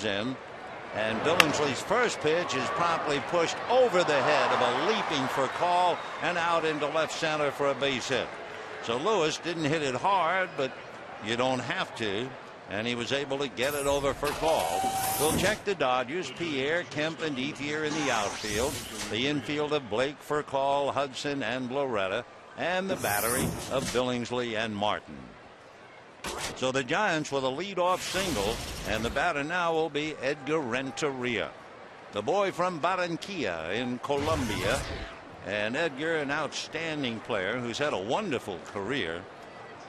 comes in, and Billingsley's first pitch is promptly pushed over the head of a leaping for call and out into left center for a base hit. So Lewis didn't hit it hard, but you don't have to, and he was able to get it over for call. We'll check the Dodgers. Pierre, Kemp, and Ethier in the outfield. The infield of Blake, Furcall, Hudson, and Loretta, and the battery of Billingsley and Martin. So the Giants with a leadoff single, and the batter now will be Edgar Renteria, the boy from Barranquilla in Colombia. And Edgar, an outstanding player who's had a wonderful career.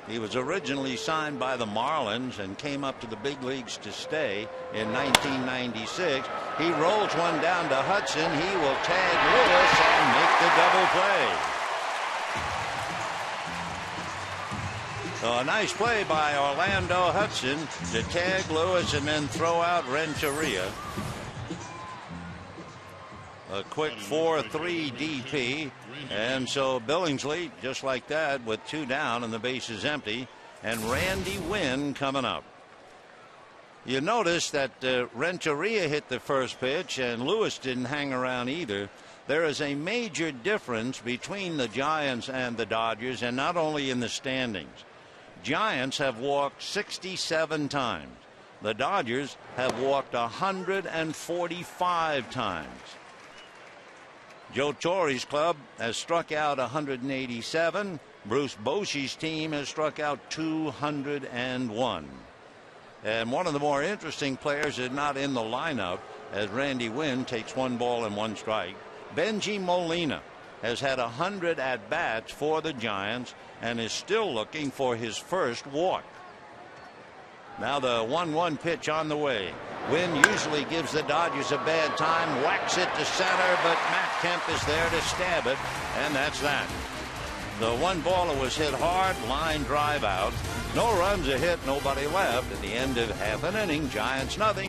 He was originally signed by the Marlins and came up to the big leagues to stay in 1996. He rolls one down to Hudson. He will tag Lewis and make the double play. So a nice play by Orlando Hudson to tag Lewis and then throw out Renteria. A quick 4-3 DP, and so Billingsley just like that with two down and the base is empty, and Randy Wynn coming up. You notice that Renteria hit the first pitch and Lewis didn't hang around either. There is a major difference between the Giants and the Dodgers, and not only in the standings. Giants have walked 67 times. The Dodgers have walked 145 times. Joe Torre's club has struck out 187. Bruce Bochy's team has struck out 201. And one of the more interesting players is not in the lineup, as Randy Wynn takes 1 ball and 1 strike. Benji Molina has had 100 at-bats for the Giants and is still looking for his first walk. Now the 1-1 pitch on the way. Wynn usually gives the Dodgers a bad time, whacks it to center, but Matt Kemp is there to stab it, and that's that. The one baller was hit hard, line drive out. No runs a hit, nobody left. At the end of half an inning, Giants nothing.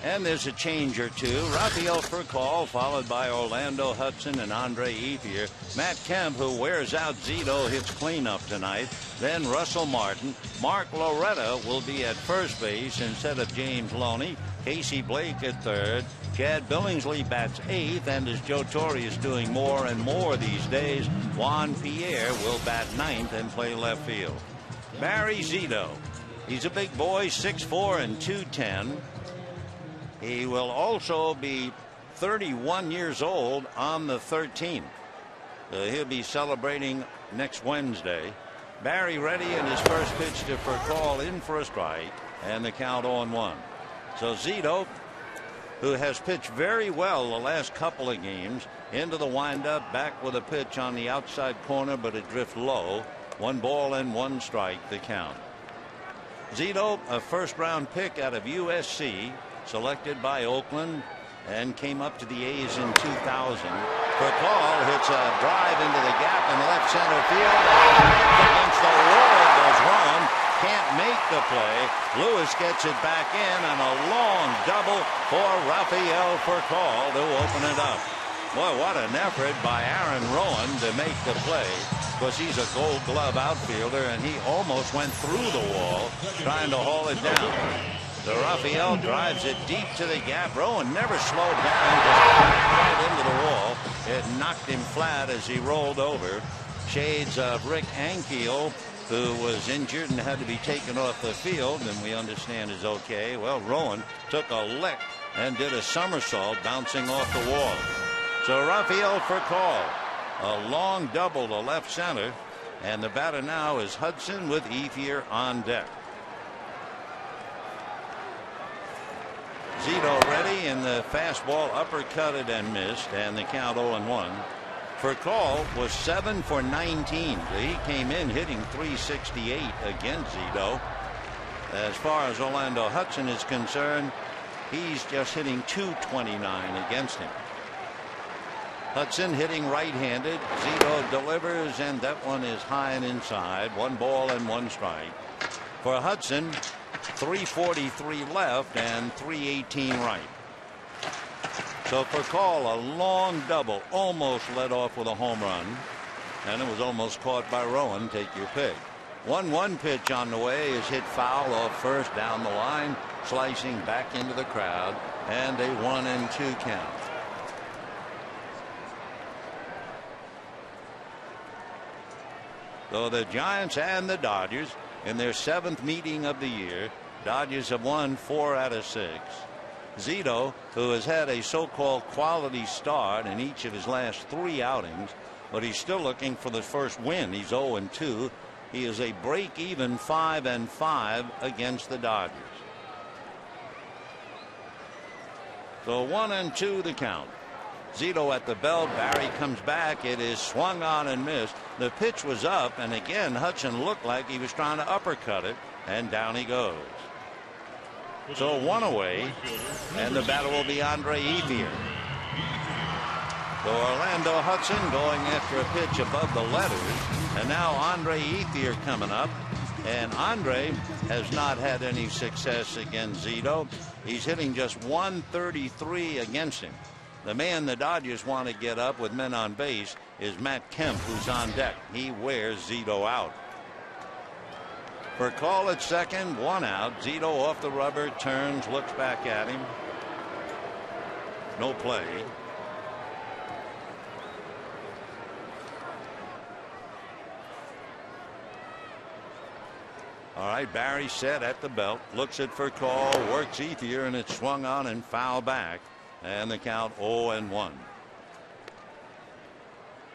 And there's a change or two. Rafael Furcall followed by Orlando Hudson and Andre Ethier. Matt Kemp, who wears out Zito, hits cleanup tonight. Then Russell Martin. Mark Loretta will be at first base instead of James Loney. Casey Blake at third. Chad Billingsley bats eighth, and as Joe Torre is doing more and more these days, Juan Pierre will bat ninth and play left field. Barry Zito. He's a big boy, 6'4" and 210. He will also be 31 years old on the 13th. He'll be celebrating next Wednesday. Barry ready, and his first pitch to Furcall in for a strike, and the count 0-1. So Zito, who has pitched very well the last couple of games, into the windup, back with a pitch on the outside corner, but it drifts low. 1 ball and 1 strike the count. Zito, a first-round pick out of USC, selected by Oakland and came up to the A's in 2000. Furcal hits a drive into the gap in left center field, and against the wall goes Rowan. Can't make the play. Lewis gets it back in, and a long double for Rafael Furcal to open it up. Boy, what an effort by Aaron Rowan to make the play, because he's a Gold Glove outfielder, and he almost went through the wall trying to haul it down. So Rafael drives it deep to the gap. Rowan never slowed down, just right into the wall. It knocked him flat as he rolled over. Shades of Rick Ankiel, who was injured and had to be taken off the field, and we understand is okay. Well, Rowan took a lick and did a somersault bouncing off the wall. So Rafael Furcal, a long double to left center, and the batter now is Hudson with Ethier on deck. Zito ready, and the fastball uppercutted and missed, and the count 0-1. Furcal was 7 for 19. He came in hitting .368 against Zito. As far as Orlando Hudson is concerned, he's just hitting .229 against him. Hudson hitting right-handed. Zito delivers, and that one is high and inside. 1 ball and 1 strike. For Hudson, 343 left and 318 right. So Furcal, a long double, almost led off with a home run, and it was almost caught by Rowan. Take your pick. 1-1 pitch on the way is hit foul off first down the line, slicing back into the crowd, and a 1-2 count. So the Giants and the Dodgers in their 7th meeting of the year. Dodgers have won 4 out of 6. Zito, who has had a so-called quality start in each of his last 3 outings, but he's still looking for the first win. He's 0-2. He is a break-even 5-5 against the Dodgers. So 1-2 the count. Zito at the belt. Barry comes back. It is swung on and missed. The pitch was up, and again Hudson looked like he was trying to uppercut it, and down he goes. So 1 away, and the batter will be Andre Ethier. So Orlando Hudson going after a pitch above the letters, and now Andre Ethier coming up. And Andre has not had any success against Zito. He's hitting just .133 against him. The man the Dodgers want to get up with men on base is Matt Kemp, who's on deck. He wears Zito out. Furcal at second, 1 out. Zito off the rubber, turns, looks back at him. No play. All right, Barry set at the belt, looks at Furcal, works Ethier, and it's swung on and foul back. And the count 0-1.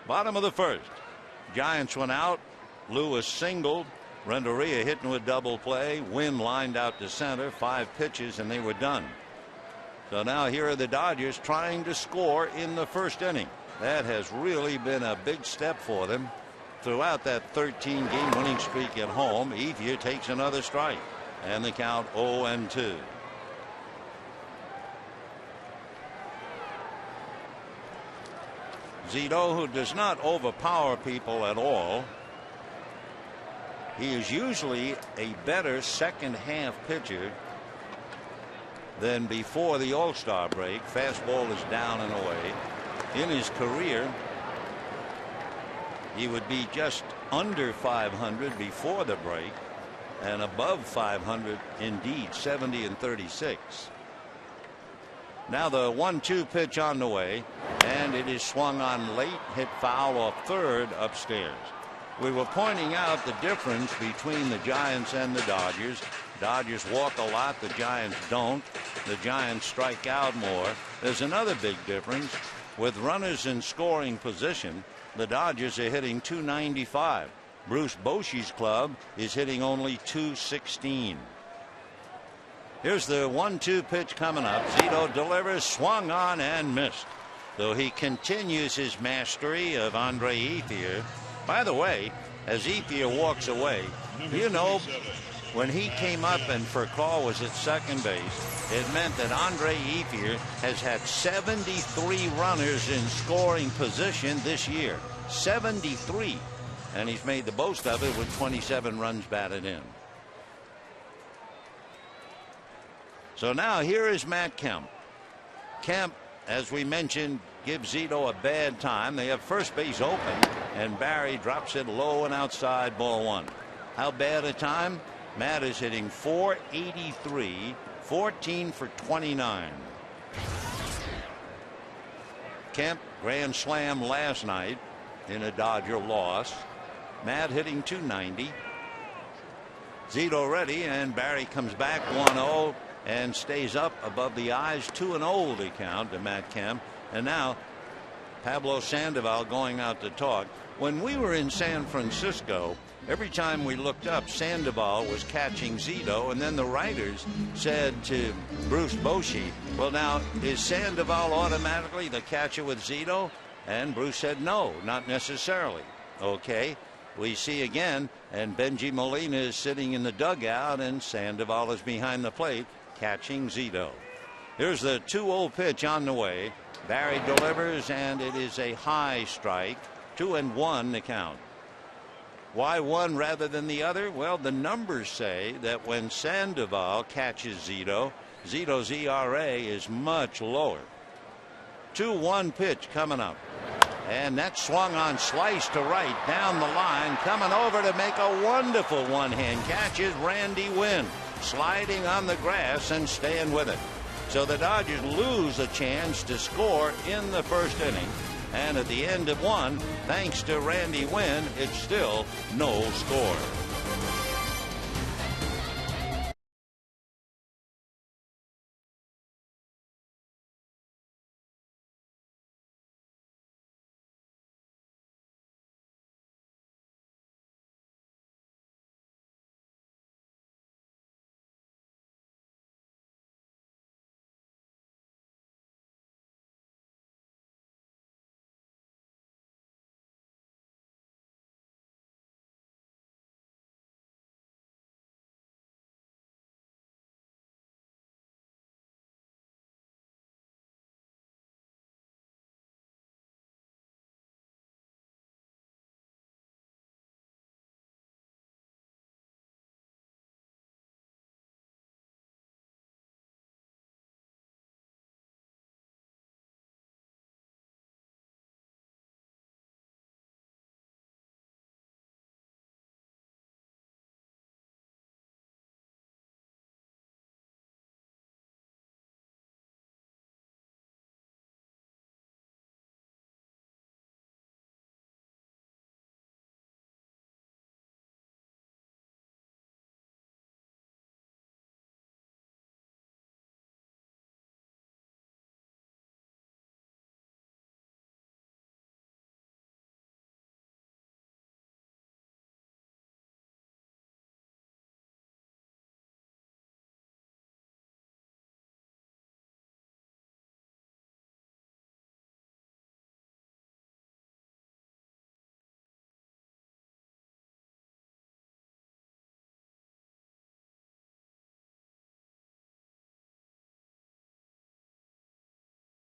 Bottom of the first. Giants went out. Lewis singled. Renteria hitting with double play. Wynn lined out to center. 5 pitches and they were done. So now here are the Dodgers trying to score in the first inning. That has really been a big step for them. Throughout that 13-game winning streak at home, Ethier takes another strike. And the count 0-2. Zito, who does not overpower people at all. He is usually a better second half pitcher than before the All-Star break. Fastball is down and away. In his career, he would be just under 500 before the break and above 500 indeed, 70-36. Now the 1-2 pitch on the way, and it is swung on late, hit foul off third upstairs. We were pointing out the difference between the Giants and the Dodgers. Dodgers walk a lot, the Giants don't. The Giants strike out more. There's another big difference. With runners in scoring position, the Dodgers are hitting .295. Bruce Bochy's club is hitting only .216. Here's the 1-2 pitch coming up. Zito delivers, swung on and missed. So he continues his mastery of Andre Ethier. By the way, as Ethier walks away. You know, when he came up and Furcal was at second base, it meant that Andre Ethier has had 73 runners in scoring position this year. 73. And he's made the most of it with 27 runs batted in. So now here is Matt Kemp. Kemp, as we mentioned, gives Zito a bad time. They have first base open, and Barry drops it low and outside, ball one. How bad a time? Matt is hitting .483, 14 for 29. Kemp grand slam last night in a Dodger loss. Matt hitting .290. Zito ready, and Barry comes back 1-0 and stays up above the eyes. 2-0 the count to Matt Kemp. And now Pablo Sandoval going out to talk. When we were in San Francisco, every time we looked up, Sandoval was catching Zito, and then the writers said to Bruce Bochy, well, now, is Sandoval automatically the catcher with Zito? And Bruce said, no, not necessarily. Okay, we see again, and Benji Molina is sitting in the dugout, and Sandoval is behind the plate catching Zito. Here's the 2-0 pitch on the way. Barry delivers, and it is a high strike. 2-1 the count. Why one rather than the other? Well, the numbers say that when Sandoval catches Zito, Zito's ERA is much lower. 2-1 pitch coming up. And that swung on, slice to right down the line. Coming over to make a wonderful one-hand catch is Randy Winn, sliding on the grass and staying with it. So the Dodgers lose a chance to score in the first inning. And at the end of one, thanks to Randy Winn, it's still no score.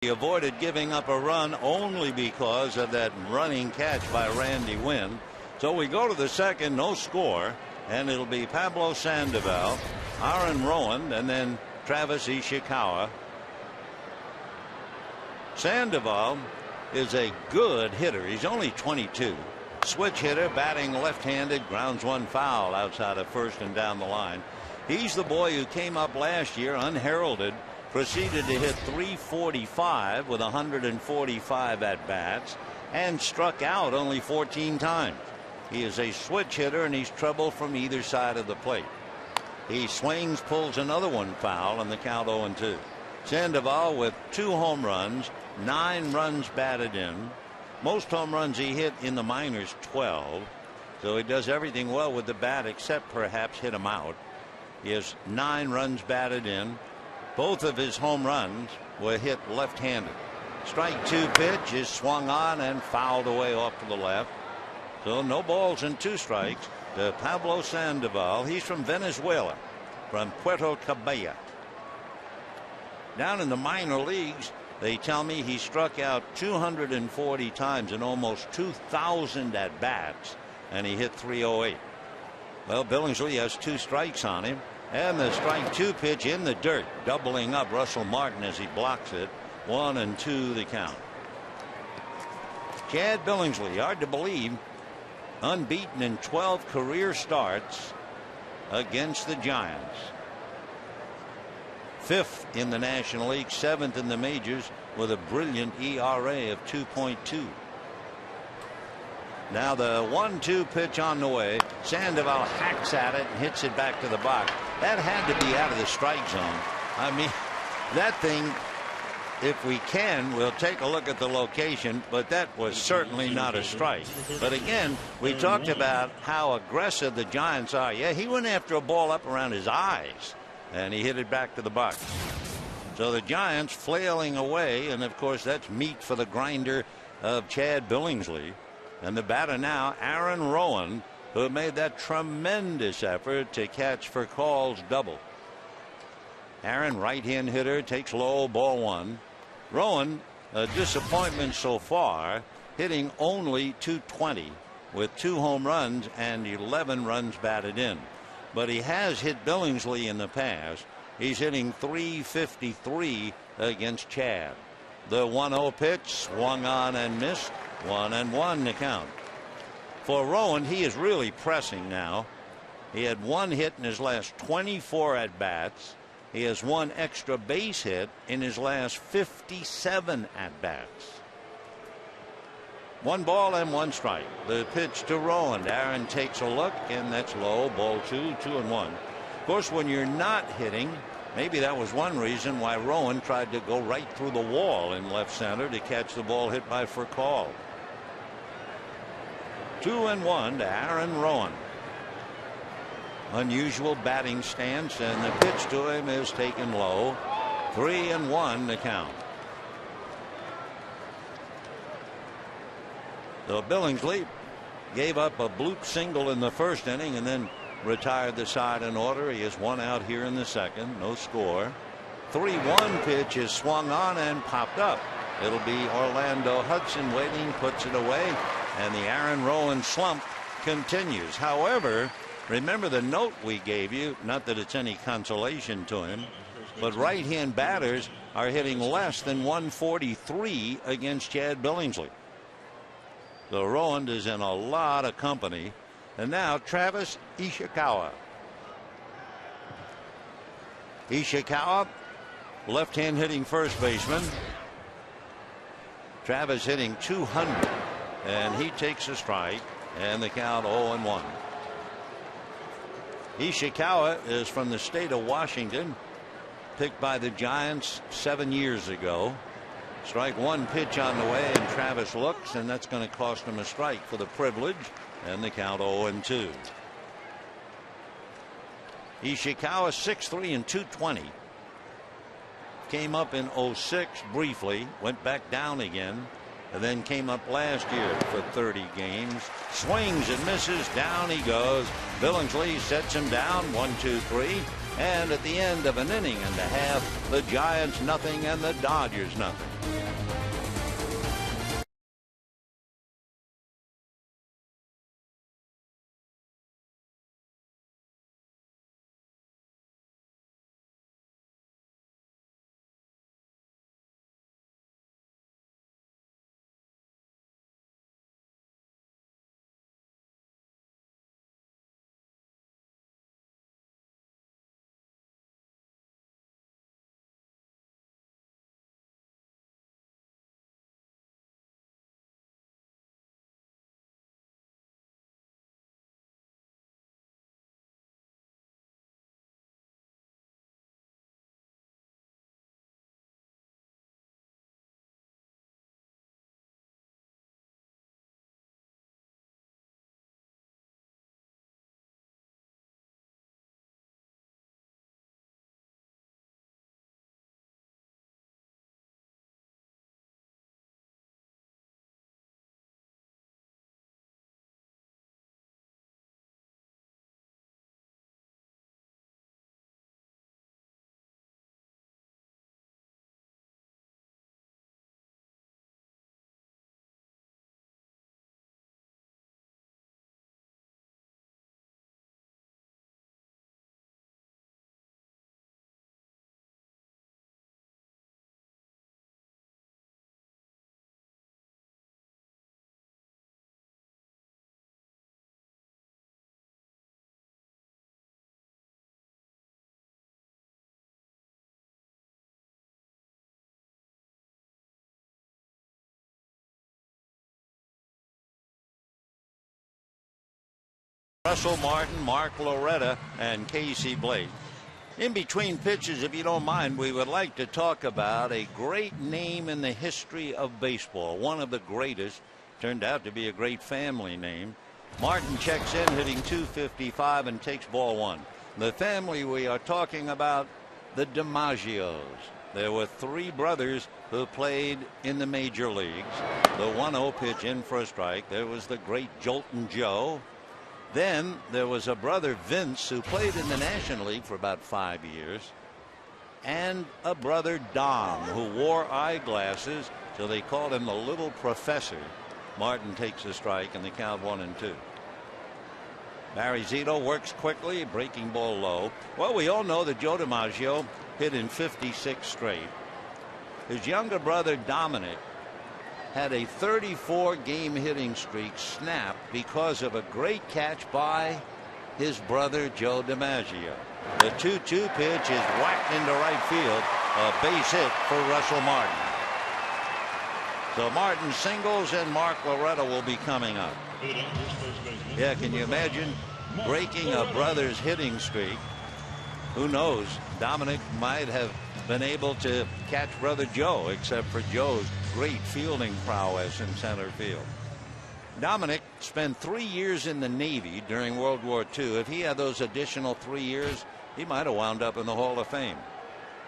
He avoided giving up a run only because of that running catch by Randy Winn. So we go to the second, no score, and it'll be Pablo Sandoval, Aaron Rowan, and then Travis Ishikawa. Sandoval is a good hitter. He's only 22. Switch hitter, batting left-handed, grounds one foul outside of first and down the line. He's the boy who came up last year unheralded, proceeded to hit .345 with 145 at-bats, and struck out only 14 times. He is a switch hitter, and he's trouble from either side of the plate. He swings, pulls another one foul, and the count 0-2. Sandoval with 2 home runs, 9 runs batted in. Most home runs he hit in the minors, 12. So he does everything well with the bat except perhaps hit him out. He has 9 runs batted in. Both of his home runs were hit left-handed. Strike 2 pitch is swung on and fouled away off to the left. So no balls and 2 strikes to Pablo Sandoval. He's from Venezuela, from Puerto Cabello. Down in the minor leagues, they tell me he struck out 240 times in almost 2,000 at bats, and he hit .308. Well, Billingsley has 2 strikes on him, and the strike 2 pitch in the dirt, doubling up Russell Martin as he blocks it. 1-2 the count. Chad Billingsley, hard to believe, unbeaten in 12 career starts against the Giants. 5th in the National League, 7th in the majors, with a brilliant ERA of 2.2. Now the 1-2 pitch on the way. Sandoval hacks at it and hits it back to the box. That had to be out of the strike zone. I mean, that thing, if we can, we'll take a look at the location, but that was certainly not a strike. But again, we talked about how aggressive the Giants are. Yeah, he went after a ball up around his eyes, and he hit it back to the box. So the Giants flailing away, and of course that's meat for the grinder of Chad Billingsley. And the batter now, Aaron Rowan, who made that tremendous effort to catch Furcall's double. Aaron, right-hand hitter, takes low, ball 1. Rowan, a disappointment so far, hitting only .220 with 2 home runs and 11 runs batted in. But he has hit Billingsley in the past. He's hitting .353 against Chad. The 1-0 pitch swung on and missed. 1-1 to count. For Rowan, he is really pressing now. He had 1 hit in his last 24 at bats. He has 1 extra base hit in his last 57 at bats. 1 ball and 1 strike. The pitch to Rowan. Aaron takes a look, and that's low. Ball 2, 2-1. Of course, when you're not hitting, maybe that was one reason why Rowan tried to go right through the wall in left center to catch the ball hit by Furcal. 2-1 to Aaron Rowan. Unusual batting stance, and the pitch to him is taken low. 3-1 to count. So Billingsley gave up a bloop single in the first inning and then retired the side in order. He has 1 out here in the second. No score. 3-1 pitch is swung on and popped up. It'll be Orlando Hudson waiting, puts it away, and the Aaron Rowan slump continues. However, remember the note we gave you, not that it's any consolation to him, but right-hand batters are hitting less than 143 against Chad Billingsley. So Rowan is in a lot of company. And now Travis Ishikawa. Ishikawa, left-hand hitting first baseman. Travis hitting .200, and he takes a strike, and the count 0-1. Ishikawa is from the state of Washington, picked by the Giants 7 years ago. Strike 1 pitch on the way, and Travis looks, and that's going to cost him a strike for the privilege, and the count 0-2. Ishikawa 6'3" and 220. Came up in 06 briefly, went back down again, and then came up last year for 30 games. Swings and misses, down he goes. Billingsley sets him down 1-2-3, and at the end of an inning and a half, the Giants nothing and the Dodgers nothing. Russell Martin, Mark Loretta, and Casey Blake. In between pitches, if you don't mind, we would like to talk about a great name in the history of baseball. One of the greatest. Turned out to be a great family name. Martin checks in, hitting .255 and takes ball one. The family we are talking about, the DiMaggios. There were three brothers who played in the major leagues. The 1-0 pitch in for a strike. There was the great Joltin' Joe. Then there was a brother, Vince, who played in the National League for about 5 years. And a brother, Dom, who wore eyeglasses, so they called him the Little Professor. Martin takes a strike and the count 1-2. Barry Zito works quickly, breaking ball low. Well, we all know that Joe DiMaggio hit in 56 straight. His younger brother, Dominic, had a 34-game hitting streak snapped because of a great catch by his brother, Joe DiMaggio. The 2-2 pitch is whacked into right field. A base hit for Russell Martin. So Martin singles and Mark Loretta will be coming up. Yeah, can you imagine breaking a brother's hitting streak? Who knows? Dominic might have been able to catch brother Joe, except for Joe's great fielding prowess in center field. Dominic spent 3 years in the Navy during World War II. If he had those additional 3 years, he might have wound up in the Hall of Fame.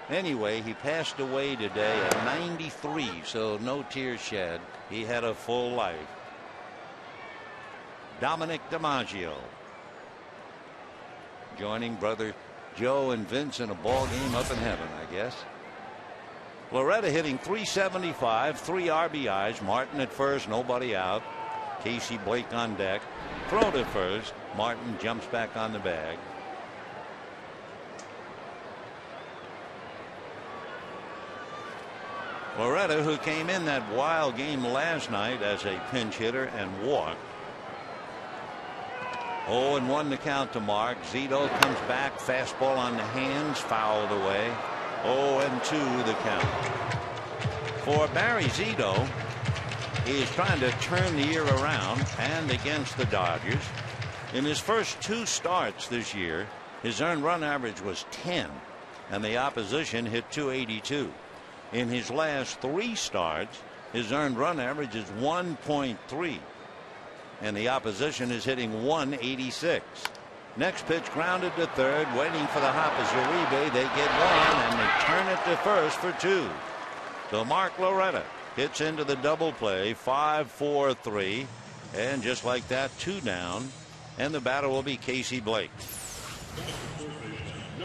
Anyway, he passed away today at 93, so no tears shed. He had a full life. Dominic DiMaggio joining brother Joe and Vince in a ball game up in heaven, I guess. Loretta hitting .375, 3 RBIs. Martin at first, nobody out. Casey Blake on deck. Throw to first. Martin jumps back on the bag. Loretta, who came in that wild game last night as a pinch hitter and walked. 0-1 the count to Mark. Zito comes back, fastball on the hands, fouled away. 0-2 the count. For Barry Zito, he is trying to turn the year around, and against the Dodgers. In his first 2 starts this year, his earned run average was 10, and the opposition hit .282. In his last 3 starts, his earned run average is 1.3. And the opposition is hitting .186. Next pitch grounded to third, waiting for the hop as Uribe. They get 1 and they turn it to first for 2. So Mark Loretta hits into the double play, 5-4-3, and just like that, 2 down, and the batter will be Casey Blake.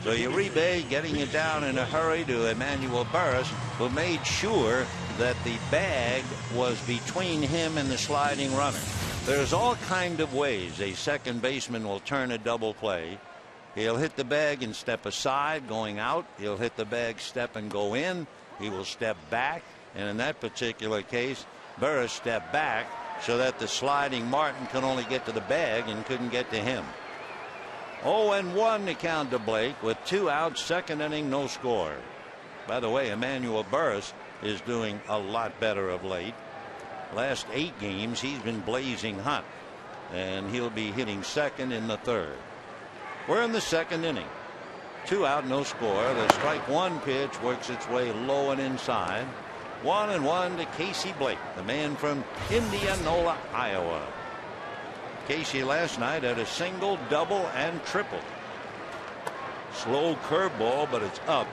So Uribe getting it down in a hurry to Emmanuel Burris, who made sure that the bag was between him and the sliding runner. There's all kind of ways a second baseman will turn a double play. He'll hit the bag and step aside going out. He'll hit the bag, step and go in. He will step back, and in that particular case, Burris stepped back so that the sliding Martin could only get to the bag and couldn't get to him. 0-1 to count to Blake with 2 outs, second inning, no score. By the way, Emmanuel Burris is doing a lot better of late. Last 8 games he's been blazing hot, and he'll be hitting second in the third. We're in the second inning. 2 out, no score. The strike 1 pitch works its way low and inside. 1-1 to Casey Blake, the man from Indianola, Iowa. Casey last night had a single, double, and triple. Slow curveball, but it's up.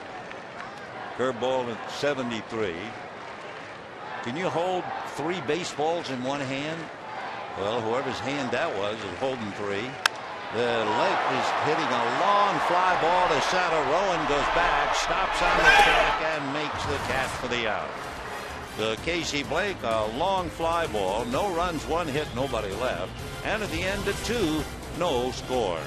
Curveball at 73. Can you hold 3 baseballs in one hand? Well, whoever's hand that was is holding 3. The leg is hitting a long fly ball to center. Rowan goes back, stops on the track, and makes the catch for the out. The Casey Blake, a long fly ball, no runs, 1 hit, nobody left, and at the end of 2, no score.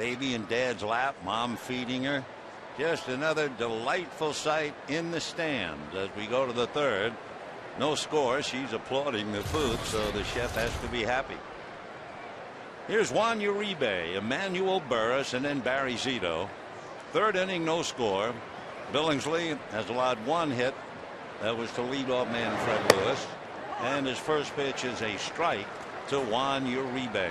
Baby in dad's lap, mom feeding her. Just another delightful sight in the stands as we go to the third. No score. She's applauding the food, so the chef has to be happy. Here's Juan Uribe, Emmanuel Burris, and then Barry Zito. Third inning, no score. Billingsley has allowed one hit. That was to leadoff man Fred Lewis. And his first pitch is a strike to Juan Uribe.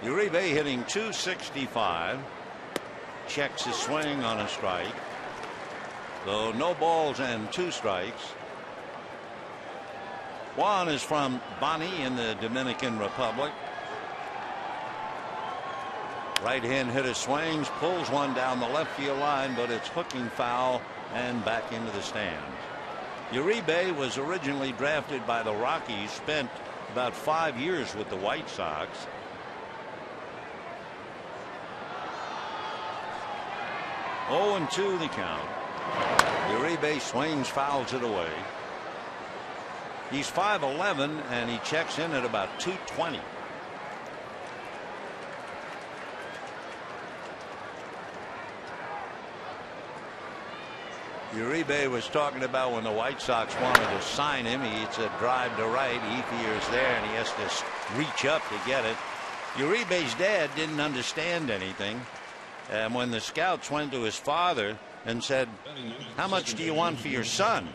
Uribe hitting .265. Checks his swing on a strike. So no balls and 2 strikes. Juan is from Bani in the Dominican Republic. Right hand hitter swings, pulls one down the left field line, but it's hooking foul and back into the stands. Uribe was originally drafted by the Rockies, spent about 5 years with the White Sox. Oh, 0-2 the count. Uribe swings, fouls it away. He's 5'11", and he checks in at about 220. Uribe was talking about when the White Sox wanted to sign him. It's a drive to right. Ethier's there, and he has to reach up to get it. Uribe's dad didn't understand anything. And when the scouts went to his father and said, "How much do you want for your son?"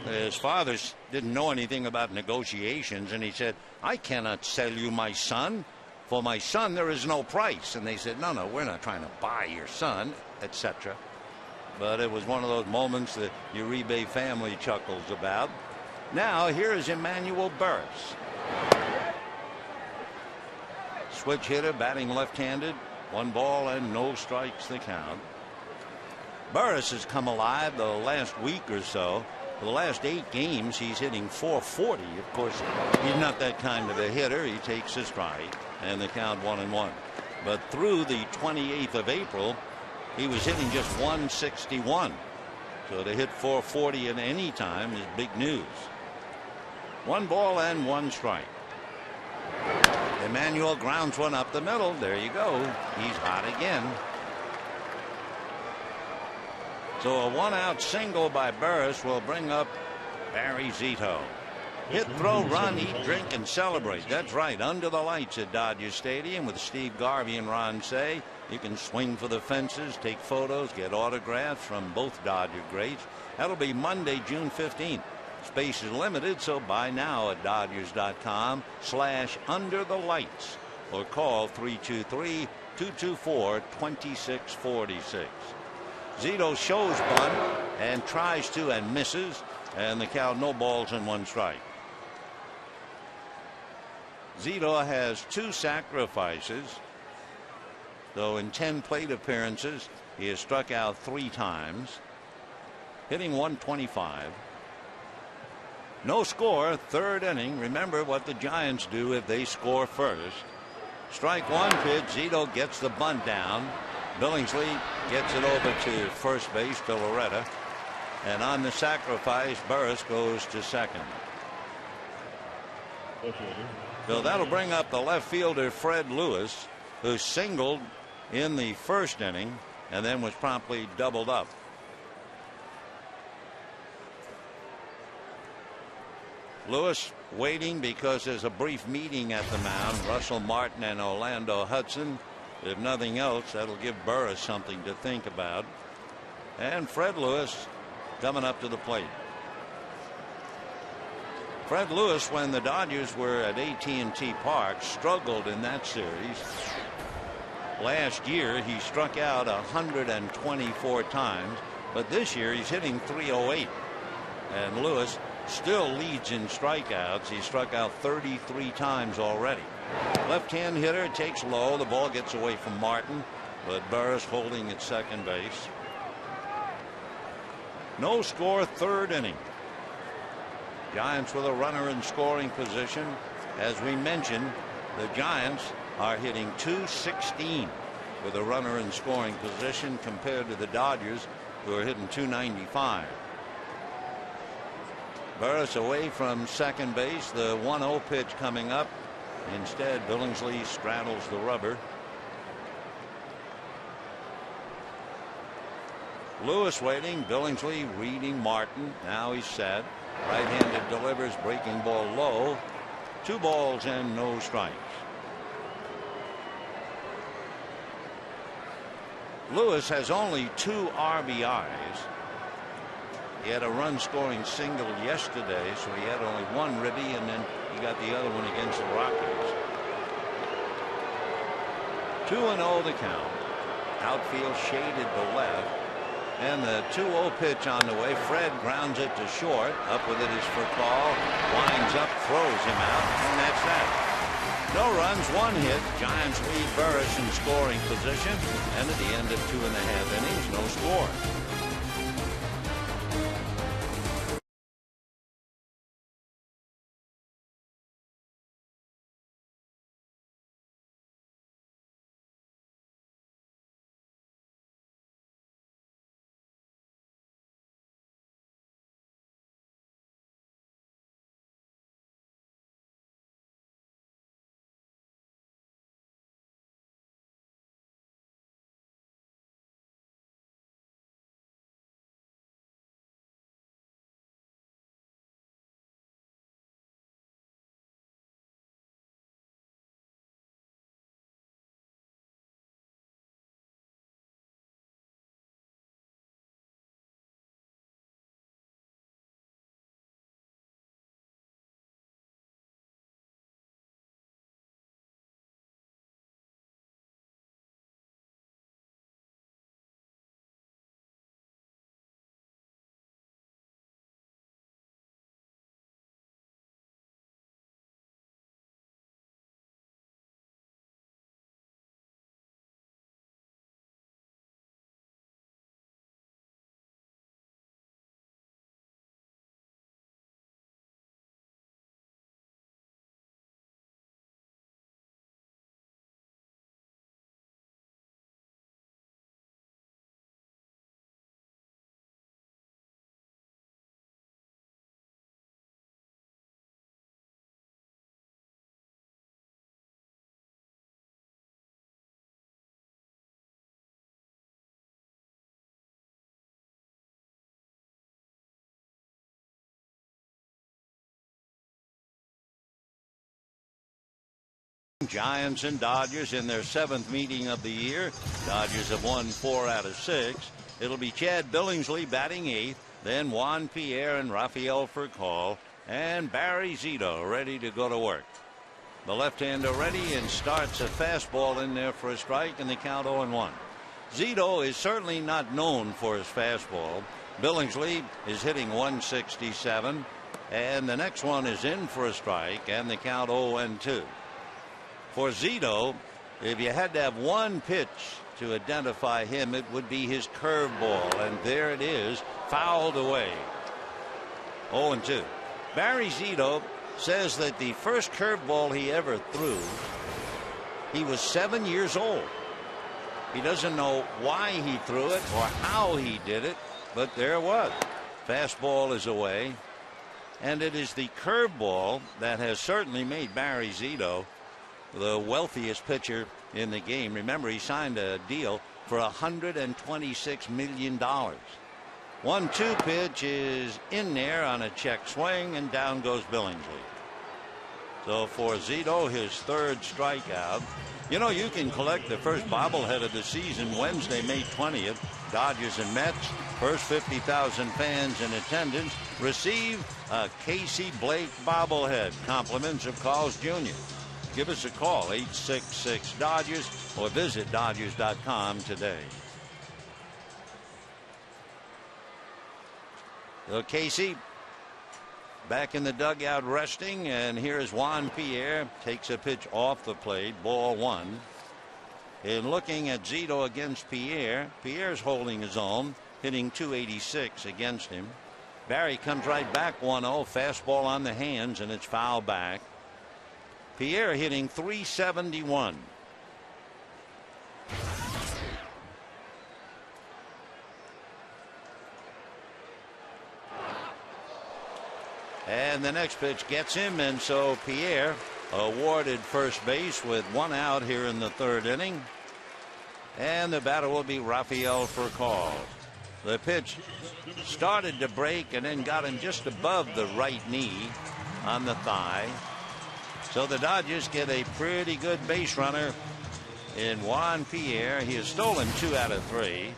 His father didn't know anything about negotiations, and he said, "I cannot sell you my son. For my son, there is no price." And they said, "No, we're not trying to buy your son," etc. But it was one of those moments that Uribe family chuckles about. Now, here is Emmanuel Burris. Switch hitter, batting left-handed. 1 ball and no strikes the count. Burris has come alive the last week or so. For the last 8 games, he's hitting .440. Of course, he's not that kind of a hitter. He takes a strike, and the count 1-1. But through the 28th of April, he was hitting just .161. So to hit .440 at any time is big news. 1 ball and 1 strike. Emmanuel grounds one up the middle. There you go. He's hot again. So a 1-out single by Burris will bring up Barry Zito. Hit, throw, run, eat, drink, and celebrate. That's right. Under the lights at Dodger Stadium with Steve Garvey and Ron Cey. You can swing for the fences, take photos, get autographs from both Dodger greats. That'll be Monday, June 15th. Space is limited, so buy now at Dodgers.com/underthelights or call 323-224-2646. Zito shows bunt and tries to and misses, and the count no balls and 1 strike. Zito has 2 sacrifices, though in 10 plate appearances he has struck out 3 times, hitting .125. No score, 3rd inning. Remember what the Giants do if they score first. Strike 1 pitch. Zito gets the bunt down. Billingsley gets it over to first base to Loretta. And on the sacrifice, Burris goes to second. So that'll bring up the left fielder Fred Lewis, who singled in the 1st inning and then was promptly doubled up. Lewis waiting because there's a brief meeting at the mound. Russell Martin and Orlando Hudson. If nothing else, that'll give Burris something to think about. And Fred Lewis coming up to the plate. Fred Lewis, when the Dodgers were at AT&T Park, struggled in that series. Last year he struck out 124 times, but this year he's hitting .308. And Lewis still leads in strikeouts. He struck out 33 times already. Left-hand hitter takes low. The ball gets away from Martin, but Burris holding at second base. No score, 3rd inning. Giants with a runner in scoring position. As we mentioned, the Giants are hitting .216 with a runner in scoring position compared to the Dodgers, who are hitting .295. Burris away from second base. The 1-0 pitch coming up. Instead, Billingsley straddles the rubber. Lewis waiting. Billingsley reading Martin. Now he's set. Right-handed delivers. Breaking ball low. 2 balls and no strikes. Lewis has only 2 RBIs. He had a run-scoring single yesterday, so he had only 1 ribby, and then he got the other one against the Rockies. 2-0 the count. Outfield shaded to left. And the 2-0 pitch on the way. Fred grounds it to short. Up with it is for call. Winds up, throws him out, and that's that. No runs, 1 hit. Giants lead Burris in scoring position. And at the end of 2.5 innings, no score. Giants and Dodgers in their 7th meeting of the year. Dodgers have won 4 out of 6. It'll be Chad Billingsley batting 8th, then Juan Pierre and Rafael Furcal, and Barry Zito ready to go to work. The left-hander ready and starts a fastball in there for a strike, and the count 0-1. Zito is certainly not known for his fastball. Billingsley is hitting 167, and the next one is in for a strike, and the count 0-2. For Zito, if you had to have one pitch to identify him, it would be his curveball, and there it is, fouled away. 0-2. Barry Zito says that the first curveball he ever threw, he was 7 years old. He doesn't know why he threw it or how he did it, but there it was. Fastball is away, and it is the curveball that has certainly made Barry Zito the wealthiest pitcher in the game. Remember, he signed a deal for $126 million. 1-2 pitch is in there on a check swing, and down goes Billingsley. So for Zito, his 3rd strikeout. You know, you can collect the first bobblehead of the season Wednesday, May 20th. Dodgers and Mets. First 50,000 fans in attendance receive a Casey Blake bobblehead. Compliments of Carl's Jr. Give us a call, 866-DODGERS, or visit Dodgers.com today. So Casey back in the dugout resting, and here's Juan Pierre. Takes a pitch off the plate, ball 1. And looking at Zito against Pierre, Pierre's holding his own, hitting 286 against him. Barry comes right back 1-0, fastball on the hands, and it's foul back. Pierre hitting 371. And the next pitch gets him, and so Pierre awarded first base with 1 out here in the 3rd inning. And the batter will be Rafael for call. The pitch started to break and then got him just above the right knee on the thigh. So the Dodgers get a pretty good base runner in Juan Pierre. He has stolen 2 out of 3.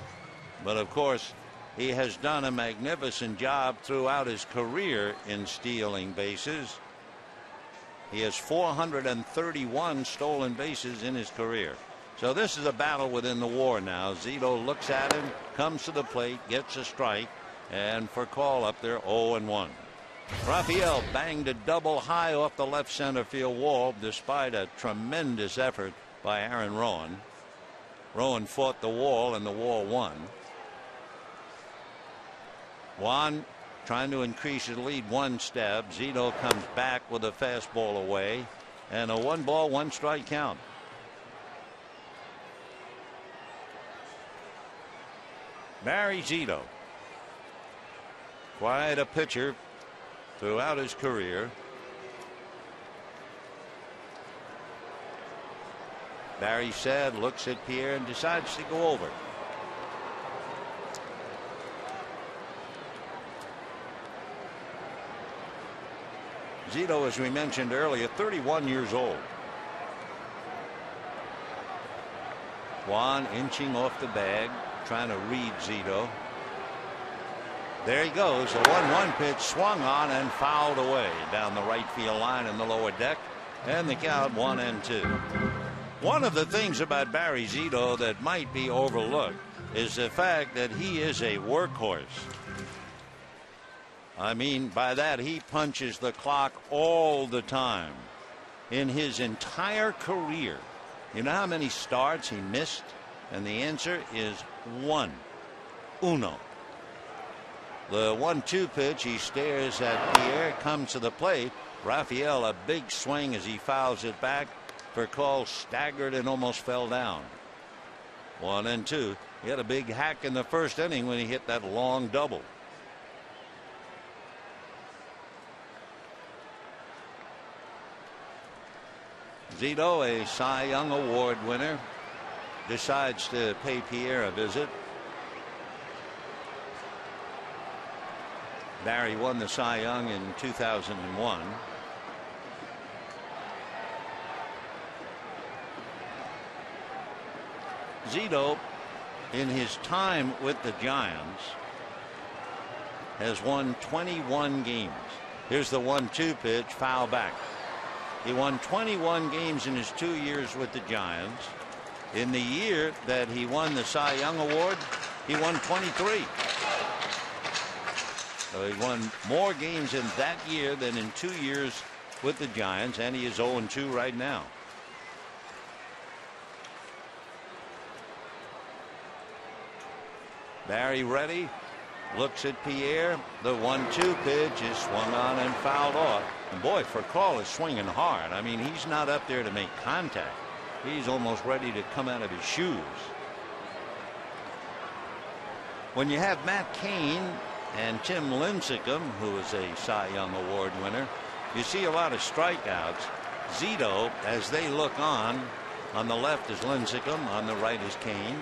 But of course, he has done a magnificent job throughout his career in stealing bases. He has 431 stolen bases in his career. So this is a battle within the WAR now. Zito looks at him, comes to the plate, gets a strike, and for call up there 0-1. Rafael banged a double high off the left center field wall despite a tremendous effort by Aaron Rowan. Rowan fought the wall and the wall won. Juan trying to increase his lead 1 step. Zito comes back with a fastball away and a 1-ball 1-strike count. Barry Zito, quite a pitcher throughout his career. Barry said, looks at Pierre and decides to go over. Zito, as we mentioned earlier, 31 years old. Juan inching off the bag, trying to read Zito. There he goes. A 1-1 pitch swung on and fouled away down the right field line in the lower deck. And the count 1-2. One of the things about Barry Zito that might be overlooked is the fact that he is a workhorse. I mean, by that, he punches the clock all the time. In his entire career, you know how many starts he missed? And the answer is 1. Uno. The 1-2 pitch, he stares at Pierre, comes to the plate. Rafael, a big swing as he fouls it back. For call, staggered and almost fell down. 1-2. He had a big hack in the 1st inning when he hit that long double. Zito, a Cy Young Award winner, decides to pay Pierre a visit. Barry won the Cy Young in 2001. Zito, in his time with the Giants, has won 21 games. Here's the 1-2 pitch, foul back. He won 21 games in his 2 years with the Giants. In the year that he won the Cy Young Award, he won 23. So he won more games in that year than in 2 years with the Giants, and he is 0-2 right now. Barry ready, looks at Pierre. The 1-2 pitch is swung on and fouled off. And boy, for call is swinging hard. I mean, he's not up there to make contact. He's almost ready to come out of his shoes. When you have Matt Cain and Tim Lincecum, who is a Cy Young Award winner, you see a lot of strikeouts. Zito, as they look on the left is Lincecum, on the right is Cain.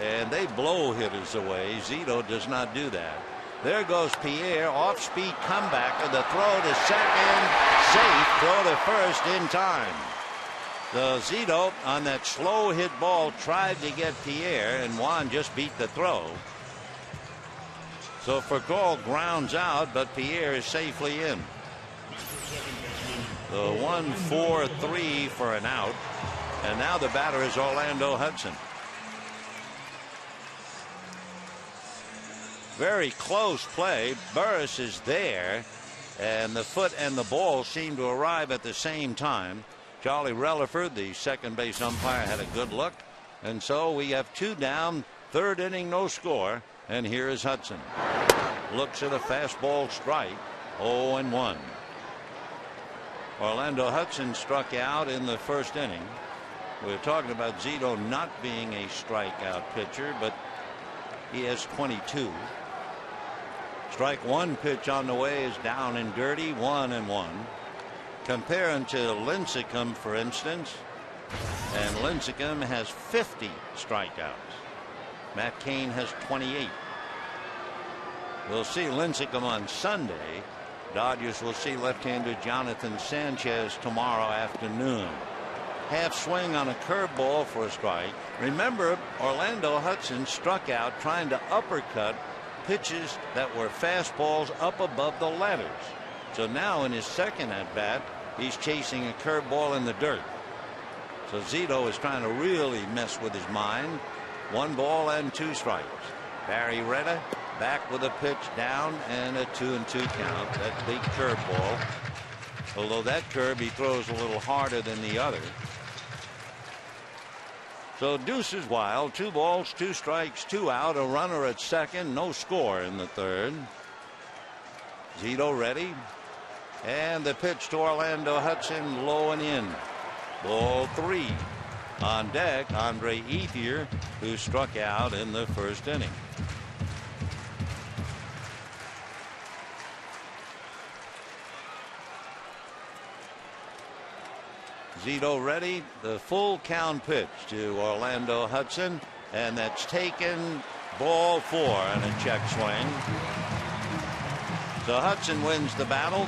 And they blow hitters away. Zito does not do that. There goes Pierre, off-speed comeback, and the throw to second, safe, throw to first in time. The Zito on that slow hit ball tried to get Pierre, and Juan just beat the throw. So Furcal grounds out, but Pierre is safely in. The 1-4-3 for an out, and now the batter is Orlando Hudson. Very close play. Burris is there, and the foot and the ball seem to arrive at the same time. Charlie Relaford, the second base umpire, had a good look, and so we have 2 down, 3rd inning, no score, and here is Hudson. Looks at a fastball strike, 0-1. Orlando Hudson struck out in the 1st inning. We're talking about Zito not being a strikeout pitcher, but he has 22. Strike one pitch on the way is down and dirty, 1-1. Comparing to Lincecum, for instance, and Lincecum has 50 strikeouts. Matt Cain has 28. We'll see Lincecum on Sunday. Dodgers will see left-hander Jonathan Sanchez tomorrow afternoon. Half swing on a curveball for a strike. Remember, Orlando Hudson struck out trying to uppercut pitches that were fastballs up above the letters. So now in his second at bat, he's chasing a curveball in the dirt. So Zito is trying to really mess with his mind. 1 ball and 2 strikes. Barry Retta back with a pitch down and a 2-2 count. That big curveball. Although that curve he throws a little harder than the other. So deuces wild. 2 balls, 2 strikes, 2 out. A runner at second. No score in the third. Zito ready. And the pitch to Orlando Hudson, low and in. Ball 3. On deck, Andre Ethier, who struck out in the first inning. Zito ready. The full count pitch to Orlando Hudson, and that's taken. Ball 4 and a check swing. So Hudson wins the battle,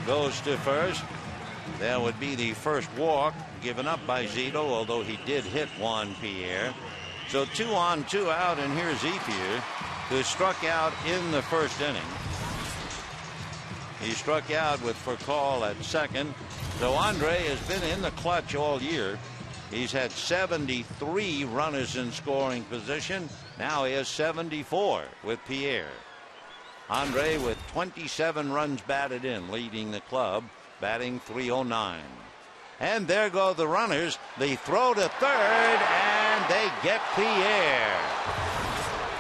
goes to first. That would be the first walk given up by Zito, although he did hit Juan Pierre. So 2 on, 2 out, and here's Ethier, who struck out in the first inning. He struck out with Furcal at second. So Andre has been in the clutch all year. He's had 73 runners in scoring position. Now he has 74 with Pierre. Andre with 27 runs batted in, leading the club, batting .309. And there go the runners. They throw to third, and they get Pierre.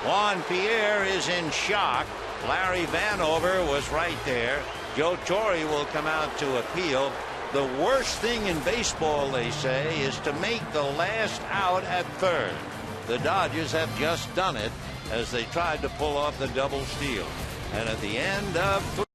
Juan Pierre is in shock. Larry Vanover was right there. Joe Torre will come out to appeal. The worst thing in baseball, they say, is to make the last out at third. The Dodgers have just done it as they tried to pull off the double steal. And at the end of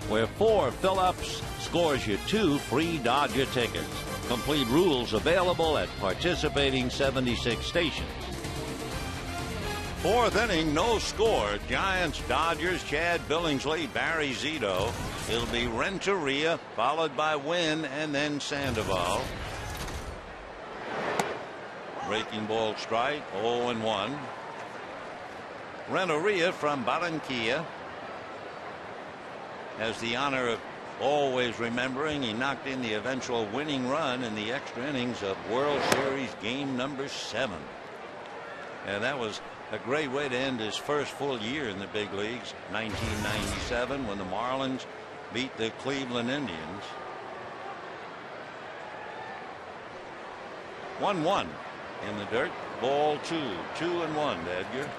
where 4 Phillips scores you 2 free Dodger tickets. Complete rules available at participating 76 stations. 4th inning, no score. Giants, Dodgers, Chad Billingsley, Barry Zito. It'll be Renteria, followed by Wynn, and then Sandoval. Breaking ball strike, 0-1. Renteria from Barranquilla has the honor of always remembering he knocked in the eventual winning run in the extra innings of World Series game number 7. And that was a great way to end his first full year in the big leagues. 1997, when the Marlins beat the Cleveland Indians. 1-1 in the dirt. Ball 2. 2-1 to Edgar.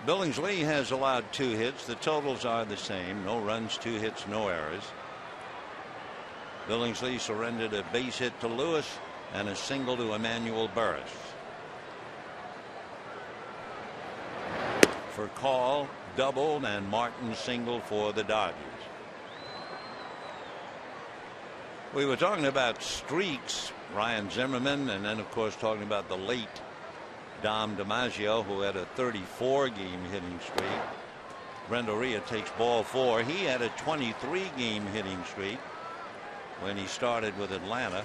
Billingsley has allowed 2 hits. The totals are the same. No runs, 2 hits, no errors. Billingsley surrendered a base hit to Lewis and a single to Emmanuel Burris. For Call, doubled, and Martin singled for the Dodgers. We were talking about streaks, Ryan Zimmerman, and then of course talking about the late Dom DiMaggio, who had a 34-game hitting streak. Renteria takes ball 4. He had a 23-game hitting streak when he started with Atlanta.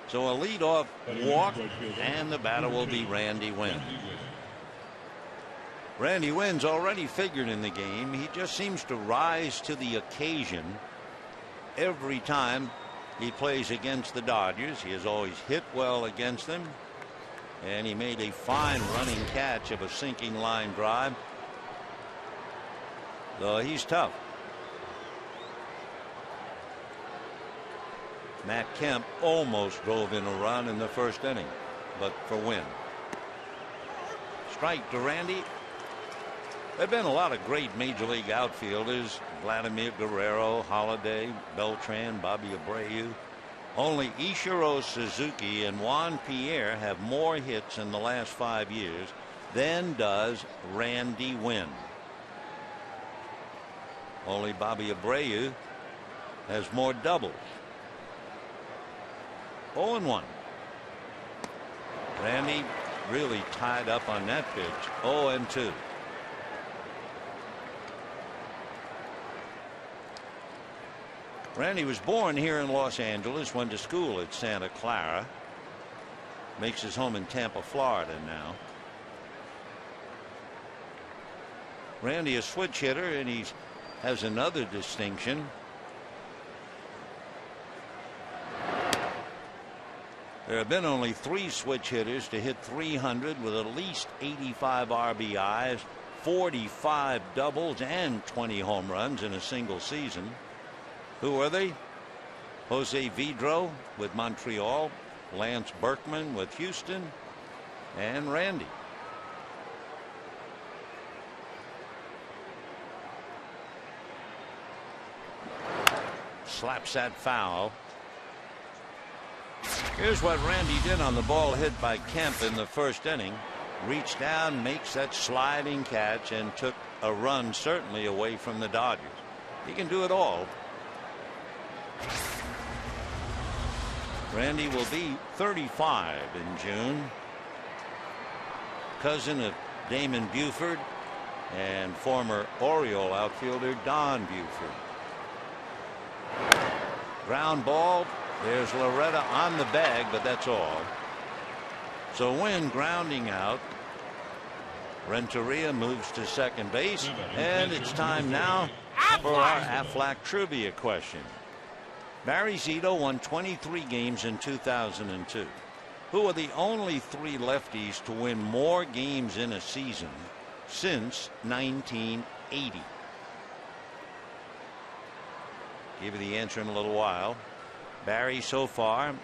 So a leadoff walk, and the batter will be Randy Winn. Randy Wynn's already figured in the game. He just seems to rise to the occasion every time he plays against the Dodgers. He has always hit well against them, and he made a fine running catch of a sinking line drive. So he's tough. Matt Kemp almost drove in a run in the first inning, but for Winn. Strike to Randy. There have been a lot of great major league outfielders: Vladimir Guerrero, Holliday, Beltran, Bobby Abreu. Only Ichiro Suzuki and Juan Pierre have more hits in the last 5 years than does Randy Winn. Only Bobby Abreu has more doubles. 0-1. Randy really tied up on that pitch. 0-2. Randy was born here in Los Angeles, went to school at Santa Clara, makes his home in Tampa, Florida now. Randy a switch hitter, and he has another distinction. There have been only 3 switch hitters to hit 300 with at least 85 RBIs, 45 doubles, and 20 home runs in a single season. Who are they? Jose Vidro with Montreal, Lance Berkman with Houston, and Randy. Slaps that foul. Here's what Randy did on the ball hit by Kemp in the first inning. Reached down, makes that sliding catch, and took a run certainly away from the Dodgers. He can do it all. Randy will be 35 in June. Cousin of Damon Buford and former Oriole outfielder Don Buford. Ground ball. There's Loretta on the bag, but that's all. So Winn grounding out. Renteria moves to second base, and it's time now for our Aflac trivia question. Barry Zito won 23 games in 2002. Who are the only 3 lefties to win more games in a season since 1980? Give you the answer in a little while. Barry so far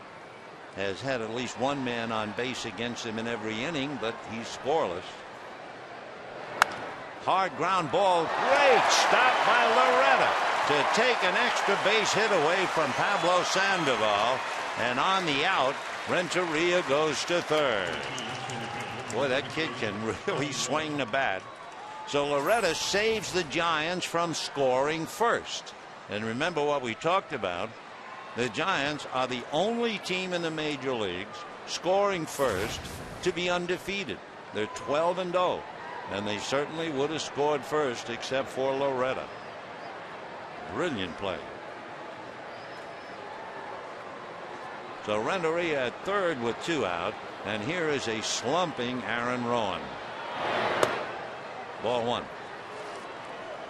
has had at least 1 man on base against him in every inning, but he's scoreless. Hard ground ball. Great stop by Loretta to take an extra base hit away from Pablo Sandoval. And on the out, Renteria goes to third. Boy, that kid can really swing the bat. So Loretta saves the Giants from scoring first. And remember what we talked about. The Giants are the only team in the major leagues scoring first to be undefeated. They're 12-0. And they certainly would have scored first except for Loretta. Brilliant play. So Renteria at third with 2 out. And here is a slumping Aaron Rowan. Ball 1.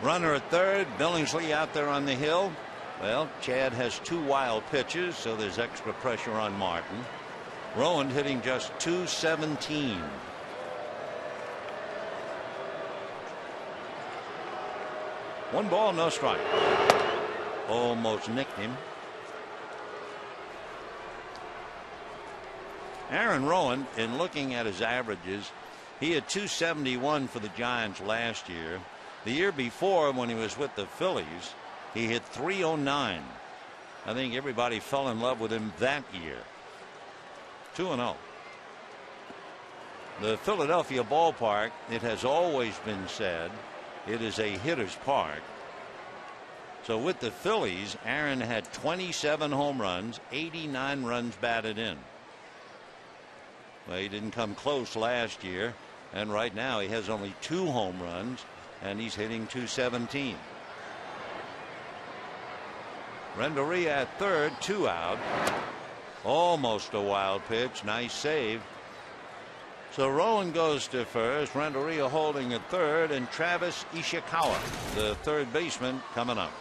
Runner at third. Billingsley out there on the hill. Well, Chad has 2 wild pitches, so there's extra pressure on Martin. Rowan hitting just .217. 1 ball, no strike. Almost nicked him. Aaron Rowan, in looking at his averages, he had 271 for the Giants last year. The year before, when he was with the Phillies, he hit 309. I think everybody fell in love with him that year. 2-0. The Philadelphia ballpark, it has always been said, it is a hitter's park. So with the Phillies, Aaron had 27 home runs, 89 runs batted in. Well, he didn't come close last year, and right now he has only 2 home runs, and he's hitting .217. Renteria at third, 2 out. Almost a wild pitch, nice save. So Rowan goes to first, Renteria holding at third, and Travis Ishikawa, the third baseman, coming up.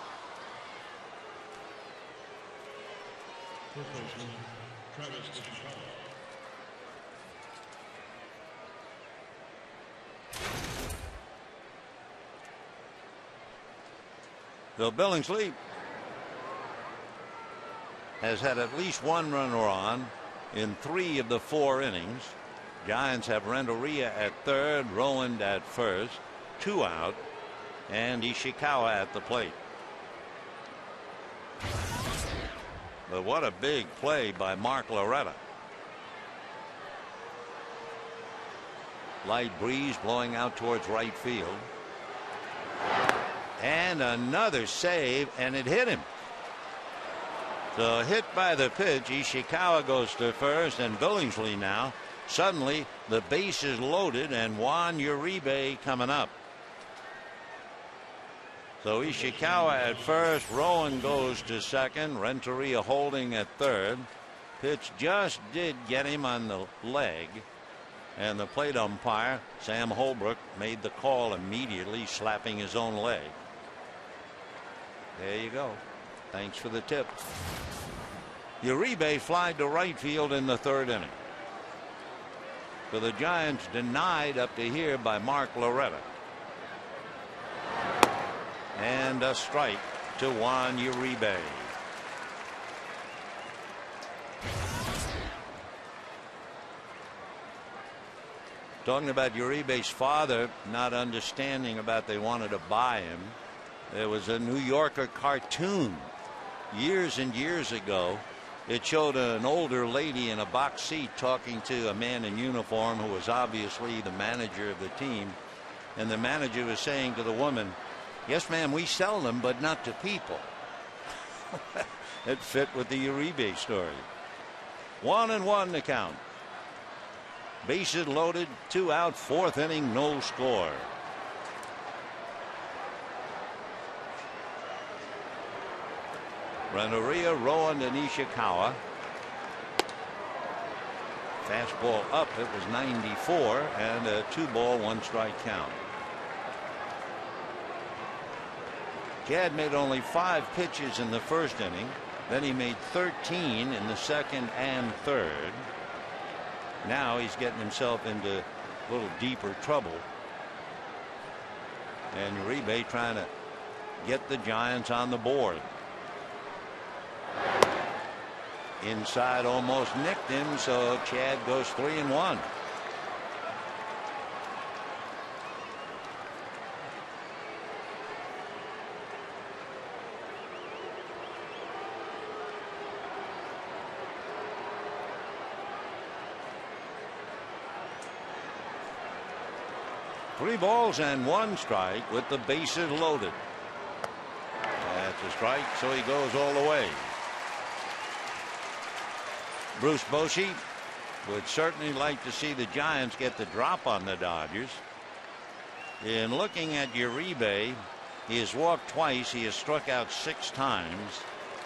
Bill Billingsley has had at least 1 runner on in 3 of the 4 innings. Giants have Renteria at third, Rowan at first, 2 out, and Ishikawa at the plate. But what a big play by Mark Loretta. Light breeze blowing out towards right field. And another save, and it hit him. So hit by the pitch, Ishikawa goes to first, and Billingsley now. Suddenly the base is loaded, and Juan Uribe coming up. So Ishikawa at first, Rowan goes to second, Renteria holding at third. Pitch just did get him on the leg, and the plate umpire, Sam Holbrook, made the call immediately, slapping his own leg. There you go. Thanks for the tip. Uribe flied to right field in the 3rd inning. So the Giants denied up to here by Mark Loretta. And a strike to Juan Uribe. Talking about Uribe's father not understanding about they wanted to buy him. There was a New Yorker cartoon years and years ago. It showed an older lady in a box seat talking to a man in uniform who was obviously the manager of the team. And the manager was saying to the woman, "Yes, ma'am, we sell them, but not to people." It fit with the Uribe story. 1-1 to count. Bases loaded, 2 out, 4th inning, no score. Renteria, Rowan, and Ishikawa. Fastball up, it was 94, and a 2-ball, 1-strike count. Gadd made only 5 pitches in the 1st inning. Then he made 13 in the 2nd and 3rd. Now he's getting himself into a little deeper trouble. And Uribe trying to get the Giants on the board. Inside almost nicked him, so Chad goes 3-1. Three balls and 1 strike with the bases loaded. That's a strike, so he goes all the way. Bruce Bochy would certainly like to see the Giants get the drop on the Dodgers. In looking at Uribe, he has walked twice. He has struck out 6 times.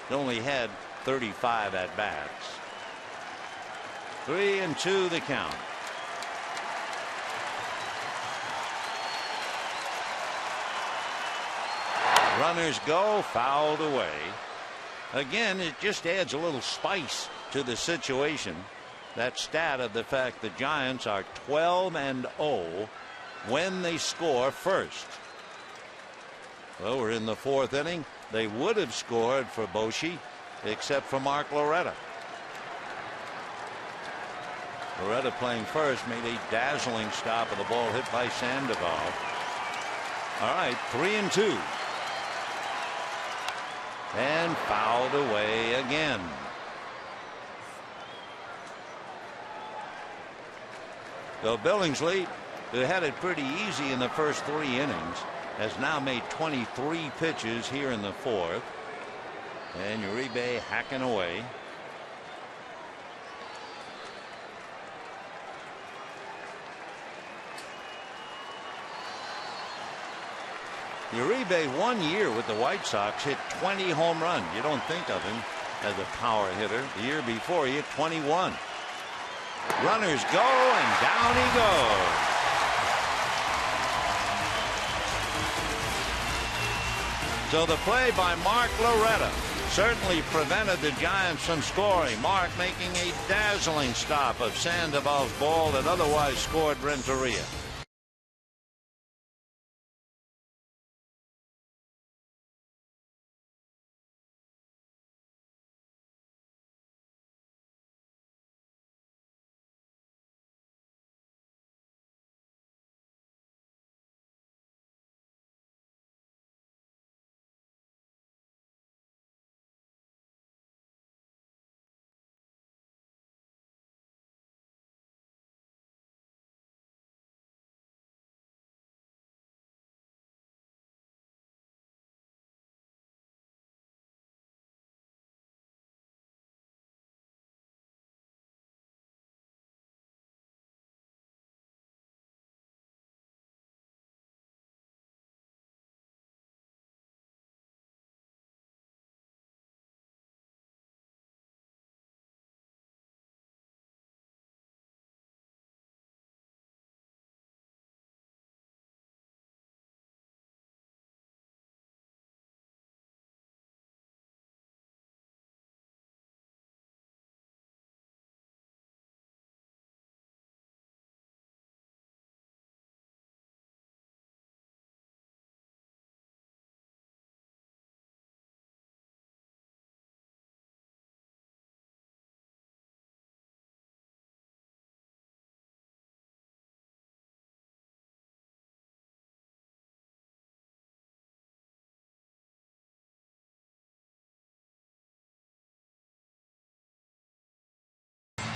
He only had 35 at bats. 3-2 the count. Runners go, fouled away. Again, it just adds a little spice to the situation. That stat of the fact the Giants are 12-0 when they score first. Well, we're in the fourth inning. They would have scored for Boshi, except for Mark Loretta. Loretta playing first made a dazzling stop of the ball hit by Sandoval. All right, 3-2. And fouled away again. So Billingsley, who had it pretty easy in the first 3 innings, has now made 23 pitches here in the fourth. And Uribe hacking away. Uribe 1 year with the White Sox hit 20 home runs. You don't think of him as a power hitter. The year before he hit 21. Runners go, and down he goes. So the play by Mark Loretta certainly prevented the Giants from scoring. Mark making a dazzling stop of Sandoval's ball that otherwise scored Renteria.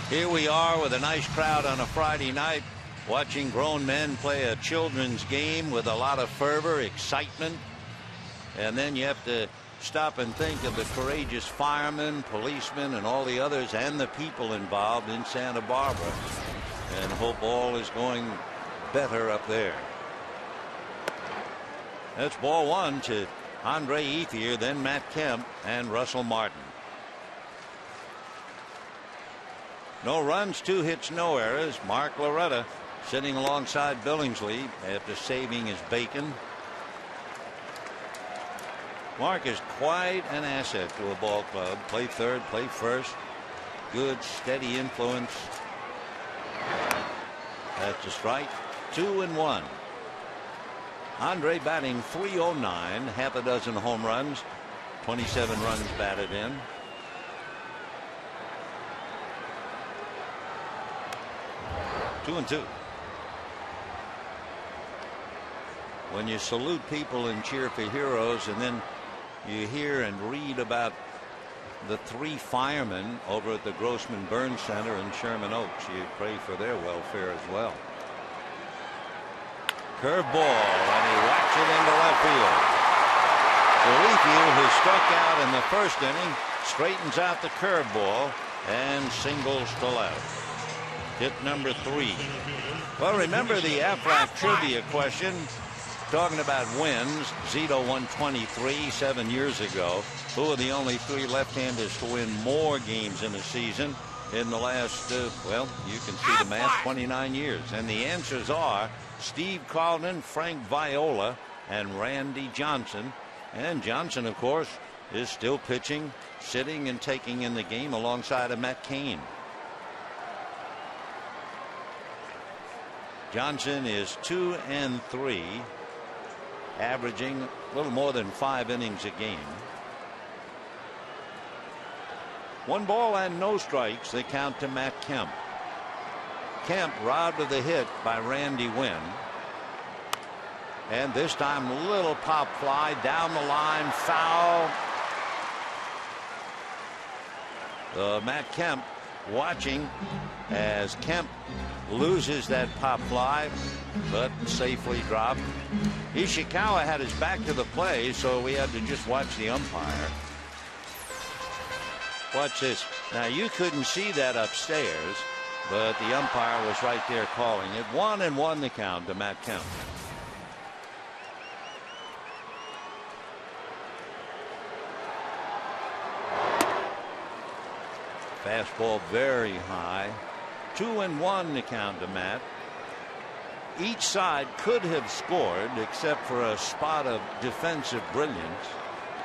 Here we are with a nice crowd on a Friday night, watching grown men play a children's game with a lot of fervor, excitement. And then you have to stop and think of the courageous firemen, policemen, and all the others, and the people involved in Santa Barbara, and hope all is going better up there. That's ball one to Andre Ethier, then Matt Kemp and Russell Martin. No runs, 2 hits, no errors. Mark Loretta sitting alongside Billingsley after saving his bacon. Mark is quite an asset to a ball club. Play third, play first. Good, steady influence. That's a strike. 2-1. Andre batting .309, half a dozen home runs, 27 runs batted in. Two and two. When you salute people and cheer for heroes, and then you hear and read about the 3 firemen over at the Grossman Burn Center in Sherman Oaks, you pray for their welfare as well. Curveball, and he whacks it into left field. Ethier, who struck out in the first inning, straightens out the curveball and singles to left. Hit number 3. Well, remember the Aflac trivia question talking about wins. Zito won 23 7 years ago. Who are the only 3 left-handers to win more games in a season in the last, well, you can see the math, 29 years? And the answers are Steve Carlton, Frank Viola, and Randy Johnson. And Johnson, of course, is still pitching, sitting and taking in the game alongside of Matt Cain. Johnson is 2-3 averaging a little more than 5 innings a game. 1 ball and no strikes. They count to Matt Kemp. Kemp robbed of the hit by Randy Wynn. And this time a little pop fly down the line, foul. Matt Kemp watching as Kemp loses that pop fly, but safely dropped. Ishikawa had his back to the play, so we had to just watch the umpire. Watch this. Now, you couldn't see that upstairs, but the umpire was right there calling it. 1-1 the count to Matt Kemp. Fastball very high. 2-1 the count to Matt. Each side could have scored except for a spot of defensive brilliance.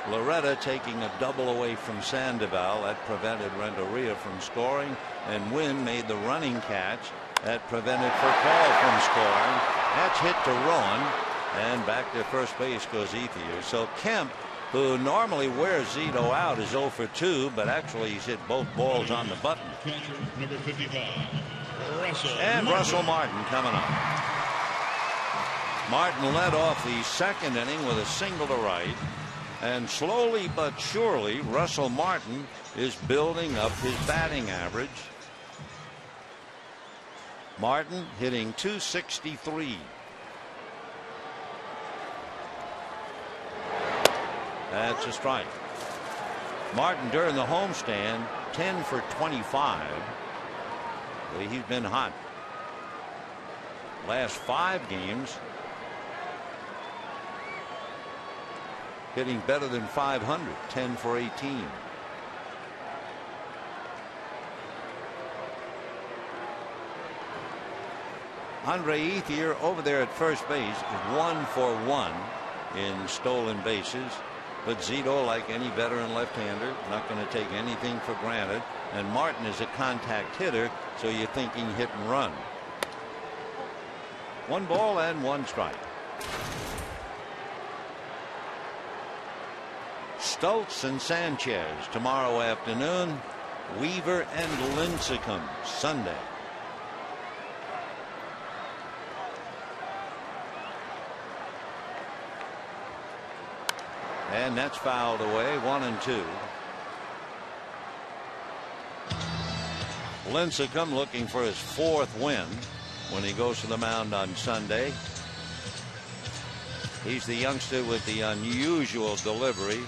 Loretta taking a double away from Sandoval that prevented Renteria from scoring, and Wynn made the running catch that prevented Furcal from scoring. That's hit to Rowan, and back to first base goes Ethier. So Kemp, who normally wears Zito out, is 0 for 2, but actually he's hit both balls on the button. Number 55, and Russell Martin coming up. Martin led off the second inning with a single to right, and slowly but surely Russell Martin is building up his batting average. Martin hitting .263. That's a strike. Martin during the homestand 10 for 25. He's been hot. Last 5 games hitting better than 500. 10 for 18. Andre Ethier over there at first base is 1 for 1 in stolen bases. But Zito, like any veteran left-hander, not going to take anything for granted. And Martin is a contact hitter, so you're thinking hit and run. 1 ball and 1 strike. Stultz and Sanchez tomorrow afternoon. Weaver and Lincecum Sunday. And that's fouled away. 1-2. Lincecum looking for his 4th win when he goes to the mound on Sunday. He's the youngster with the unusual delivery.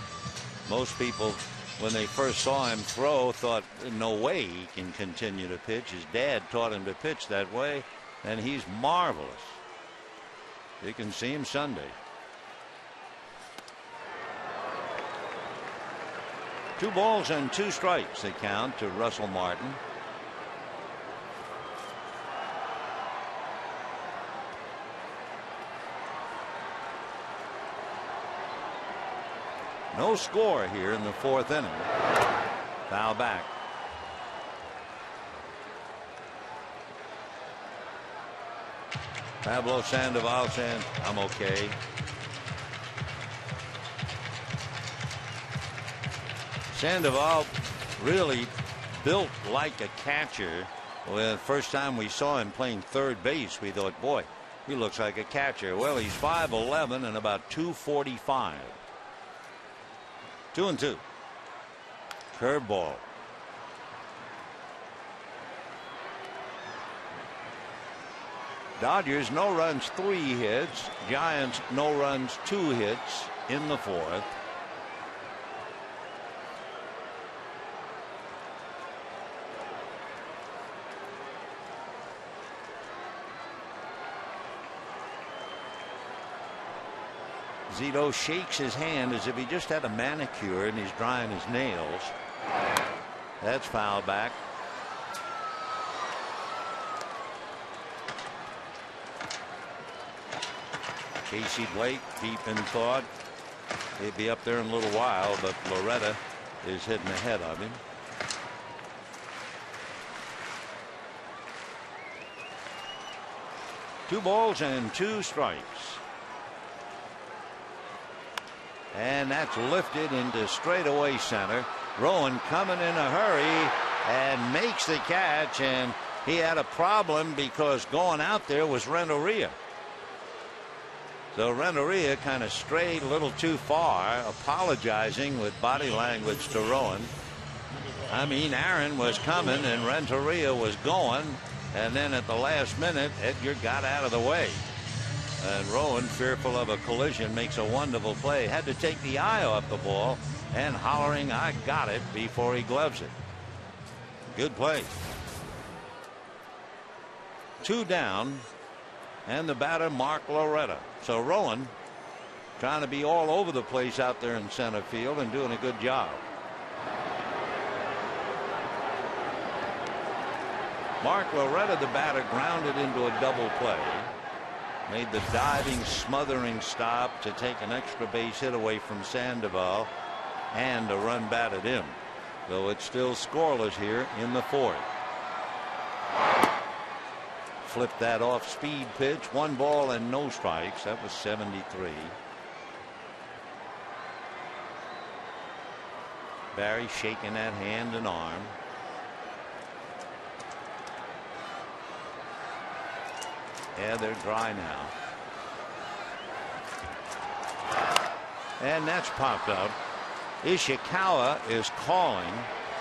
Most people, when they first saw him throw, thought no way he can continue to pitch. His dad taught him to pitch that way, and he's marvelous. You can see him Sunday. 2 balls and 2 strikes they count to Russell Martin. No score here in the 4th inning. Foul back. Pablo Sandoval saying, "I'm okay." Sandoval really built like a catcher. Well, the first time we saw him playing third base, we thought, boy, he looks like a catcher. Well, he's 5'11" and about 245. 2-2. Curveball. Dodgers no runs 3 hits. Giants no runs 2 hits in the 4th. Zito shakes his hand as if he just had a manicure and he's drying his nails. That's foul back. Casey Blake deep in thought. He'll be up there in a little while, but Loretta is hitting ahead of him. Two balls and 2 strikes. And that's lifted into straightaway center. Rowan coming in a hurry and makes the catch, and he had a problem because going out there was Renteria. So Renteria kind of strayed a little too far, apologizing with body language to Rowan. I mean, Aaron was coming and Renteria was going, and then at the last minute Edgar got out of the way. And Rowan, fearful of a collision, makes a wonderful play. Had to take the eye off the ball and hollering, "I got it," before he gloves it. Good play. 2 down, and the batter Mark Loretta. So Rowan trying to be all over the place out there in center field and doing a good job. Mark Loretta, the batter, grounded into a double play. Made the diving, smothering stop to take an extra base hit away from Sandoval and a run batted in. Though it's still scoreless here in the 4th. Flipped that off speed pitch. 1 ball and no strikes. That was 73. Barry shaking that hand and arm. Yeah, they're dry now. And that's popped up. Ishikawa is calling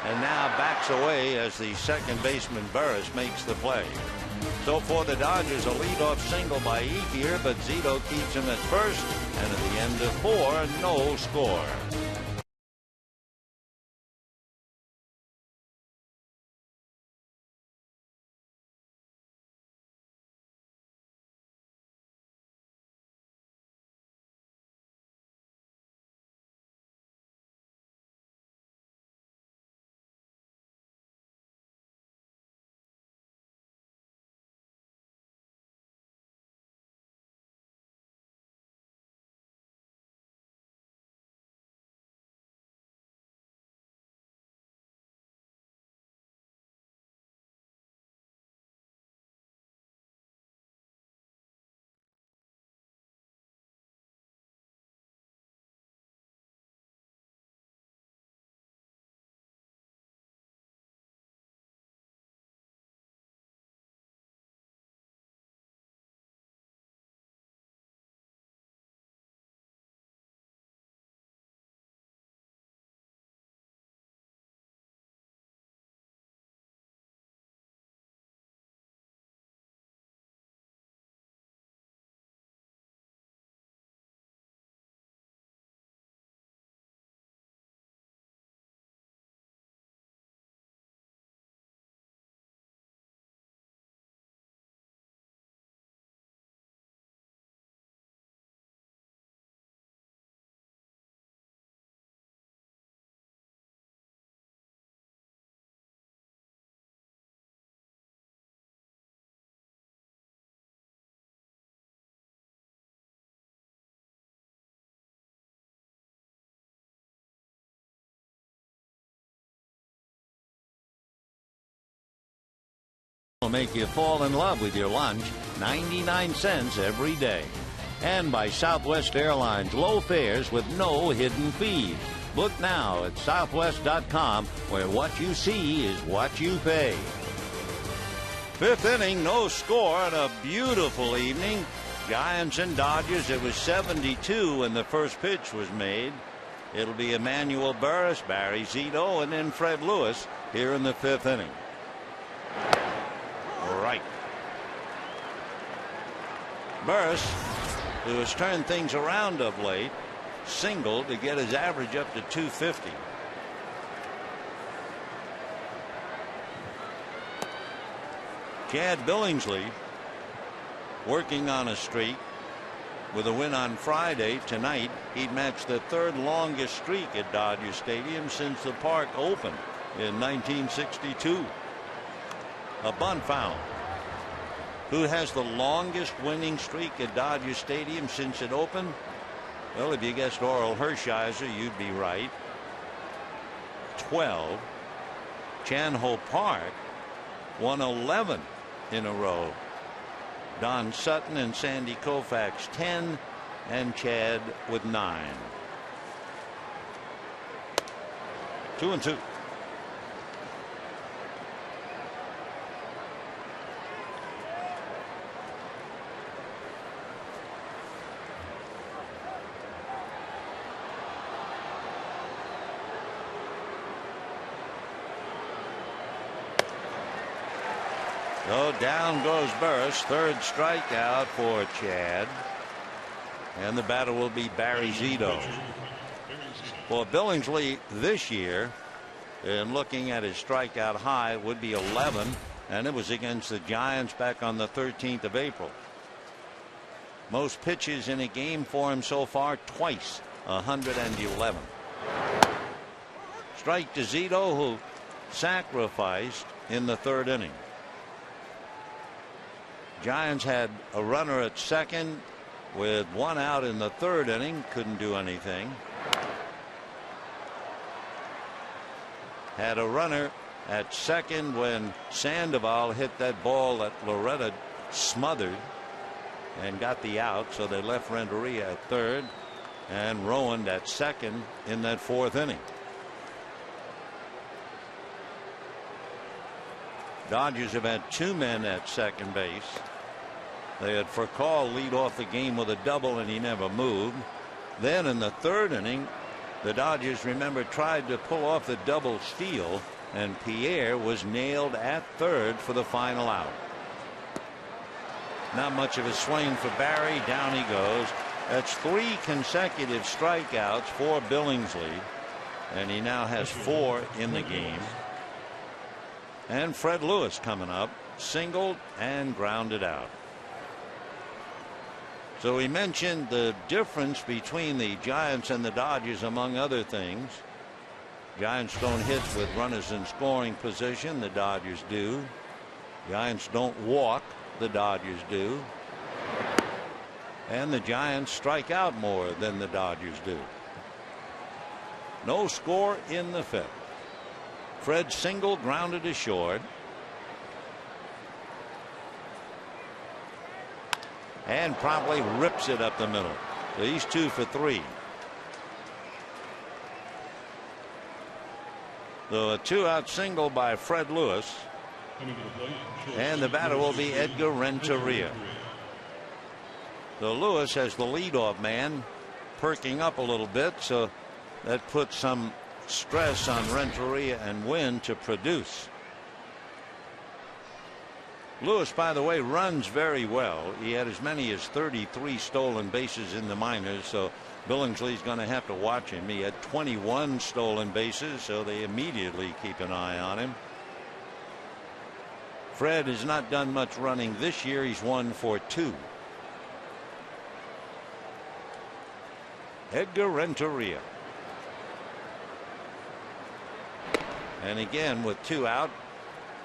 and now backs away as the second baseman Burris makes the play. So for the Dodgers, a leadoff single by Ethier, but Zito keeps him at first, and at the end of 4, no score. Will make you fall in love with your lunch. 99 cents every day. And by Southwest Airlines, low fares with no hidden fees. Book now at southwest.com, where what you see is what you pay. 5th inning, no score, and a beautiful evening. Giants and Dodgers. It was 72 when the first pitch was made. It'll be Emmanuel Burris, Barry Zito, and then Fred Lewis here in the 5th inning. Right. Burris, who has turned things around of late, singled to get his average up to 250. Chad Billingsley working on a streak. With a win on Friday, tonight he'd match the 3rd longest streak at Dodger Stadium since the park opened in 1962. A bunt foul. Who has the longest winning streak at Dodger Stadium since it opened? Well, if you guessed Oral Hershiser, you'd be right. 12. Chan-Ho Park won 11 in a row. Don Sutton and Sandy Koufax 10, and Chad with 9. 2-2. So down goes Burris. Third strikeout for Chad. And the batter will be Barry Zito. For Billingsley this year, in looking at his strikeout high, would be 11, and it was against the Giants back on the 13th of April. Most pitches in a game for him so far, twice, 111. Strike to Zito, who sacrificed in the third inning. Giants had a runner at second with one out in the third inning. Couldn't do anything. Had a runner at second when Sandoval hit that ball that Loretta smothered and got the out. So they left Renteria at third and Rowan at second in that fourth inning. Dodgers have had two men at second base. They had Furcal lead off the game with a double and he never moved. Then in the third inning, the Dodgers, remember, tried to pull off the double steal, and Pierre was nailed at third for the final out. Not much of a swing for Barry. Down he goes. That's 3 consecutive strikeouts for Billingsley, and he now has 4 in the game. And Fred Lewis coming up, singled and grounded out. So we mentioned the difference between the Giants and the Dodgers, among other things. Giants don't hit with runners in scoring position. The Dodgers do. Giants don't walk. The Dodgers do. And the Giants strike out more than the Dodgers do. No score in the fifth. Fred single, grounded to short. And promptly rips it up the middle. So he's 2 for 3. So a 2-out single by Fred Lewis. And the batter will be Edgar Renteria. So Lewis has the leadoff man, perking up a little bit, so that puts some stress on Renteria and Wynn to produce. Lewis, by the way, runs very well. He had as many as 33 stolen bases in the minors, so Billingsley's going to have to watch him. He had 21 stolen bases, so they immediately keep an eye on him. Fred has not done much running this year. He's 1 for 2. Edgar Renteria. And again, with 2 out,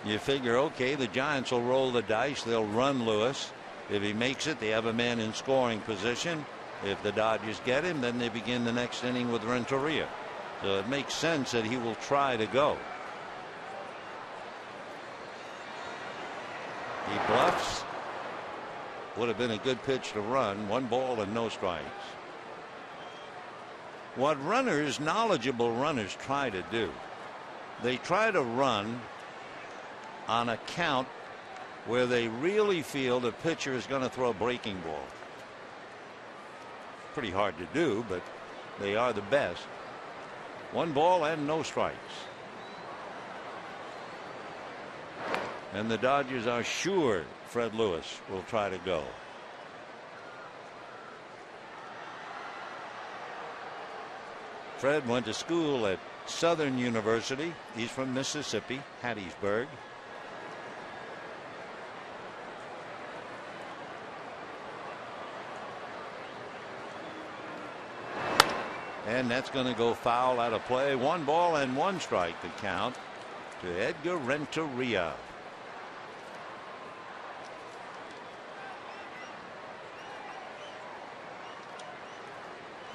you figure, okay, the Giants will roll the dice. They'll run Lewis. If he makes it, they have a man in scoring position. If the Dodgers get him, then they begin the next inning with Renteria. So it makes sense that he will try to go. He bluffs. Would have been a good pitch to run. 1 ball and no strikes. What runners, knowledgeable runners, try to do, they try to run on a count where they really feel the pitcher is going to throw a breaking ball. Pretty hard to do, but they are the best. 1 ball and no strikes. And the Dodgers are sure Fred Lewis will try to go. Fred went to school at Southern University. He's from Mississippi, Hattiesburg. And that's going to go foul out of play. 1 ball and 1 strike to count to Edgar Renteria.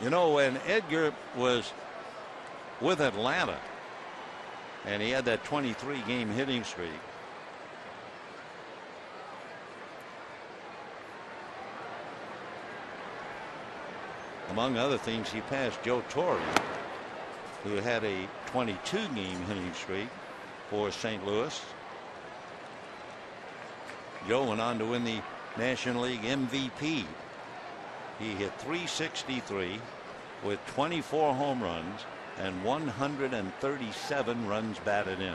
You know, when Edgar was with Atlanta and he had that 23-game hitting streak, among other things, he passed Joe Torre who had a 22-game hitting streak for St. Louis. Joe went on to win the National League MVP. He hit .363 with 24 home runs and 137 runs batted in.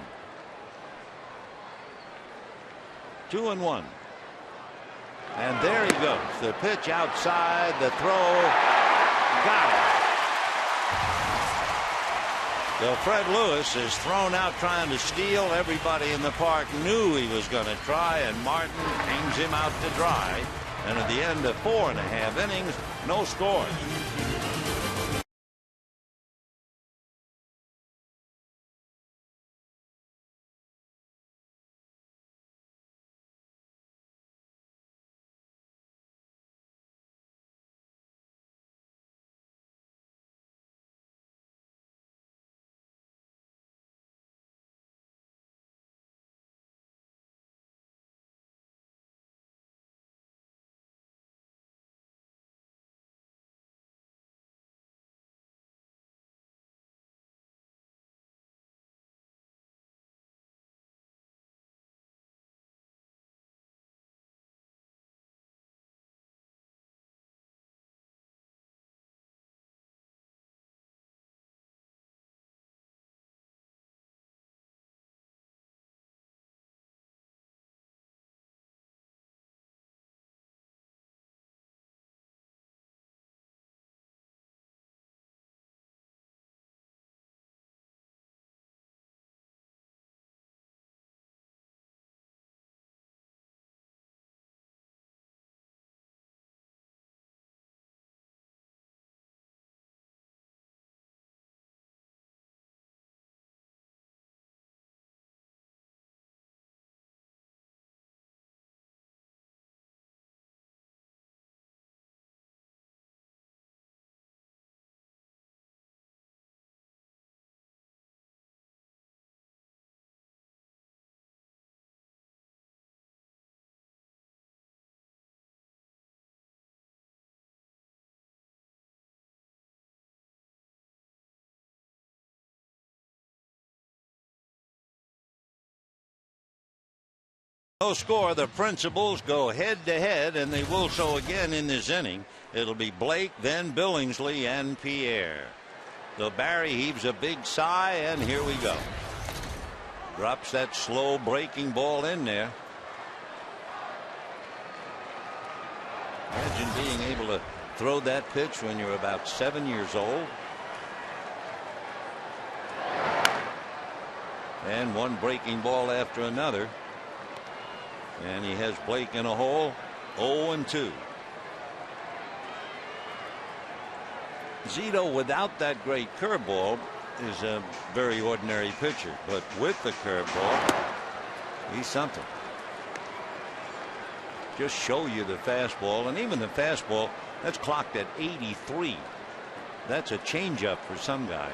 2-1. And there he goes. The pitch outside, the throw, got it. So Fred Lewis is thrown out trying to steal. Everybody in the park knew he was going to try, and Martin hangs him out to dry. And at the end of 4.5 innings, no scores. No score. The principals go head to head, and they will so again in this inning. It'll be Blake, then Billingsley, and Pierre. So Barry heaves a big sigh, and here we go. Drops that slow breaking ball in there. Imagine being able to throw that pitch when you're about 7 years old. And one breaking ball after another. And he has Blake in a hole. 0-2. Zito, without that great curveball, is a very ordinary pitcher, but with the curveball, he's something. Just show you the fastball, and even the fastball that's clocked at 83. That's a changeup for some guys.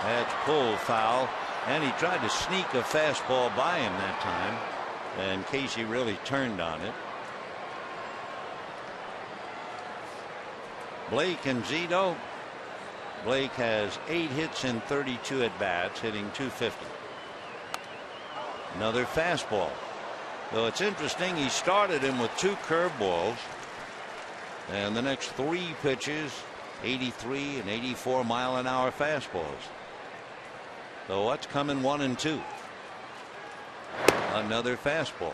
That's pulled foul. And he tried to sneak a fastball by him that time, and Casey really turned on it. Blake and Zito. Blake has 8 hits in 32 at bats, hitting .250. Another fastball. Though it's interesting, he started him with 2 curveballs, and the next 3 pitches, 83 and 84 mile-an-hour fastballs. So what's coming 1 and 2? Another fastball.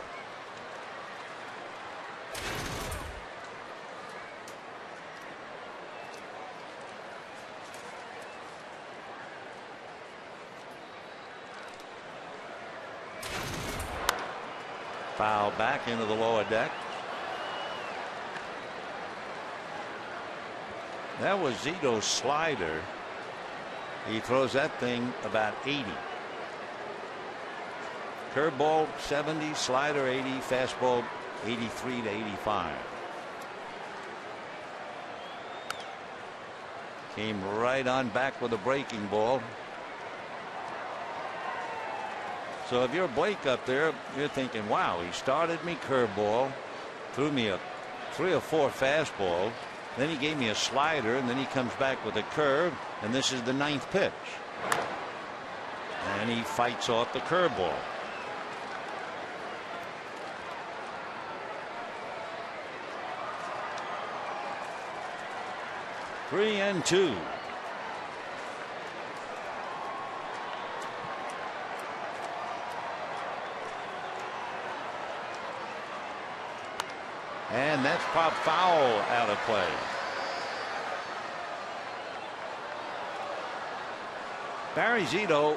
Foul back into the lower deck. That was Zito's slider. He throws that thing about 80. Curveball 70, slider 80, fastball 83 to 85. Came right on back with a breaking ball. So if you're Blake up there, you're thinking, wow, he started me curveball, threw me a 3 or 4 fastballs, Then he gave me a slider, and then he comes back with a curve, and this is the 9th pitch. And he fights off the curveball. Three and two. And that's popped foul out of play. Barry Zito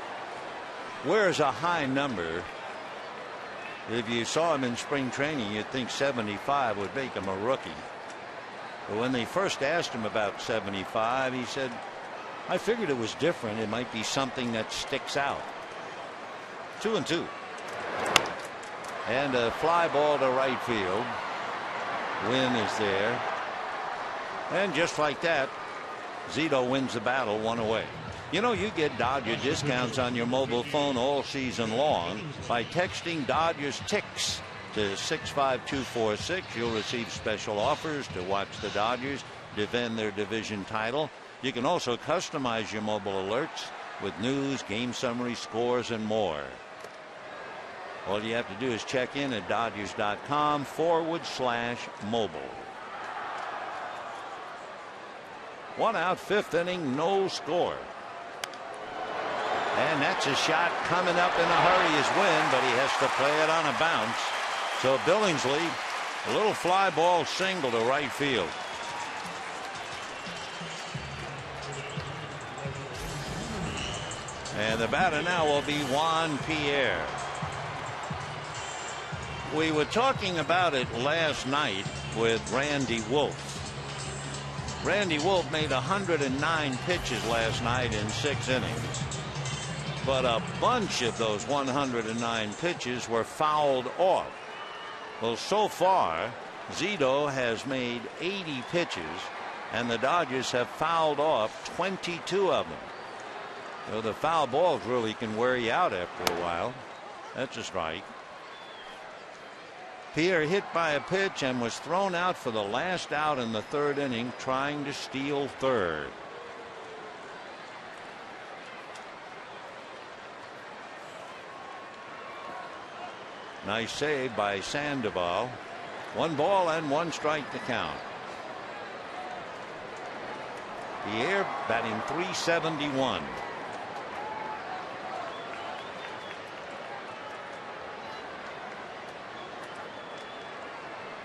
wears a high number. If you saw him in spring training, you'd think 75 would make him a rookie. But when they first asked him about 75, he said, I figured it was different. It might be something that sticks out. 2 and 2. And a fly ball to right field. Wynn is there. And just like that, Zito wins the battle 1 away. You know, you get Dodger discounts on your mobile phone all season long by texting Dodgers Ticks to 65246. You'll receive special offers to watch the Dodgers defend their division title. You can also customize your mobile alerts with news, game summary, scores, and more. All you have to do is check in at Dodgers.com/mobile. 1 out, 5th inning, no score. And that's a shot coming up in a hurry is Wynn, but he has to play it on a bounce. So Billingsley, a little fly ball single to right field. And the batter now will be Juan Pierre. We were talking about it last night with Randy Wolf. Randy Wolf made 109 pitches last night in 6 innings. But a bunch of those 109 pitches were fouled off. Well, so far, Zito has made 80 pitches, and the Dodgers have fouled off 22 of them. So the foul balls really can wear you out after a while. That's a strike. Pierre hit by a pitch and was thrown out for the last out in the 3rd inning, trying to steal 3rd. Nice save by Sandoval. 1 ball and 1 strike to count. Pierre batting .371.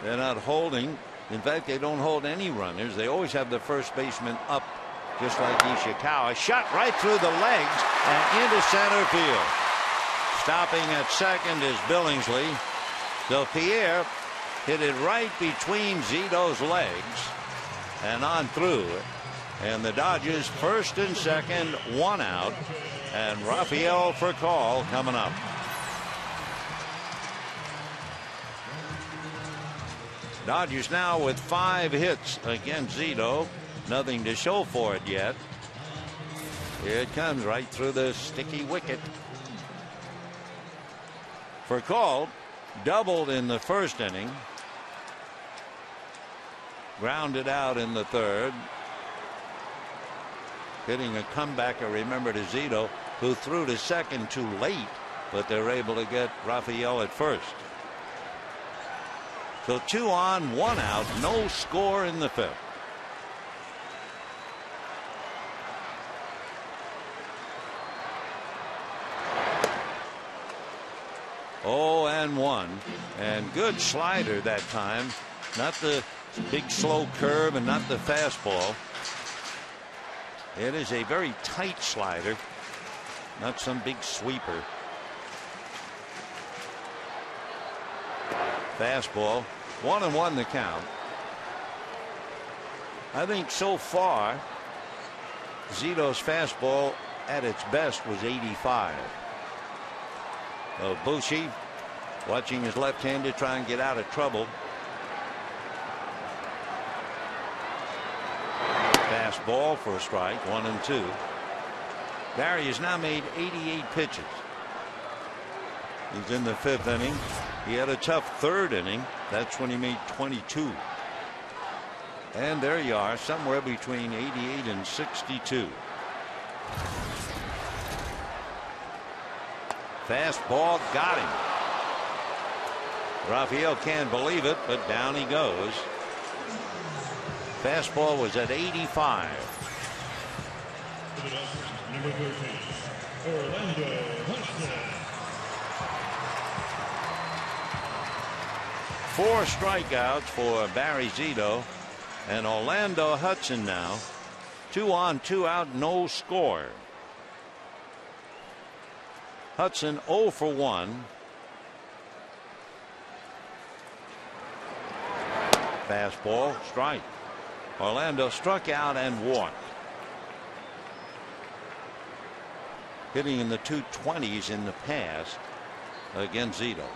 They're not holding. In fact, they don't hold any runners. They always have the first baseman up, just like Ishikawa. Shot right through the legs and into center field. Stopping at second is Billingsley. So Pierre hit it right between Zito's legs and on through. And the Dodgers first and second, 1 out. And Rafael for call coming up. Dodgers now with 5 hits against Zito. Nothing to show for it yet. Here it comes right through the sticky wicket. For call, doubled in the 1st inning. Grounded out in the 3rd. Hitting a comebacker, remember, to Zito, who threw to second too late, but they're able to get Rafael at first. So 2 on, 1 out, no score in the 5th. Oh, and 1, and good slider that time. Not the big slow curve and not the fastball. It is a very tight slider, not some big sweeper. Fastball, 1-1 the count. I think so far Zito's fastball at its best was 85. Bushi watching his left-hander try and get out of trouble. Fastball for a strike, 1-2. Barry has now made 88 pitches. He's in the 5th inning. He had a tough 3rd inning. That's when he made 22. And there you are, somewhere between 88 and 62. Fastball got him. Rafael can't believe it, but down he goes. Fastball was at 85. Number 13, Orlando Hudson. 4 strikeouts for Barry Zito, and Orlando Hudson now 2 on 2 out, no score. Hudson 0 for 1. Fastball, strike. Orlando struck out and walked. Hitting in the 220s in the past against Zito.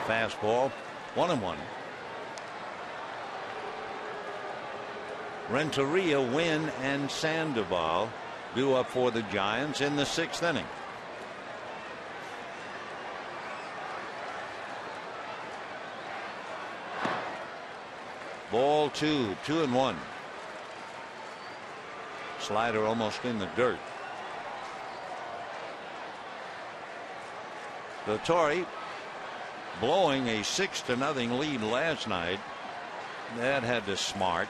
Fastball, 1-1. Renteria, Wynn, and Sandoval due up for the Giants in the 6th inning. Ball 2, 2-1. Slider almost in the dirt. Vittori blowing a 6-0 lead last night. That had to smart.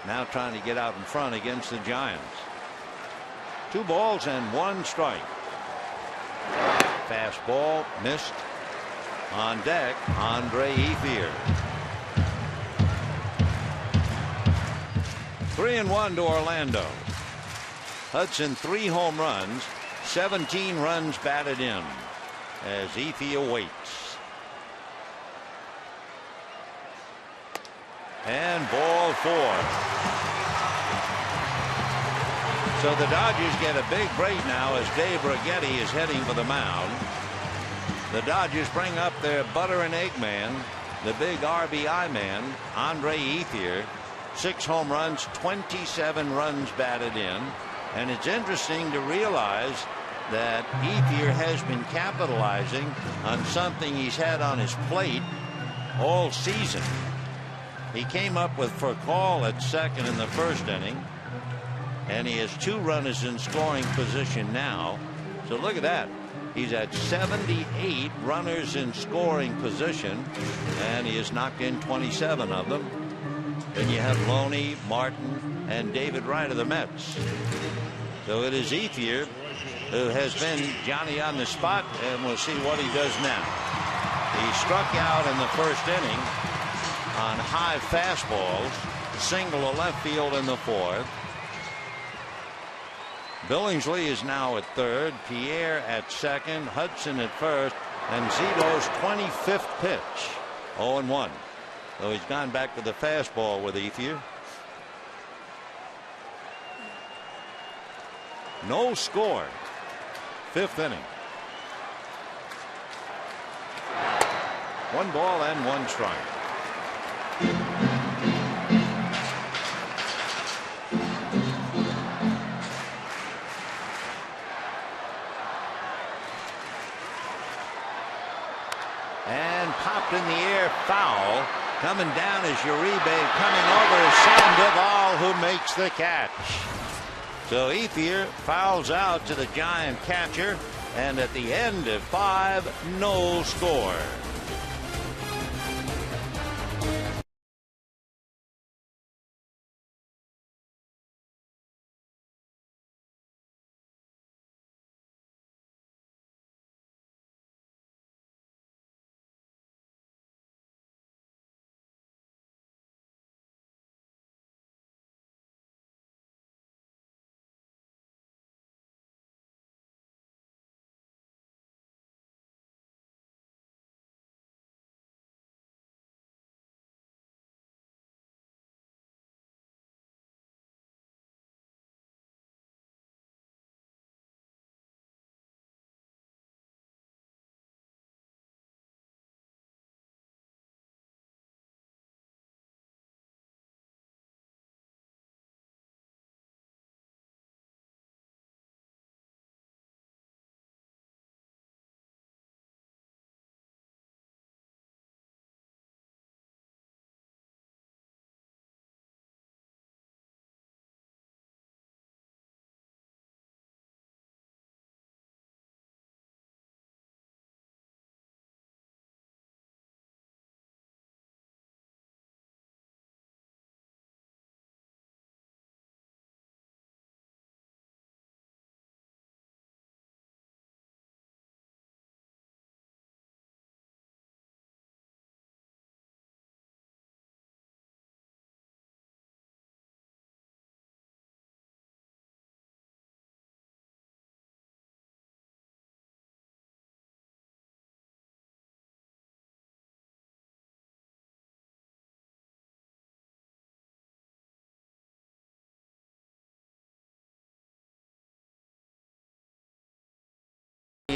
Now trying to get out in front against the Giants. 2 balls and 1 strike. Fastball missed. On deck, Andre Ethier. 3-1 to Orlando. Hudson 3 home runs, 17 runs batted in as Ethier waits. And ball 4. So the Dodgers get a big break now as Dave Righetti is heading for the mound. The Dodgers bring up their butter and egg man, the big RBI man, Andre Ethier. 6 home runs, 27 runs batted in. And it's interesting to realize that Ethier has been capitalizing on something he's had on his plate all season. He came up with Furcal at second in the 1st inning, and he has 2 runners in scoring position now. So look at that. He's at 78 runners in scoring position, and he has knocked in 27 of them. Then you have Loney, Martin, and David Wright of the Mets. So it is Ethier who has been Johnny on the spot, and we'll see what he does now. He struck out in the 1st inning on high fastballs, single to left field in the 4th. Billingsley is now at 3rd, Pierre at 2nd, Hudson at 1st, and Zito's 25th pitch. 0-1. So he's gone back to the fastball with Ethier. No score. 5th inning. 1 ball and 1 strike. And popped in the air, foul. Coming down is Uribe, coming over is Sandoval, who makes the catch. So Ethier fouls out to the Giant catcher, and at the end of 5, no score.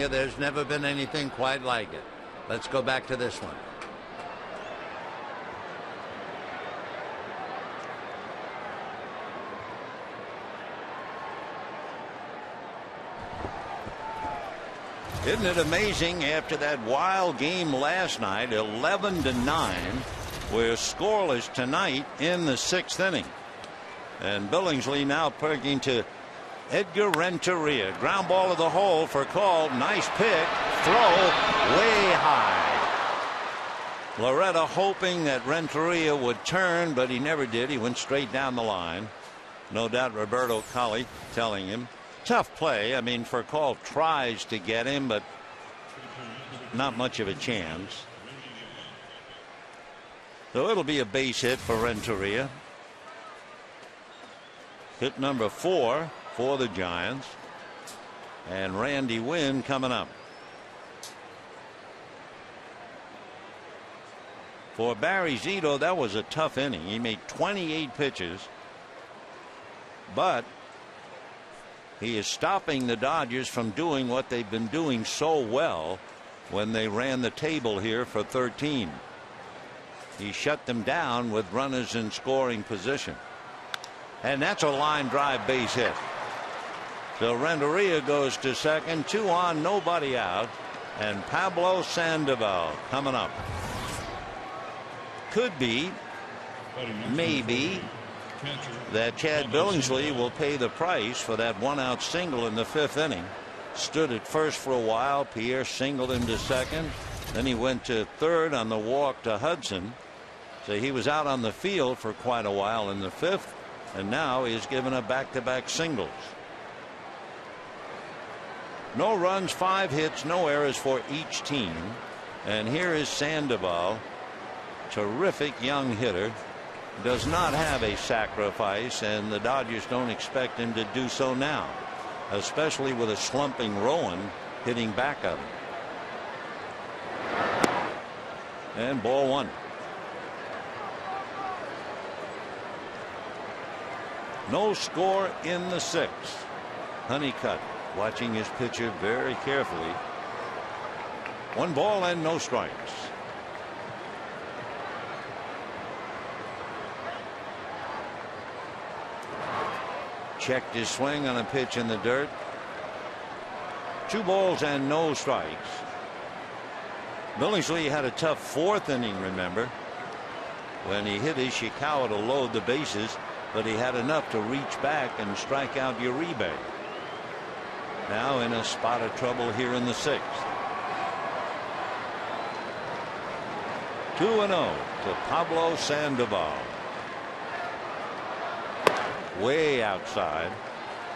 you, there's never been anything quite like it. Let's go back to this one. Isn't it amazing, after that wild game last night, 11-9, we're scoreless tonight in the 6th inning. And Billingsley now perking to Edgar Renteria. Ground ball to the hole for call. Nice pick. Throw way high. Loretta hoping that Renteria would turn, but he never did. He went straight down the line. No doubt Roberto Colli telling him. Tough play. I mean, Furcal tries to get him, but not much of a chance. So it'll be a base hit for Renteria. Hit number 4 for the Giants. And Randy Wynn coming up. For Barry Zito, that was a tough inning. He made 28 pitches. But he is stopping the Dodgers from doing what they've been doing so well when they ran the table here for 13. He shut them down with runners in scoring position. And that's a line drive base hit. So Renteria goes to second, 2 on, nobody out, and Pablo Sandoval coming up. Could be, maybe, that Chad Billingsley will pay the price for that 1-out single in the 5th inning. Stood at first for a while. Pierre singled him to second. Then he went to third on the walk to Hudson. So he was out on the field for quite a while in the 5th, and now he's given up back-to-back singles. No runs, 5 hits, no errors for each team. And here is Sandoval, terrific young hitter. Does not have a sacrifice, and the Dodgers don't expect him to do so now, especially with a slumping Rowan hitting back of him. And ball 1. No score in the 6th. Honeycutt watching his pitcher very carefully. 1 ball and no strikes. Checked his swing on a pitch in the dirt. 2 balls and no strikes. Billingsley had a tough 4th inning, remember, when he hit Ishikawa to load the bases, but he had enough to reach back and strike out Uribe. Now in a spot of trouble here in the 6th. 2-0 to Pablo Sandoval. Way outside.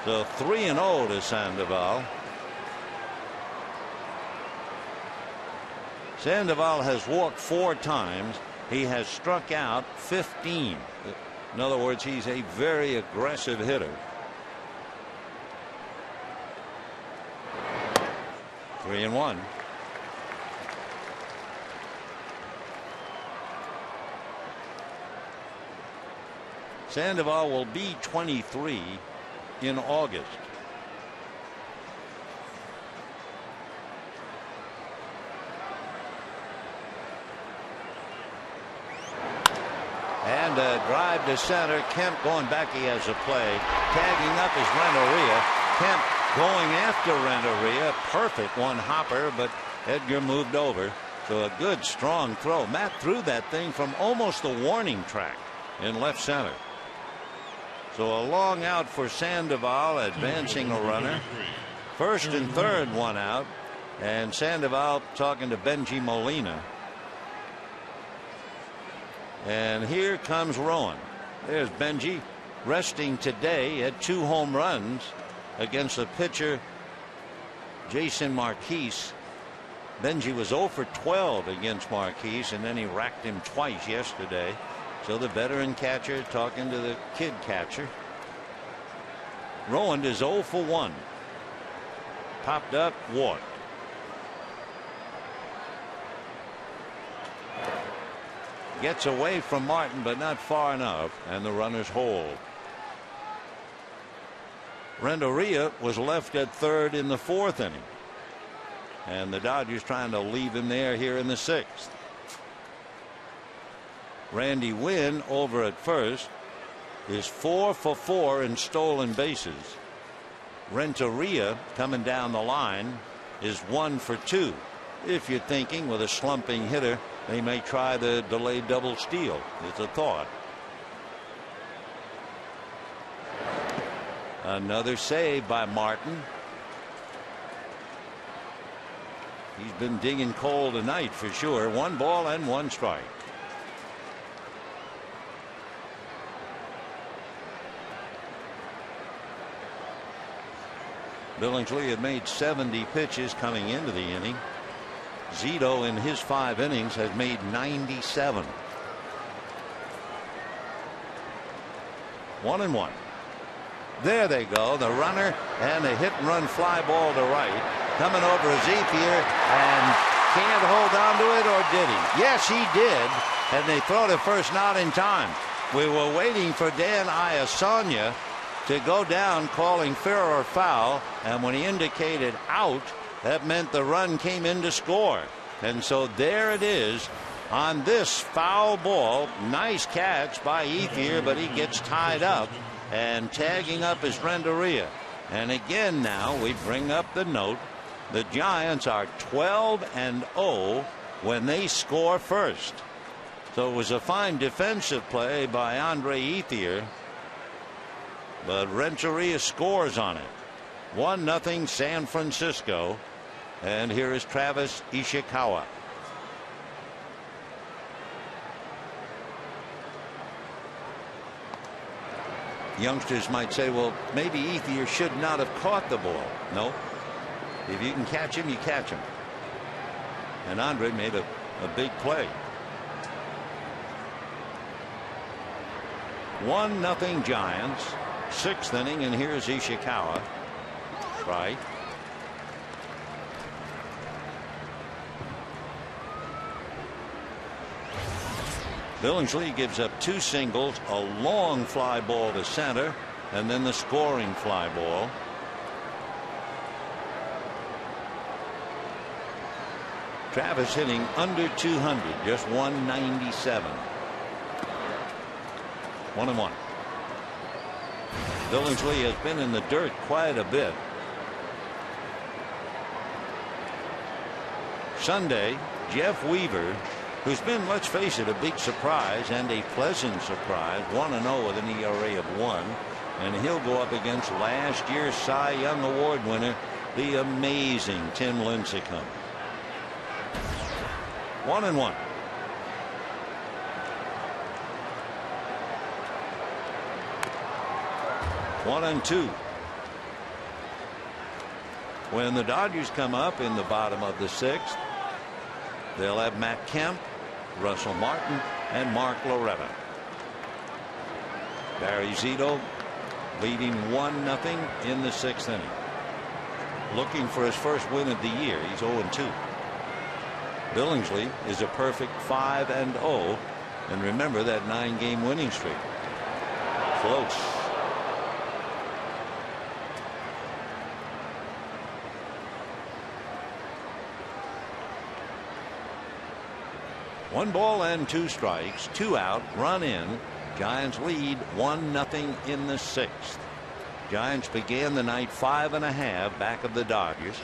So 3-0 to Sandoval. Sandoval has walked 4 times. He has struck out 15. In other words, he's a very aggressive hitter. 3-1. Sandoval will be 23 in August. And a drive to center. Kemp going back. He has a play. Tagging up is Renteria. Kemp going after Renteria. Perfect one hopper, but Edgar moved over. So a good strong throw. Matt threw that thing from almost the warning track in left center. So a long out for Sandoval, advancing a runner. First and third, 1 out. And Sandoval talking to Benji Molina. And here comes Rowan. There's Benji, resting today, had 2 home runs against the pitcher Jason Marquise. Benji was 0 for 12 against Marquise, and then he racked him twice yesterday. So the veteran catcher talking to the kid catcher. Rowan is 0 for 1. Popped up, walked. Gets away from Martin, but not far enough, and the runners hold. Renteria was left at third in the 4th inning. And the Dodgers trying to leave him there here in the 6th. Randy Wynn over at first is 4 for 4 in stolen bases. Renteria coming down the line is 1 for 2. If you're thinking with a slumping hitter they may try the delayed double steal. It's a thought. Another save by Martin. He's been digging coal tonight for sure. 1 ball and 1 strike. Billingsley had made 70 pitches coming into the inning. Zito in his 5 innings has made 97. 1-1. There they go. The runner and a hit and run fly ball to right. Coming over is Ethier and can't hold on to it, or did he? Yes, he did. And they throw to first, not in time. We were waiting for Dan Iasonia to go down calling fair or foul, and when he indicated out, that meant the run came in to score. And so there it is on this foul ball. Nice catch by Ethier, but he gets tied up, and tagging up is Renteria. And again now we bring up the note. The Giants are 12-0 when they score first. So it was a fine defensive play by Andre Ethier, but Renteria scores on it. 1-0 San Francisco. And here is Travis Ishikawa. Youngsters might say, well, maybe Ethier should not have caught the ball. No. If you can catch him, you catch him. And Andre made a big play. 1-0 Giants. 6th inning, and here's Ishikawa. Right. Billingsley gives up 2 singles, a long fly ball to center, and then the scoring fly ball. Travis hitting under 200, just 197. 1-1. Billingsley has been in the dirt quite a bit. Sunday, Jeff Weaver, who's been, let's face it, a big surprise and a pleasant surprise, 1-0 with an ERA of 1, and he'll go up against last year's Cy Young Award winner, the amazing Tim Lincecum. 1-1. One and 2. When the Dodgers come up in the bottom of the 6th, they'll have Matt Kemp, Russell Martin, and Mark Loretta. Barry Zito leading 1-0 in the 6th inning. Looking for his first win of the year. He's 0-2. Billingsley is a perfect 5-0. And remember that 9-game winning streak. Close. One ball and 2 strikes, 2 out, run in. Giants lead 1-0 in the 6th. Giants began the night 5.5 back of the Dodgers.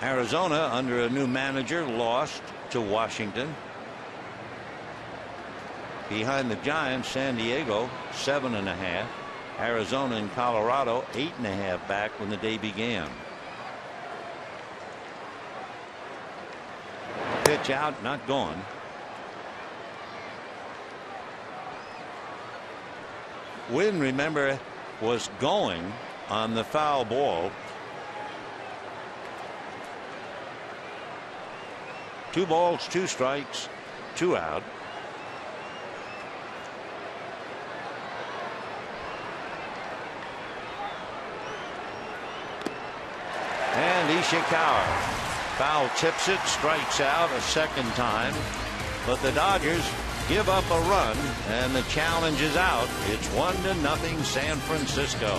Arizona, under a new manager, lost to Washington. Behind the Giants, San Diego 7.5. Arizona and Colorado 8.5 back when the day began. Pitch out, not gone. Wynn, remember, was going on the foul ball. 2 balls, 2 strikes, 2 out. And Ishikawa foul tips it, strikes out a second time, but the Dodgers give up a run, and the challenge is out. It's 1-0 San Francisco.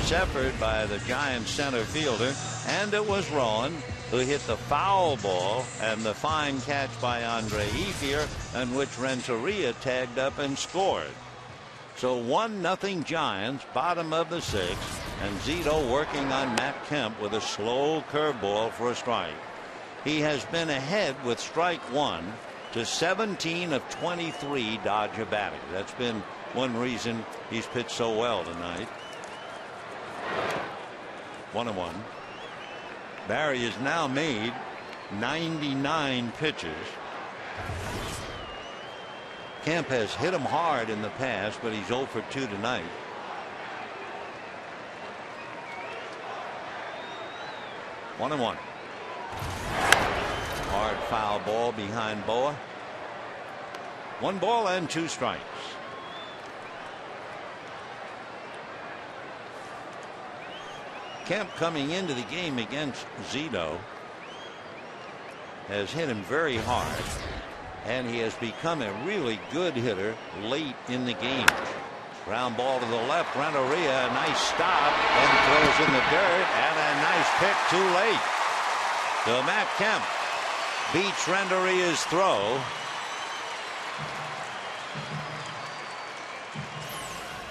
tremendous effort by the Giants center fielder, and it was Rowan who hit the foul ball, and the fine catch by Andre Ethier, in which Renteria tagged up and scored. So 1-0 Giants, bottom of the sixth, and Zito working on Matt Kemp with a slow curveball for a strike. He has been ahead with strike one to 17 of 23 Dodger batting. That's been one reason he's pitched so well tonight. 1-1. Barry has now made 99 pitches. Kemp has hit him hard in the past, but he's 0 for 2 tonight. One and one. Hard foul ball behind Boa. 1 ball and 2 strikes. Kemp, coming into the game against Zito, has hit him very hard, and he has become a really good hitter late in the game. Ground ball to the left. Renteria, a nice stop, and throws in the dirt, and a nice pick too late. So Matt Kemp beats Renteria's throw.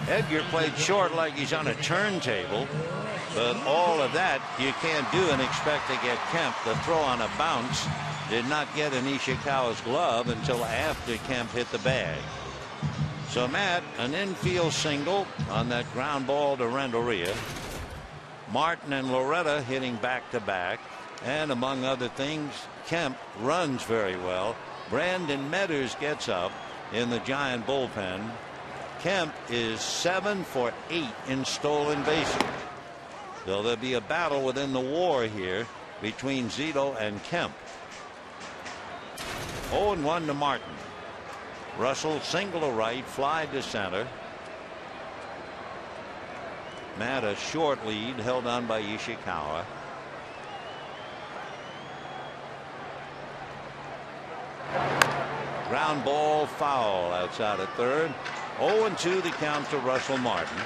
Edgar played short like he's on a turntable, but all of that you can't do and expect to get Kemp. The throw on a bounce did not get in Ishikawa's glove until after Kemp hit the bag. So Matt, an infield single on that ground ball to Renteria. Martin and Loretta hitting back to back, and among other things, Kemp runs very well. Brandon Metters gets up in the Giant bullpen. Kemp is 7 for 8 in stolen bases. So there'll be a battle within the WAR here between Zito and Kemp. 0-1 to Martin. Russell single to right, fly to center. Matt, a short lead held on by Ishikawa. Ground ball foul outside of third. 0-2 the count to Russell Martin.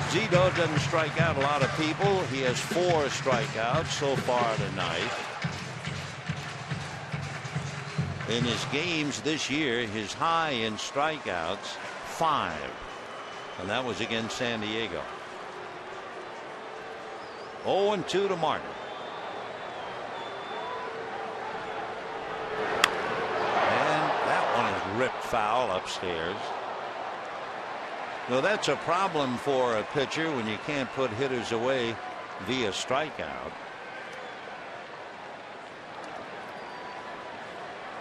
Zito doesn't strike out a lot of people. He has 4 strikeouts so far tonight. In his games this year, his high in strikeouts, 5. And that was against San Diego. 0-2 to Martin. And that one is ripped foul upstairs. Well, that's a problem for a pitcher when you can't put hitters away via strikeout.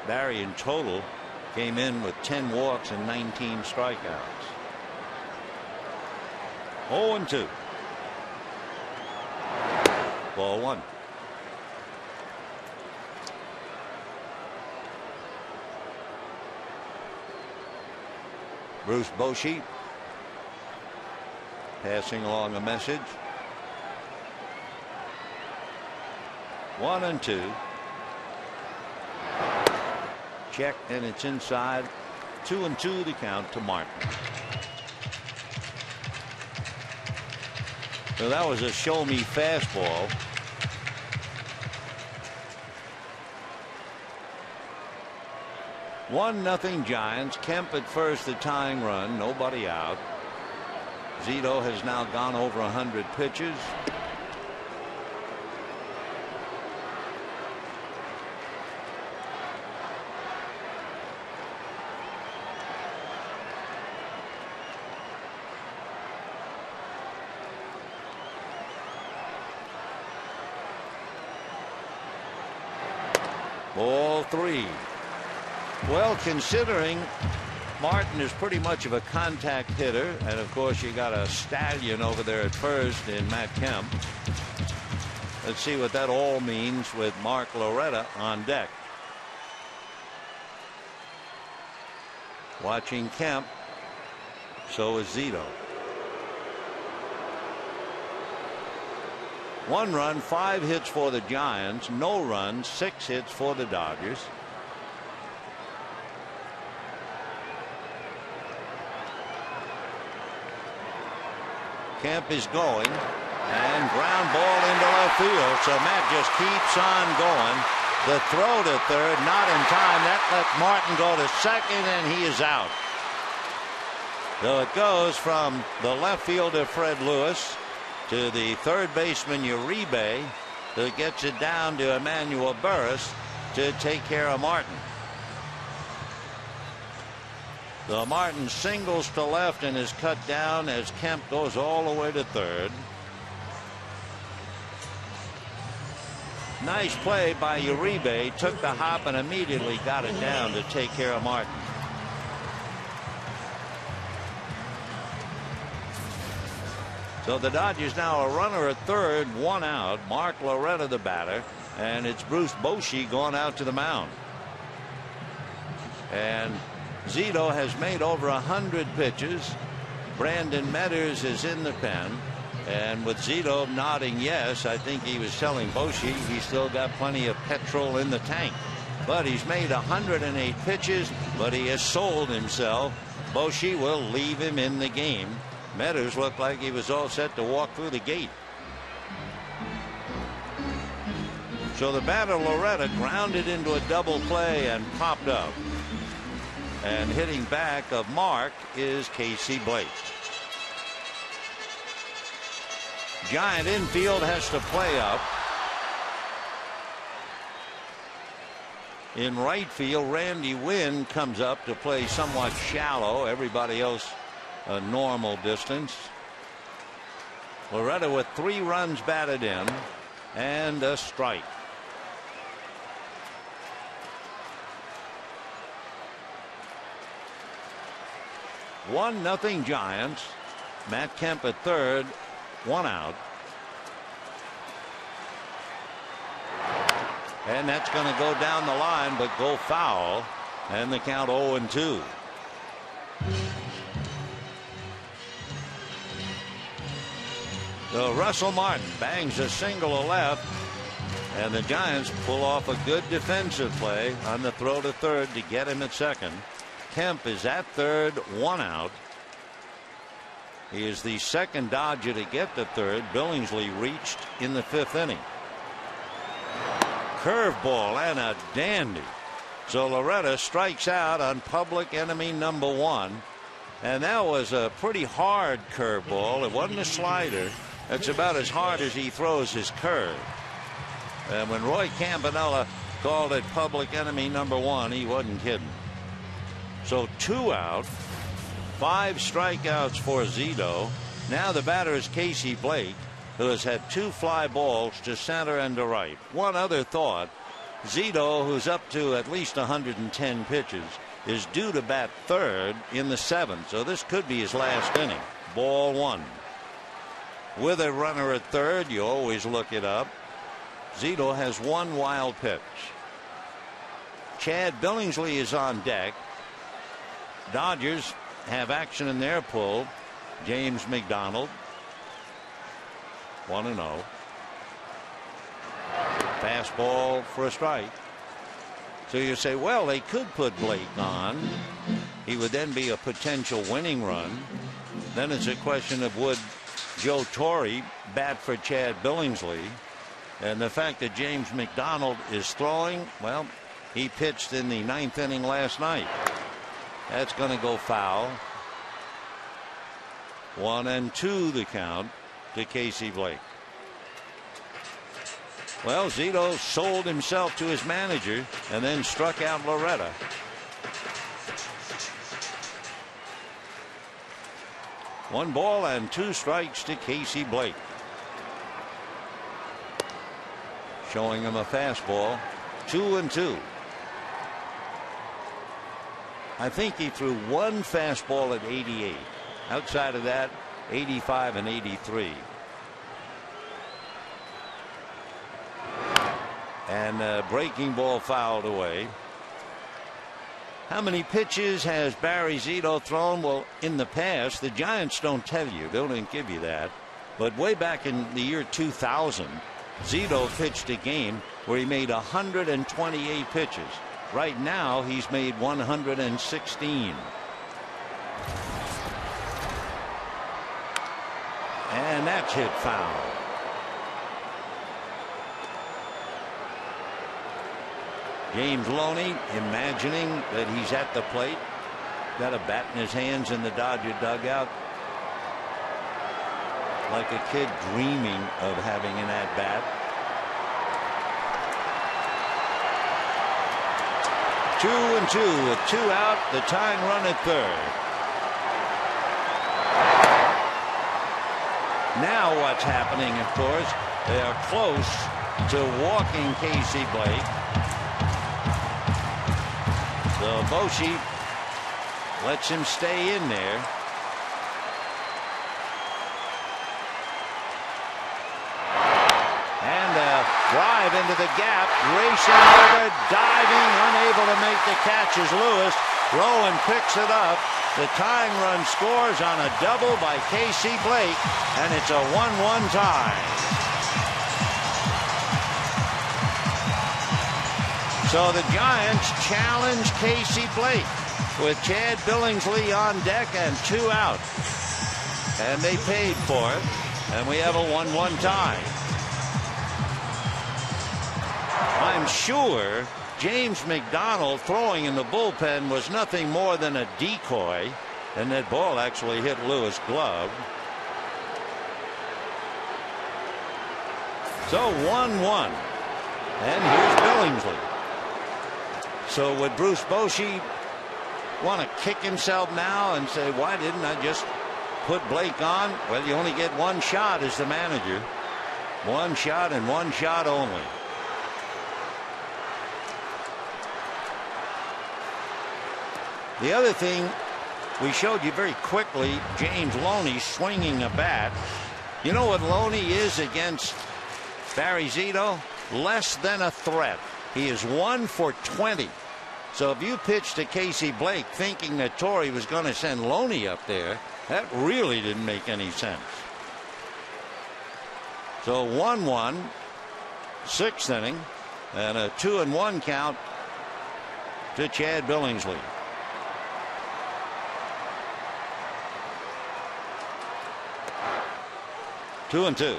Barry in total came in with 10 walks and 19 strikeouts. 0-2. Ball 1. Bruce Bochy passing along a message. 1-2. Check, and it's inside. 2-2 the count to Martin. So that was a show me fastball. One nothing Giants. Kemp at first, the tying run, nobody out. Zito has now gone over 100 pitches. Ball 3. Well, considering Martin is pretty much of a contact hitter, and of course you got a stallion over there at first in Matt Kemp. Let's see what that all means with Mark Loretta on deck. Watching Kemp, so is Zito. 1 run, 5 hits for the Giants, no runs, 6 hits for the Dodgers. Kemp is going, and ground ball into left field. So Matt just keeps on going. The throw to third, not in time. That lets Martin go to second, and he is out. So it goes from the left fielder Fred Lewis to the third baseman Uribe, who gets it down to Emmanuel Burris to take care of Martin. So Martin singles to left and is cut down as Kemp goes all the way to third. Nice play by Uribe. Took the hop and immediately got it down to take care of Martin. So the Dodgers now a runner at third, one out. Mark Loretta the batter, and it's Bruce Bochy going out to the mound. And Zito has made over 100 pitches. Brandon Metters is in the pen. And with Zito nodding yes, I think he was telling Bochy he's still got plenty of petrol in the tank. But he's made 108 pitches, but he has sold himself. Bochy will leave him in the game. Metters looked like he was all set to walk through the gate. So the batter Loretta grounded into a double play and popped up. And hitting back of Mark is Casey Blake. Giant infield has to play up. In right field, Randy Wynn comes up to play somewhat shallow. Everybody else a normal distance. Loretta with 3 runs batted in and a strike. One nothing Giants. Matt Kemp at third, 1 out. And that's going to go down the line but go foul, and the count 0-2. So Russell Martin bangs a single to left, and the Giants pull off a good defensive play on the throw to third to get him at second. Kemp is at third, 1 out. He is the second Dodger to get to third. Billingsley reached in the 5th inning. Curveball and a dandy. So Loretta strikes out on public enemy number 1. And that was a pretty hard curveball. It wasn't a slider. That's about as hard as he throws his curve. And when Roy Campanella called it public enemy number 1, he wasn't kidding. So 2 out, 5 strikeouts for Zito. Now the batter is Casey Blake, who has had 2 fly balls to center and to right. One other thought. Zito, who's up to at least 110 pitches, is due to bat third in the 7th. So this could be his last inning. Ball 1. With a runner at third, you always look it up. Zito has 1 wild pitch. Chad Billingsley is on deck. Dodgers have action in their pull. James McDonald, 1-0. Fastball for a strike. So you say, well, they could put Blake on. He would then be a potential winning run. Then it's a question of would Joe Torre bat for Chad Billingsley. And the fact that James McDonald is throwing, well, he pitched in the 9th inning last night. That's going to go foul. 1-2 the count to Casey Blake. Well, Zito sold himself to his manager and then struck out Loretta. One ball and 2 strikes to Casey Blake. Showing him a fastball. 2-2. I think he threw 1 fastball at 88. Outside of that, 85 and 83. And a breaking ball fouled away. How many pitches has Barry Zito thrown? Well, in the past, the Giants don't tell you. They don't give you that. But way back in the year 2000, Zito pitched a game where he made 128 pitches. Right now, he's made 116. And that's hit foul. James Loney imagining that he's at the plate. Got a bat in his hands in the Dodger dugout. Like a kid dreaming of having an at-bat. 2-2 with 2 out, the tying run at third. Now what's happening, of course, they are close to walking Casey Blake. So Bochy lets him stay in there. And a drive into the gap, racing over, diving, unable to make the catch as Lewis. Rowan picks it up. The tying run scores on a double by Casey Blake, and it's a 1-1 tie. So the Giants challenge Casey Blake with Chad Billingsley on deck and 2 out. And they paid for it, and we have a 1-1 tie. I'm sure James McDonald throwing in the bullpen was nothing more than a decoy, and that ball actually hit Lewis' glove. So 1-1, and here's Billingsley. So would Bruce Bochy want to kick himself now and say, why didn't I just put Blake on? Well, you only get one shot as the manager. One shot and one shot only. The other thing we showed you very quickly, James Loney swinging a bat. You know what Loney is against Barry Zito? Less than a threat. He is 1 for 20. So if you pitch to Casey Blake thinking that Torrey was going to send Loney up there, that really didn't make any sense. So 1-1, 6th inning, and a 2-1 count to Chad Billingsley. Two and two.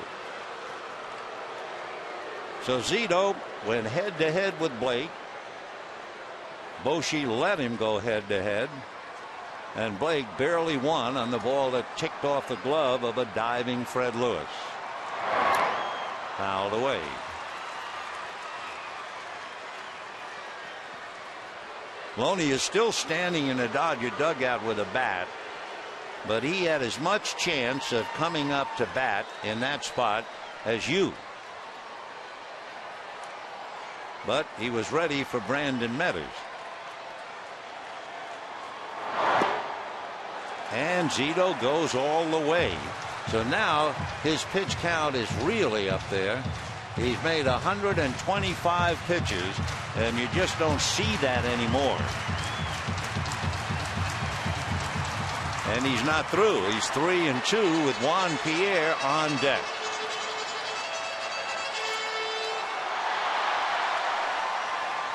So Zito went head to head with Blake. Bochy let him go head to head, and Blake barely won on the ball that ticked off the glove of a diving Fred Lewis. Fouled away. Loney is still standing in the Dodger dugout with a bat, but he had as much chance of coming up to bat in that spot as you. But he was ready for Brandon Metters. And Zito goes all the way. So now his pitch count is really up there. He's made 125 pitches, and you just don't see that anymore. And he's not through. He's 3-2 with Juan Pierre on deck.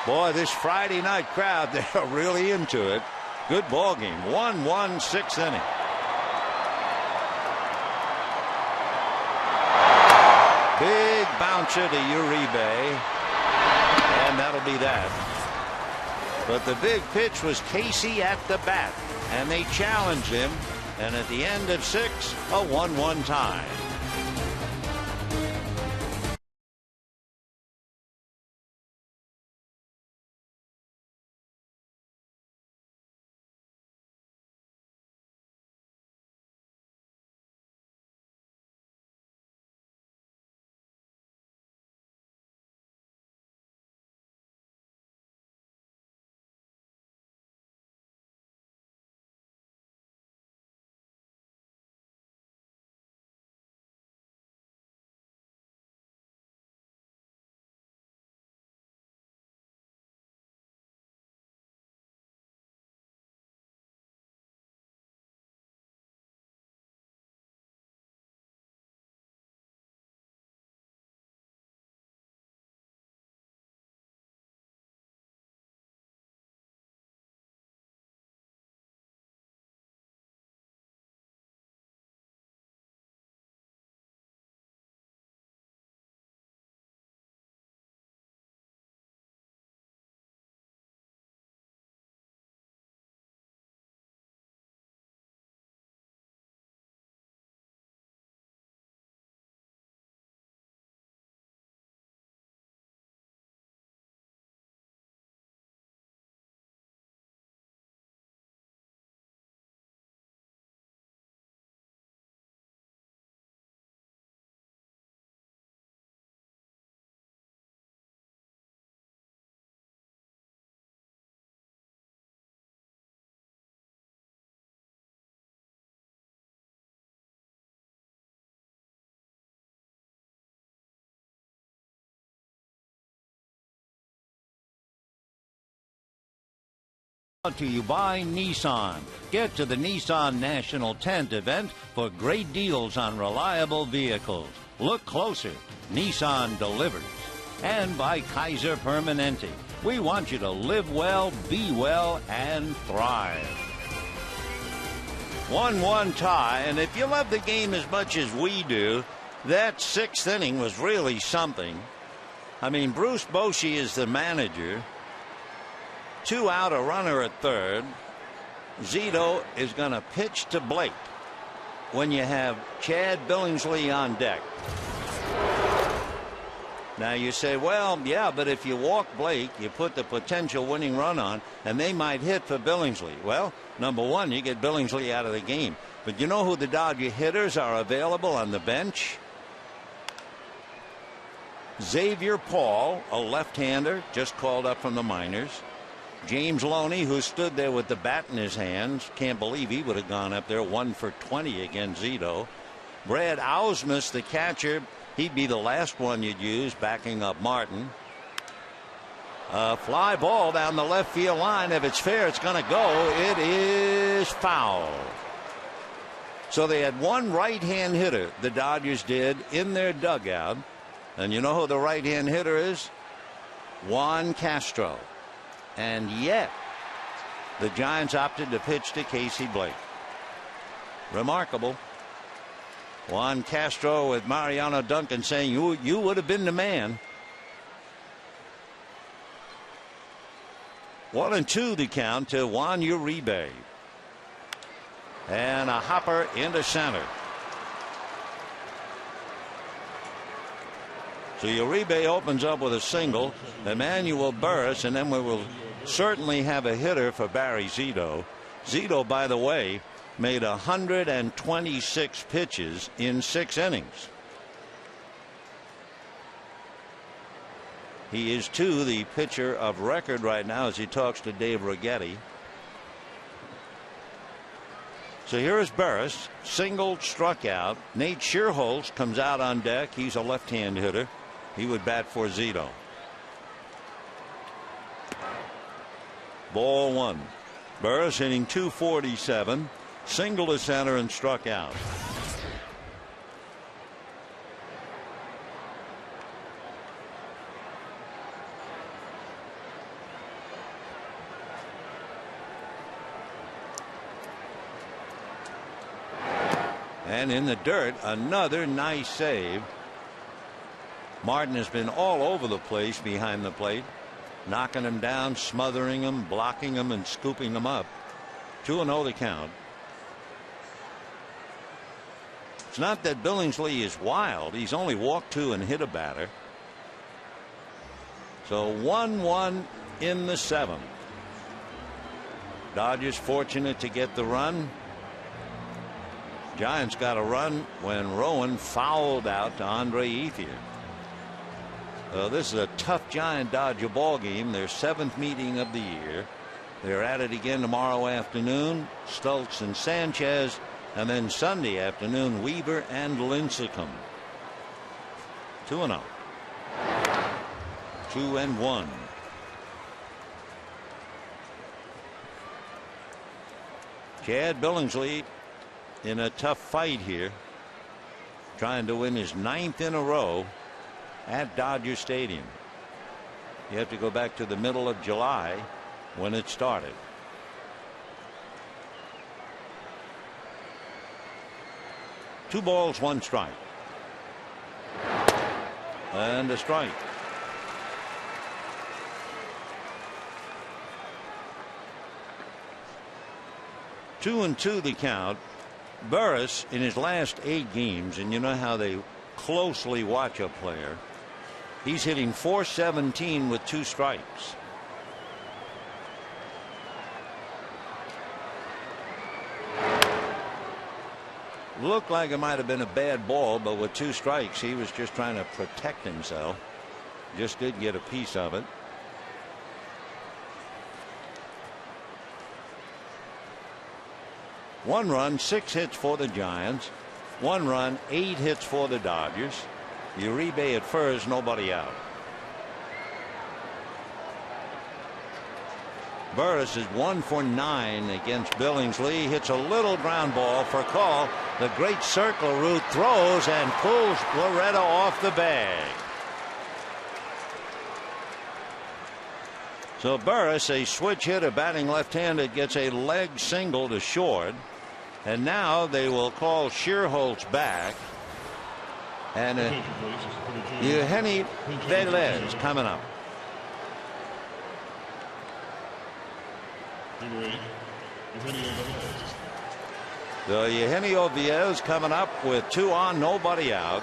Boy, this Friday night crowd, they're really into it. Good ball game. 1-1, 6th inning. Big bouncer to Uribe, and that'll be that. But the big pitch was Casey at the bat, and they challenged him, and at the end of 6, a 1-1 tie. Brought to you by Nissan. Get to the Nissan National Tent event for great deals on reliable vehicles. Look closer. Nissan delivers. And by Kaiser Permanente. We want you to live well, be well, and thrive. 1-1 tie, and if you love the game as much as we do, that sixth inning was really something. I mean, Bruce Bochy is the manager. 2 out, a runner at third. Zito is going to pitch to Blake when you have Chad Billingsley on deck. Now you say, well, yeah, but if you walk Blake, you put the potential winning run on, and they might hit for Billingsley. Well, number one, you get Billingsley out of the game. But you know who the Dodger hitters are available on the bench? Xavier Paul, a left-hander, just called up from the minors. James Loney, who stood there with the bat in his hands. Can't believe he would have gone up there 1 for 20 against Zito. Brad Ausmus, the catcher. He'd be the last one you'd use, backing up Martin. Fly ball down the left field line. If it's fair, it's going to go. It is foul. So they had one right-hand hitter, the Dodgers did, in their dugout. And you know who the right-hand hitter is? Juan Castro. And yet, the Giants opted to pitch to Casey Blake. Remarkable. Juan Castro with Mariano Duncan saying, you would have been the man. 1-2 the count to Juan Uribe. And a hopper into center. So Uribe opens up with a single. Emmanuel Burris, and then we will certainly have a hitter for Barry Zito. Zito, by the way, made 126 pitches in 6 innings. He is, too, the pitcher of record right now as he talks to Dave Righetti. So here is Burris, singled, struck out. Nate Schierholtz comes out on deck. He's a left-hand hitter. He would bat for Zito. Ball 1. Burris hitting .247. Single to center and struck out. And in the dirt, another nice save. Martin has been all over the place behind the plate, knocking him down, smothering him, blocking him, and scooping him up. 2-0 the count. It's not that Billingsley is wild. He's only walked 2 and hit a batter. So 1-1 in the 7th. Dodgers fortunate to get the run. Giants got a run when Rowan fouled out to Andre Ethier. This is a tough Giant Dodger ball game. Their 7th meeting of the year. They're at it again tomorrow afternoon. Stultz and Sanchez, and then Sunday afternoon Weaver and Lincecum. 2-0. 2-1. Chad Billingsley in a tough fight here, trying to win his 9th in a row at Dodger Stadium. You have to go back to the middle of July when it started. Two balls, 1 strike. And a strike. Two and 2 the count. Burris in his last 8 games, and you know how they closely watch a player. He's hitting .417 with 2 strikes. Looked like it might have been a bad ball, but with 2 strikes, he was just trying to protect himself. Just did get a piece of it. One run, 6 hits for the Giants. 1 run, 8 hits for the Dodgers. Uribe at first, nobody out. Burris is 1 for 9 against Billingsley. Hits a little ground ball for call. The great circle route throws and pulls Loretta off the bag. So Burris, a switch hitter batting left-handed, gets a leg single to short. And now they will call Shearholtz back. And Eugenio Velez coming up. So Eugenio Velez coming up with 2 on, nobody out.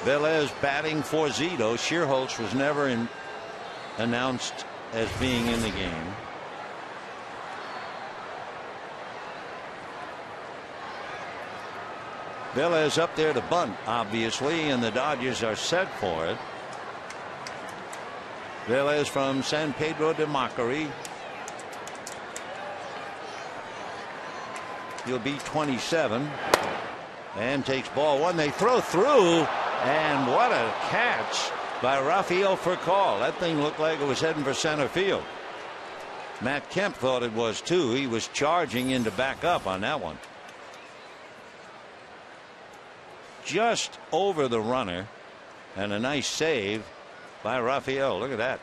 Velez batting for Zito. Shearholtz was never announced as being in the game. Velez up there to bunt, obviously, and the Dodgers are set for it. Velez from San Pedro de Macorís. He'll be 27 and takes ball 1. They throw through, and what a catch by Rafael Furcal. That thing looked like it was heading for center field. Matt Kemp thought it was too. He was charging in to back up on that one. Just over the runner, and a nice save by Rafael. Look at that.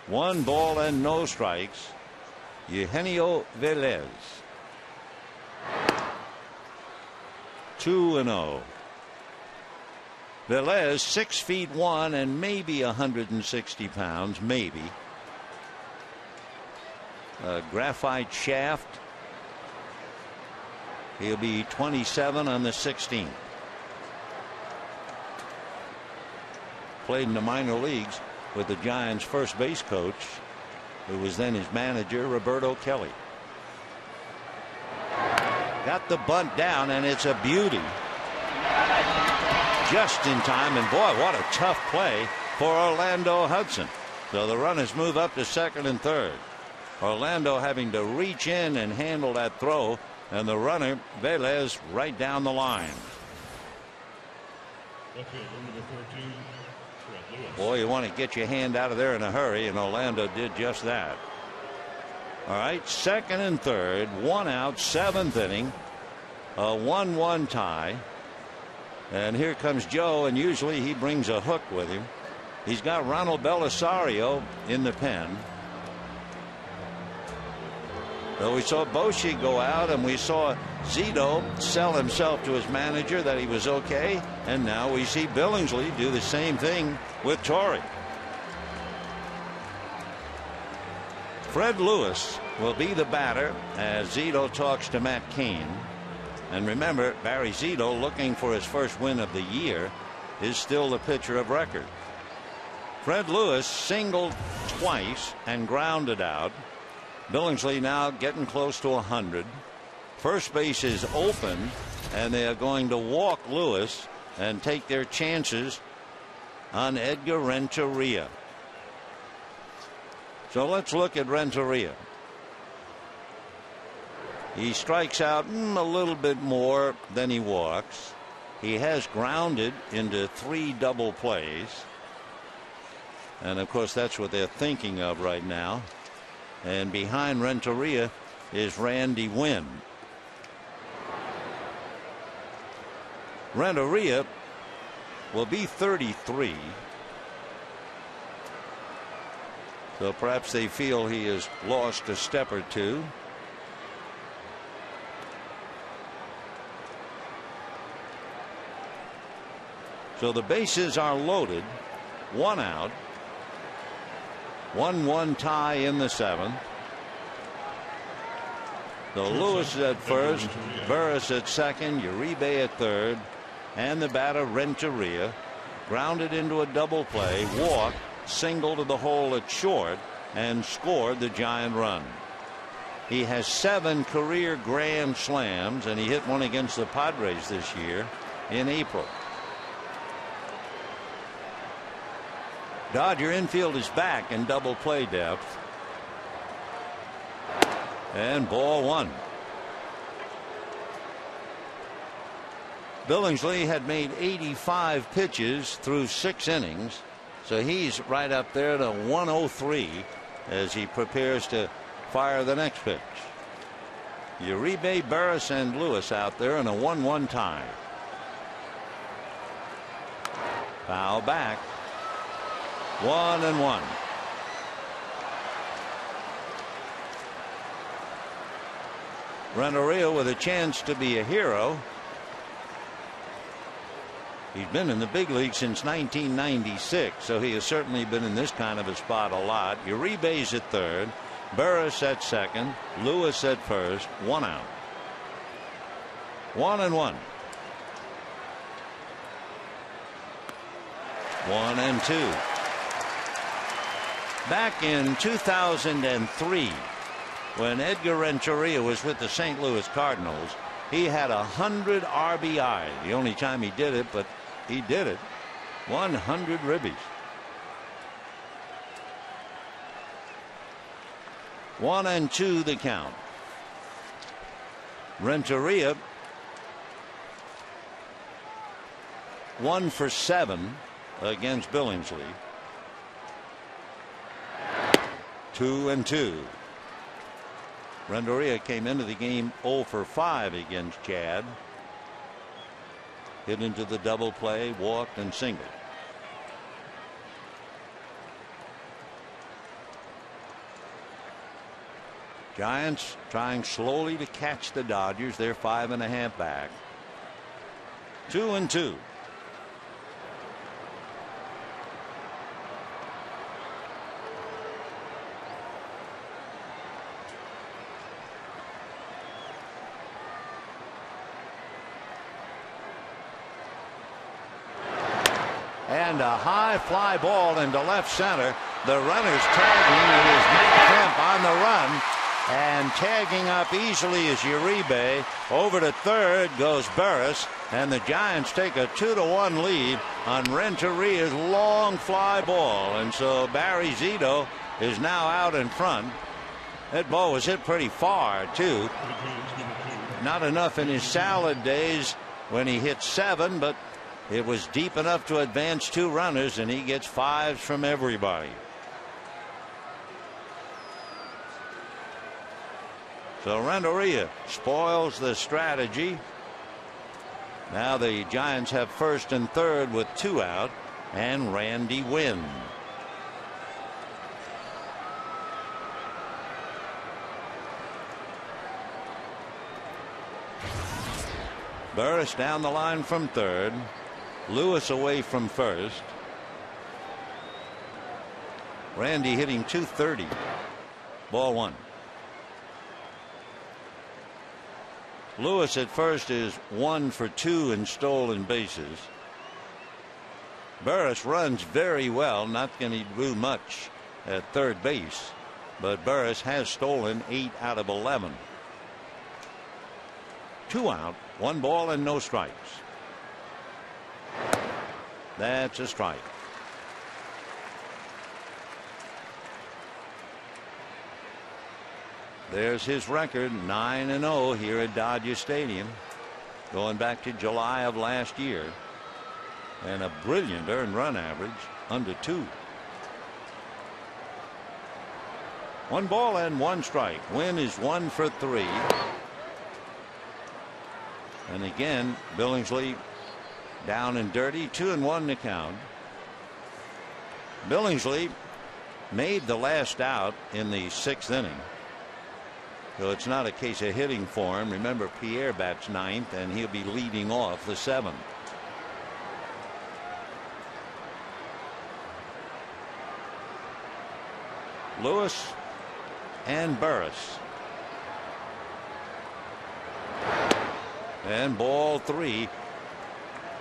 1 ball and no strikes. Eugenio Velez. 2-0. Velez 6 feet 1 and maybe 160 pounds, maybe. A graphite shaft. He'll be 27 on the 16th. Played in the minor leagues with the Giants' first base coach, who was then his manager, Roberto Kelly. Got the bunt down, and it's a beauty. Just in time, and boy, what a tough play for Orlando Hudson. So the runners move up to second and third. Orlando having to reach in and handle that throw, and the runner, Velez, right down the line. Boy, you want to get your hand out of there in a hurry, and Orlando did just that. All right, second and third, 1 out, 7th inning, a 1-1 tie. And here comes Joe, and usually he brings a hook with him. He's got Ronald Belisario in the pen. So we saw Bochy go out, and we saw Zito sell himself to his manager that he was okay, and now we see Billingsley do the same thing with Torrey. Fred Lewis will be the batter as Zito talks to Matt Cain. And remember, Barry Zito, looking for his first win of the year, is still the pitcher of record. Fred Lewis singled twice and grounded out. Billingsley now getting close to 100. First base is open, and they are going to walk Lewis and take their chances on Edgar Renteria. So let's look at Renteria. He strikes out a little bit more than he walks. He has grounded into 3 double plays. And of course, that's what they're thinking of right now. And behind Renteria is Randy Wynn. Renteria will be 33. So perhaps they feel he has lost a step or two. So the bases are loaded. 1 out. 1-1 tie in the 7th. So Lewis is at first, Burris at second, Uribe at third, and the batter Renteria grounded into a double play, walk, single to the hole at short, and scored the Giant run. He has 7 career grand slams, and he hit one against the Padres this year in April. Dodger infield is back in double play depth. And ball 1. Billingsley had made 85 pitches through 6 innings. So he's right up there to 103 as he prepares to fire the next pitch. Uribe, Burris, and Lewis out there in a 1-1 tie. Foul back. 1-1. Renteria with a chance to be a hero. He's been in the big league since 1996, so he has certainly been in this kind of a spot a lot. Uribe's at third, Burris at second, Lewis at first, 1 out. 1-1. 1-2. Back in 2003, when Edgar Renteria was with the St. Louis Cardinals, he had 100 RBI. The only time he did it, but he did it. 100 ribbies. 1-2 the count. Renteria 1 for 7 against Billingsley. 2-2. Renteria came into the game 0 for 5 against Chad. Hit into the double play, walked, and singled. Giants trying slowly to catch the Dodgers. They're 5.5 back. 2-2. And a high fly ball into left center. The runner's tagging. It is Matt Kemp on the run. And tagging up easily is Uribe. Over to third goes Burris. And the Giants take a 2-1 lead on Renteria's long fly ball. And so Barry Zito is now out in front. That ball was hit pretty far, too. Not enough in his salad days when he hit 7, but it was deep enough to advance 2 runners, and he gets 5s from everybody. So Renteria spoils the strategy. Now the Giants have first and third with 2 out, and Randy wins. Burris down the line from third. Lewis away from first. Randy hitting .230. Ball 1. Lewis at first is 1 for 2 in stolen bases. Burris runs very well, not going to do much at third base, but Burris has stolen 8 out of 11. 2 out, 1 ball and no strikes. That's a strike. There's his record, 9-0 here at Dodger Stadium, going back to July of last year, and a brilliant earned run average, under 2. 1 ball and 1 strike. Win is 1 for 3. And again, Billingsley down and dirty, 2-1 to count. Billingsley made the last out in the 6th inning. So it's not a case of hitting for him. Remember, Pierre bats 9th, and he'll be leading off the 7th. Lewis and Burris. And ball 3.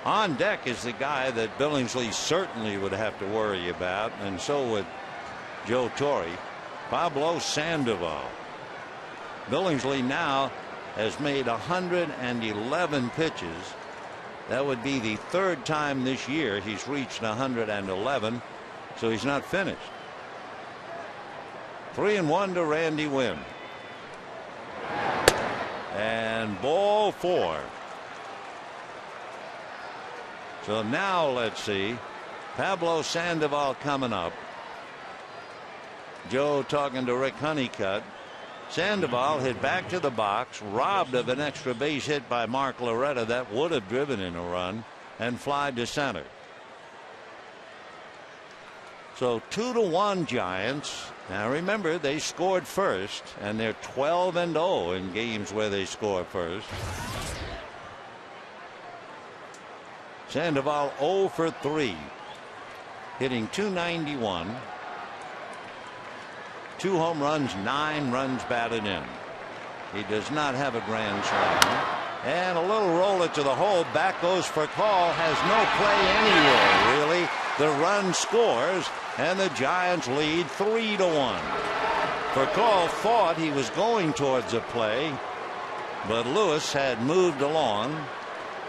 On deck is the guy that Billingsley certainly would have to worry about, and so would Joe Torre, Pablo Sandoval. Billingsley now has made 111 pitches. That would be the 3rd time this year he's reached 111, so he's not finished. 3-1 to Randy Wynn. And ball 4. So now let's see. Pablo Sandoval coming up. Joe talking to Rick Honeycutt. Sandoval hit back to the box, robbed of an extra base hit by Mark Loretta that would have driven in a run, and flied to center. So 2-1 Giants. Now remember, they scored first, and they're 12-0 in games where they score first. Sandoval 0 for 3, hitting .291. 2 home runs, 9 runs batted in. He does not have a grand slam. And a little roller to the hole. Back goes for call. Has no play anywhere, really. The run scores, and the Giants lead 3-1. Furcal thought he was going towards a play, but Lewis had moved along.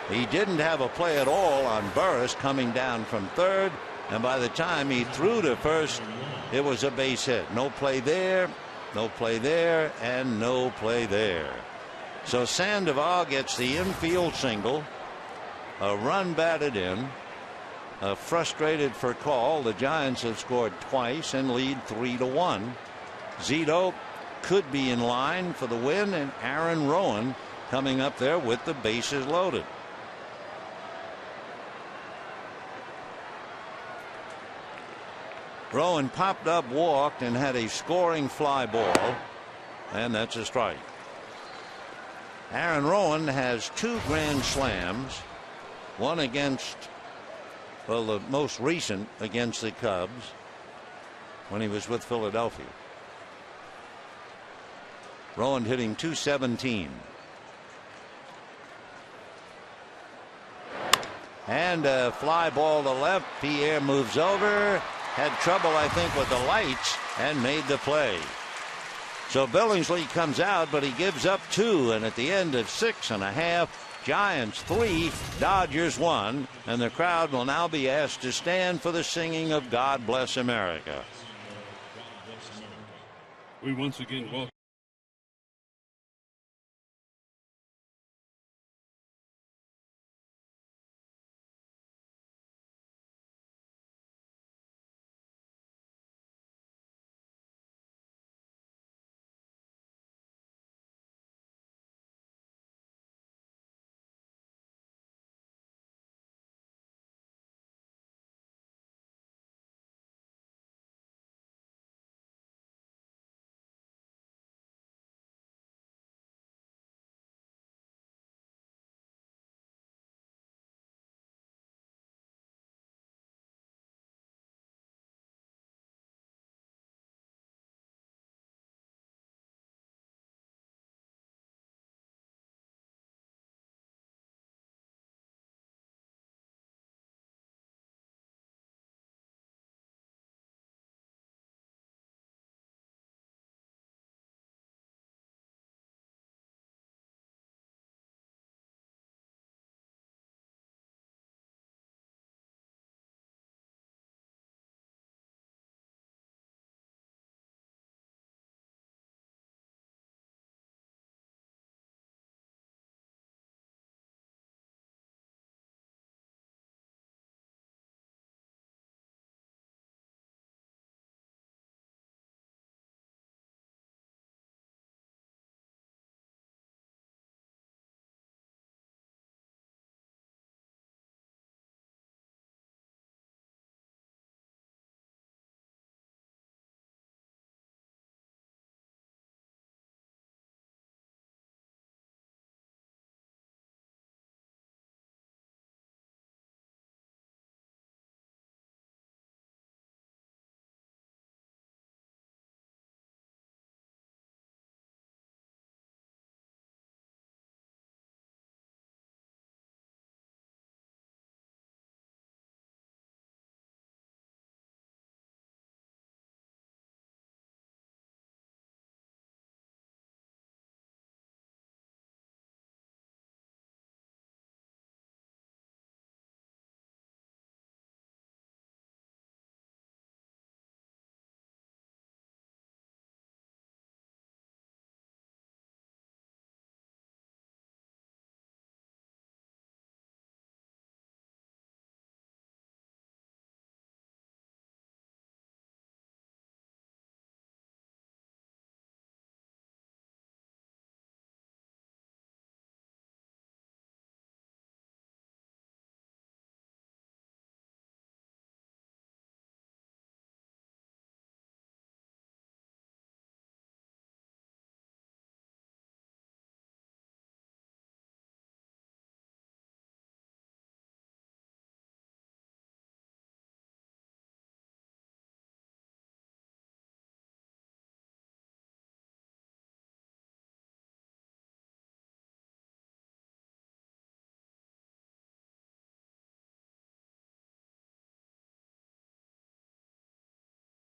He didn't have a play at all on Burris coming down from third, and by the time he threw to first, it was a base hit. No play there, no play there, and no play there. So Sandoval gets the infield single, a run batted in, a frustrated Furcal. The Giants have scored twice and lead 3-1. Zito could be in line for the win, and Aaron Rowan coming up there with the bases loaded. Rowan popped up, walked, and had a scoring fly ball, and that's a strike. Aaron Rowan has 2 grand slams, one against, well, the most recent against the Cubs when he was with Philadelphia. Rowan hitting .217. And a fly ball to left. Pierre moves over. Had trouble, I think, with the lights and made the play. So Billingsley comes out, but he gives up 2, and at the end of 6.5, Giants 3, Dodgers 1, and the crowd will now be asked to stand for the singing of God Bless America. We once again welcome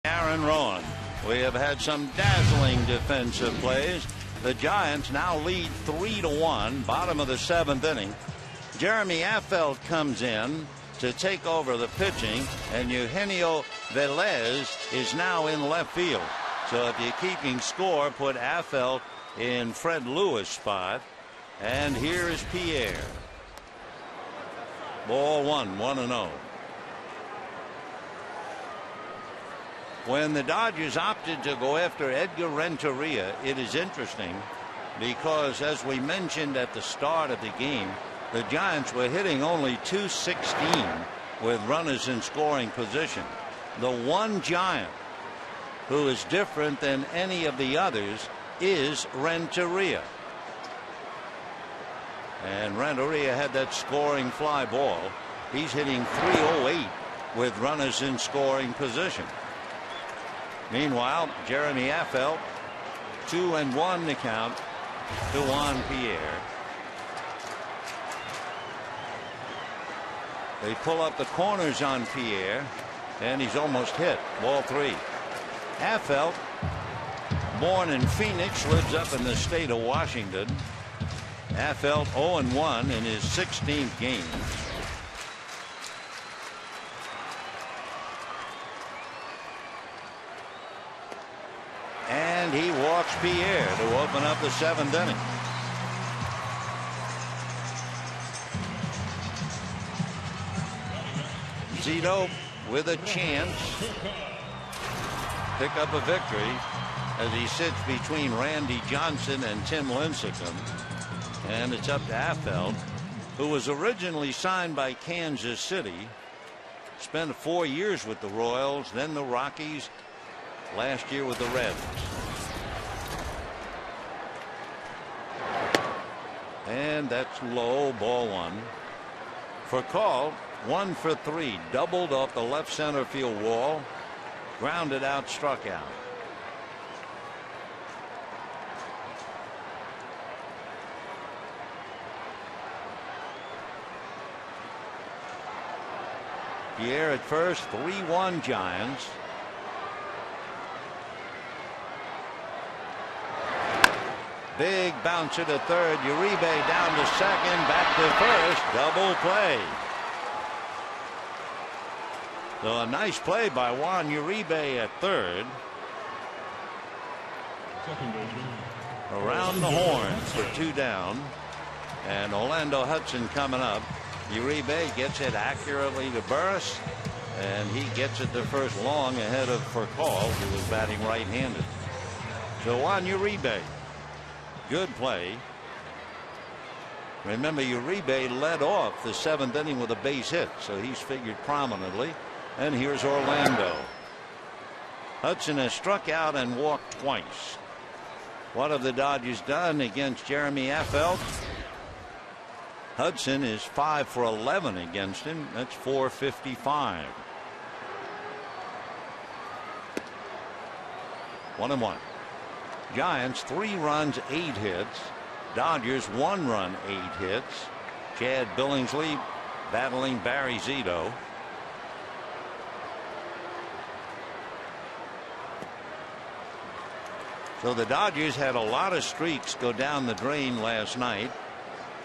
Aaron Rowan. We have had some dazzling defensive plays. The Giants now lead 3-1, bottom of the 7th inning. Jeremy Affeldt comes in to take over the pitching, and Eugenio Velez is now in left field. So if you're keeping score, put Affeldt in Fred Lewis' spot. And here is Pierre. Ball 1-0. When the Dodgers opted to go after Edgar Renteria, it is interesting because, as we mentioned at the start of the game, the Giants were hitting only .216 with runners in scoring position. The one Giant who is different than any of the others is Renteria. And Renteria had that scoring fly ball. He's hitting .308 with runners in scoring position. Meanwhile, Jeremy Affeldt, 2-1 to count to Juan Pierre. They pull up the corners on Pierre, and he's almost hit. Ball 3. Affeldt, born in Phoenix, lives up in the state of Washington. Affeldt 0-1 in his 16th game. And he walks Pierre to open up the 7th inning. Zito with a chance pick up a victory as he sits between Randy Johnson and Tim Lincecum. And it's up to Affeldt, who was originally signed by Kansas City, spent 4 years with the Royals, then the Rockies, last year with the Reds. And that's low, ball 1. For call, 1 for 3, doubled off the left center field wall, grounded out, struck out. Pierre at first, 3-1 Giants. Big bouncer to third. Uribe down to second. Back to first. Double play. So a nice play by Juan Uribe at third. Around the horn for 2 down. And Orlando Hudson coming up. Uribe gets it accurately to Burris, and he gets it to first long ahead of Furcal, who was batting right-handed. So Juan Uribe, good play. Remember, Uribe led off the 7th inning with a base hit, so he's figured prominently. And here's Orlando. Hudson has struck out and walked twice. What have the Dodgers done against Jeremy Affeldt? Hudson is 5 for 11 against him. That's .455. 1-1. Giants 3 runs, 8 hits. Dodgers 1 run, 8 hits. Chad Billingsley battling Barry Zito. So the Dodgers had a lot of streaks go down the drain last night.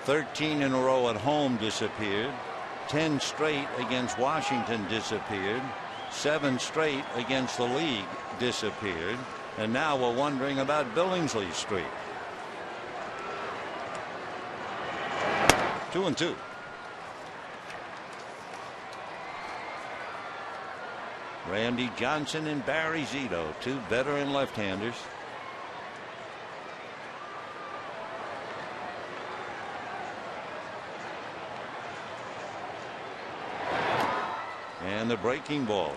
13 in a row at home disappeared. 10 straight against Washington disappeared. 7 straight against the league disappeared. And now we're wondering about Billingsley's streak. 2-2. Randy Johnson and Barry Zito, 2 veteran left-handers. And the breaking ball.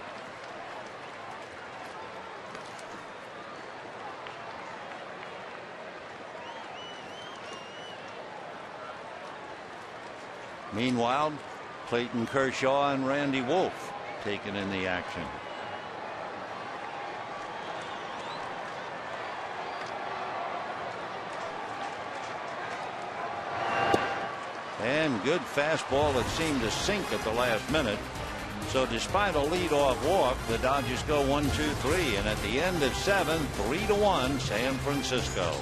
Meanwhile, Clayton Kershaw and Randy Wolf taken in the action. And good fastball that seemed to sink at the last minute. So despite a leadoff walk, the Dodgers go 1-2-3, and at the end of 7, 3-1 San Francisco.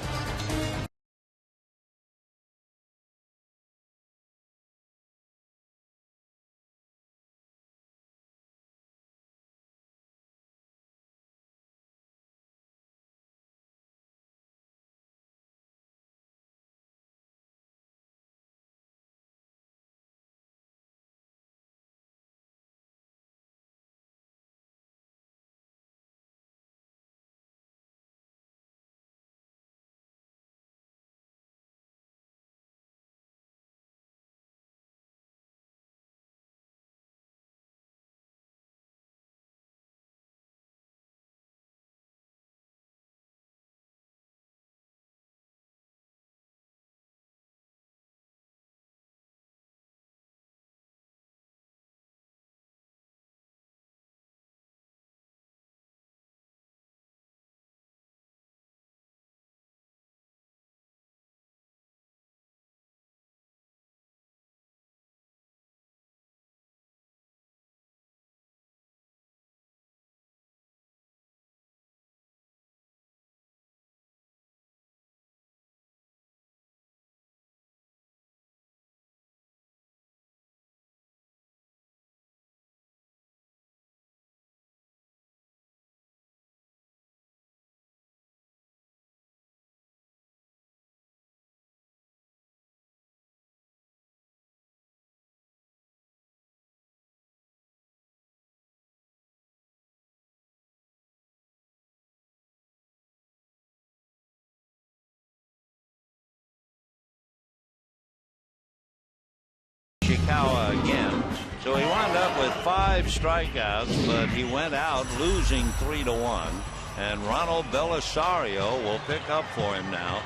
Ishikawa again. So he wound up with 5 strikeouts, but he went out losing 3-1. And Ronald Belisario will pick up for him now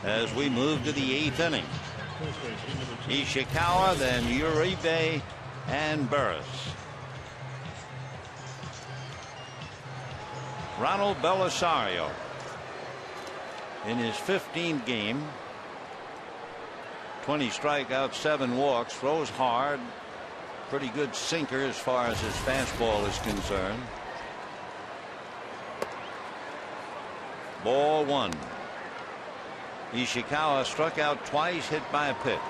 as we move to the 8th inning. Ishikawa, then Uribe and Burris. Ronald Belisario in his 15th game. 20 strikeouts, 7 walks, throws hard, pretty good sinker as far as his fastball is concerned. Ball 1. Ishikawa struck out twice, hit by a pitch.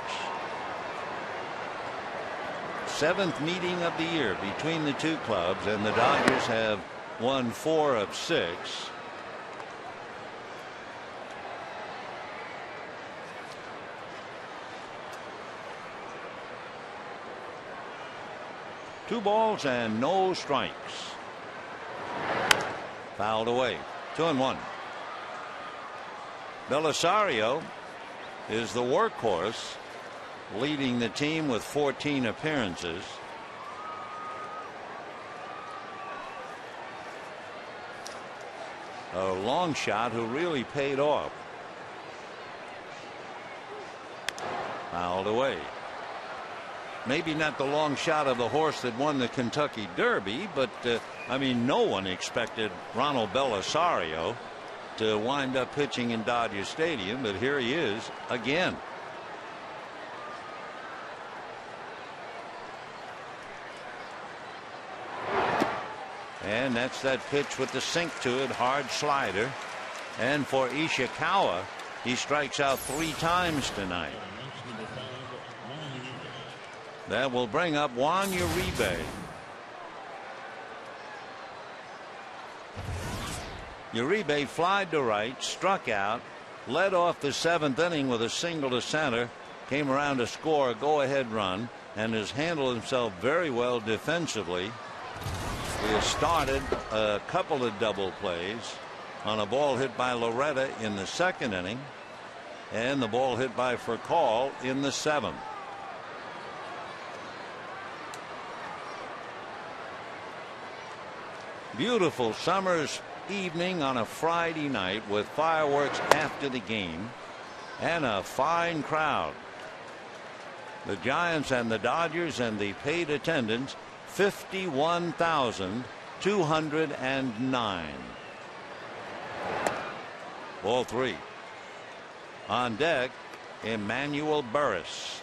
7th meeting of the year between the two clubs, and the Dodgers have won 4 of 6. Two balls and no strikes. Fouled away. 2-1. Belisario is the workhorse, leading the team with 14 appearances. A long shot who really paid off. Fouled away. Maybe not the long shot of the horse that won the Kentucky Derby, but I mean, no one expected Ronald Belisario to wind up pitching in Dodger Stadium, but here he is again. And that's that pitch with the sink to it, hard slider. And for Ishikawa, he strikes out 3 times tonight. That will bring up Juan Uribe. Uribe flied to right, struck out, led off the 7th inning with a single to center, came around to score a go-ahead run, and has handled himself very well defensively. He has started a couple of double plays on a ball hit by Loretta in the 2nd inning, and the ball hit by Furcal in the 7th. Beautiful summer's evening on a Friday night with fireworks after the game and a fine crowd. The Giants and the Dodgers and the paid attendance 51,209. Ball 3. On deck, Emmanuel Burris.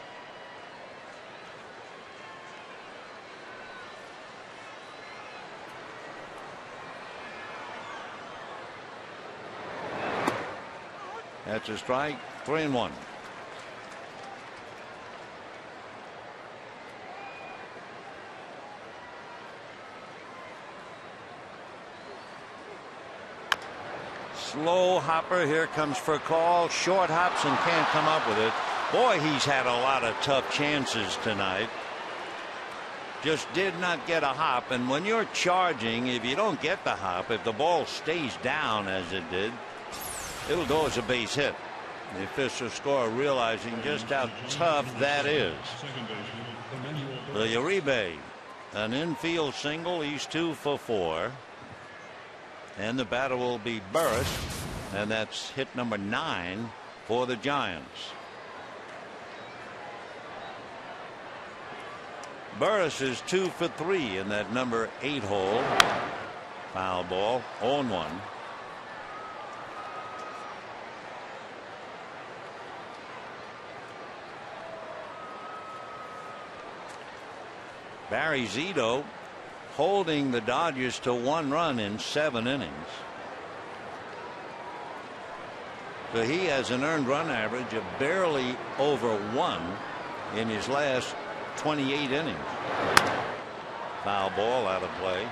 That's a strike. 3-1. Slow hopper. Here comes for a call. Short hops and can't come up with it. Boy, he's had a lot of tough chances tonight. Just did not get a hop. And when you're charging, if you don't get the hop, if the ball stays down as it did, it'll go as a base hit. The official scorer realizing just how tough that is. The Uribe, an infield single. He's 2 for 4. And the batter will be Burris, and that's hit number 9 for the Giants. Burris is 2 for 3 in that number 8 hole. Foul ball. 0-1. Barry Zito holding the Dodgers to 1 run in 7 innings. So he has an earned run average of barely over 1 in his last 28 innings. Foul ball out of play.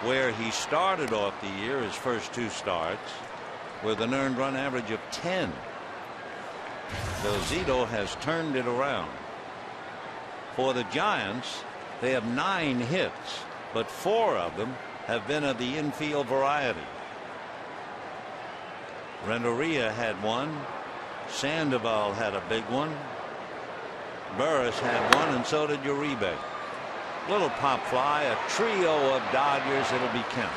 Where he started off the year, his first 2 starts, with an earned run average of 10. So Zito has turned it around. For the Giants, they have 9 hits, but 4 of them have been of the infield variety. Renteria had 1. Sandoval had a big one. Burris had 1, and so did Uribe. Little pop fly, a trio of Dodgers. It'll be count.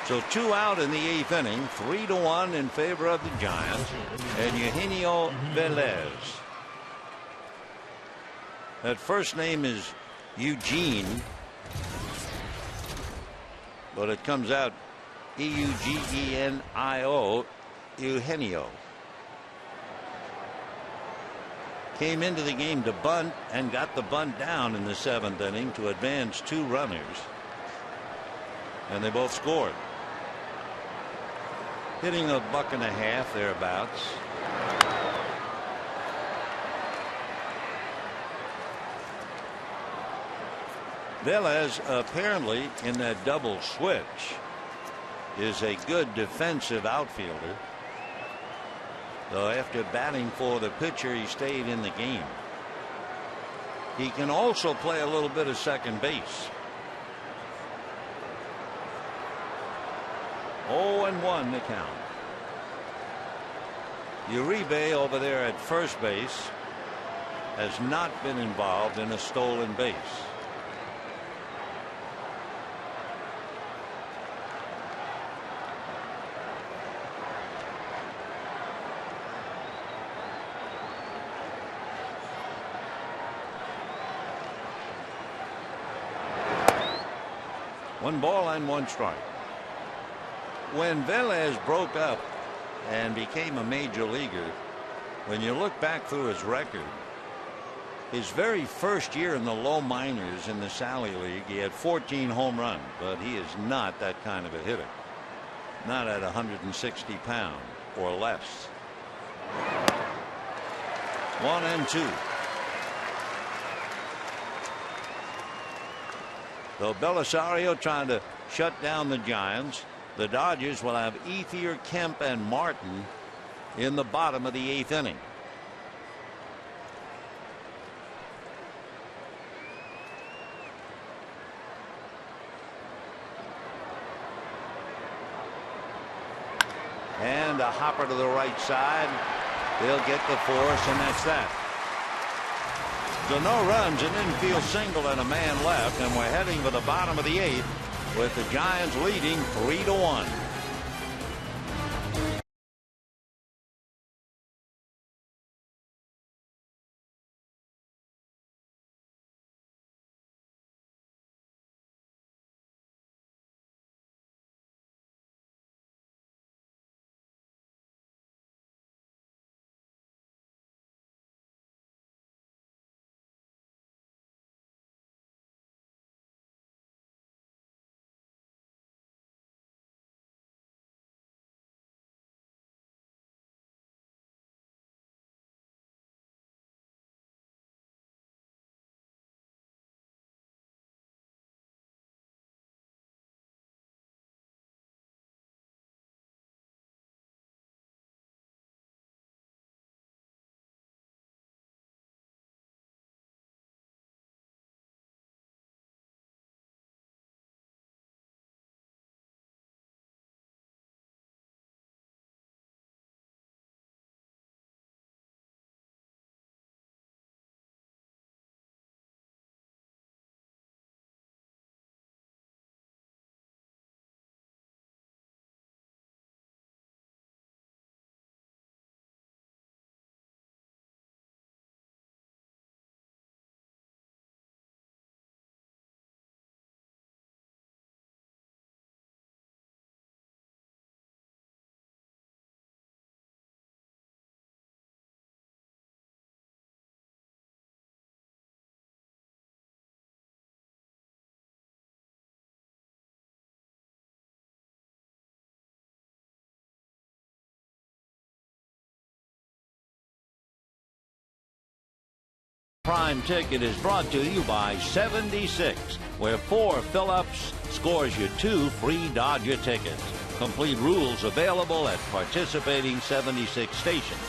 So 2 out in the 8th inning, 3-1 in favor of the Giants and Eugenio Velez. That first name is Eugene, but it comes out Eugenio. Eugenio came into the game to bunt and got the bunt down in the 7th inning to advance 2 runners, and they both scored. Hitting a $1.50 thereabouts. Velez, apparently in that double switch, is a good defensive outfielder. So after batting for the pitcher, he stayed in the game. He can also play a little bit of second base. 0-1 the count. Uribe over there at first base has not been involved in a stolen base. One ball and 1 strike. When Velez broke up and became a major leaguer, when you look back through his record, his very first year in the low minors in the Sally League, he had 14 home runs, but he is not that kind of a hitter. Not at 160 pounds or less. 1-2. So Belisario trying to shut down the Giants. The Dodgers will have Ethier, Kemp, and Martin in the bottom of the 8th inning. And a hopper to the right side. They'll get the force, and that's that. So no runs, an infield single, and a man left, and we're heading for the bottom of the 8th with the Giants leading 3-1. Prime Ticket is brought to you by 76, where 4 fill-ups scores you 2 free Dodger tickets. Complete rules available at participating 76 stations.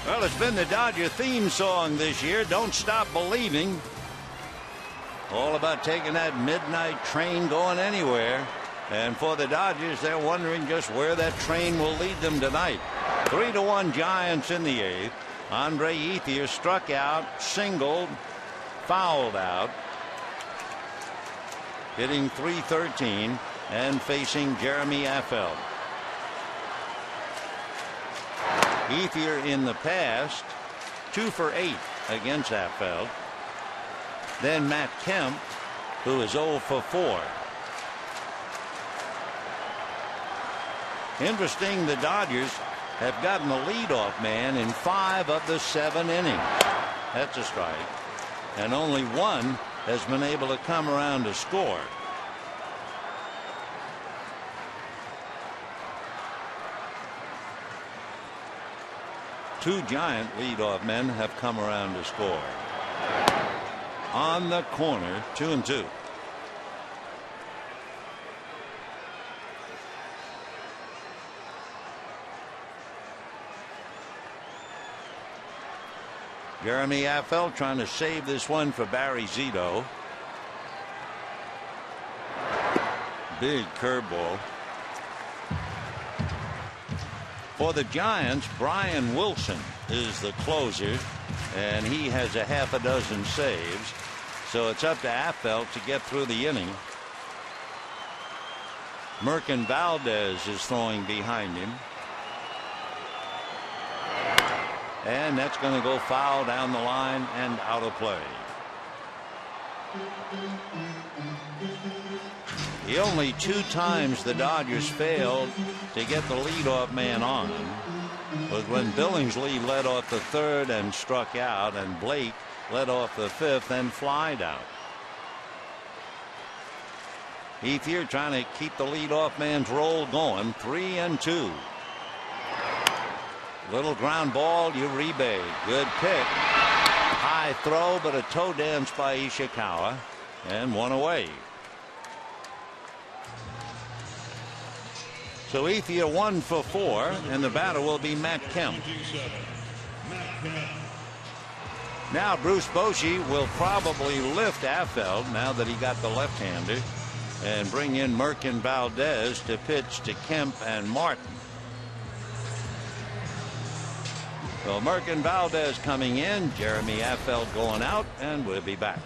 Well, it's been the Dodger theme song this year, Don't Stop Believing. All about taking that midnight train going anywhere. And for the Dodgers, they're wondering just where that train will lead them tonight. 3-1 Giants in the 8th. Andre Ethier struck out, singled, fouled out, hitting .313 and facing Jeremy Affeldt. Ethier in the past 2 for 8 against Affeldt. Then Matt Kemp, who is 0 for 4. Interesting, the Dodgers have gotten the leadoff man in 5 of the 7 innings. That's a strike. And only 1 has been able to come around to score. Two Giant leadoff men have come around to score. On the corner, 2-2. Jeremy Affeldt trying to save this one for Barry Zito. Big curveball. For the Giants, Brian Wilson is the closer, and he has a half a dozen saves. So it's up to Affeldt to get through the inning. Merkin Valdez is throwing behind him. And that's going to go foul down the line and out of play. The only 2 times the Dodgers failed to get the leadoff man on was when Billingsley led off the 3rd and struck out, and Blake led off the 5th and flied out. Ethier trying to keep the leadoff man's roll going. 3-2. Little ground ball, Uribe. Good pick. High throw, but a toe dance by Ishikawa, and 1 away. So Ethier 1 for 4, and the batter will be Matt Kemp. Now Bruce Bochy will probably lift Affeldt now that he got the left-hander, and bring in Merkin Valdez to pitch to Kemp and Martin. So Merkin Valdez coming in, Jeremy Affeldt going out, and we'll be back.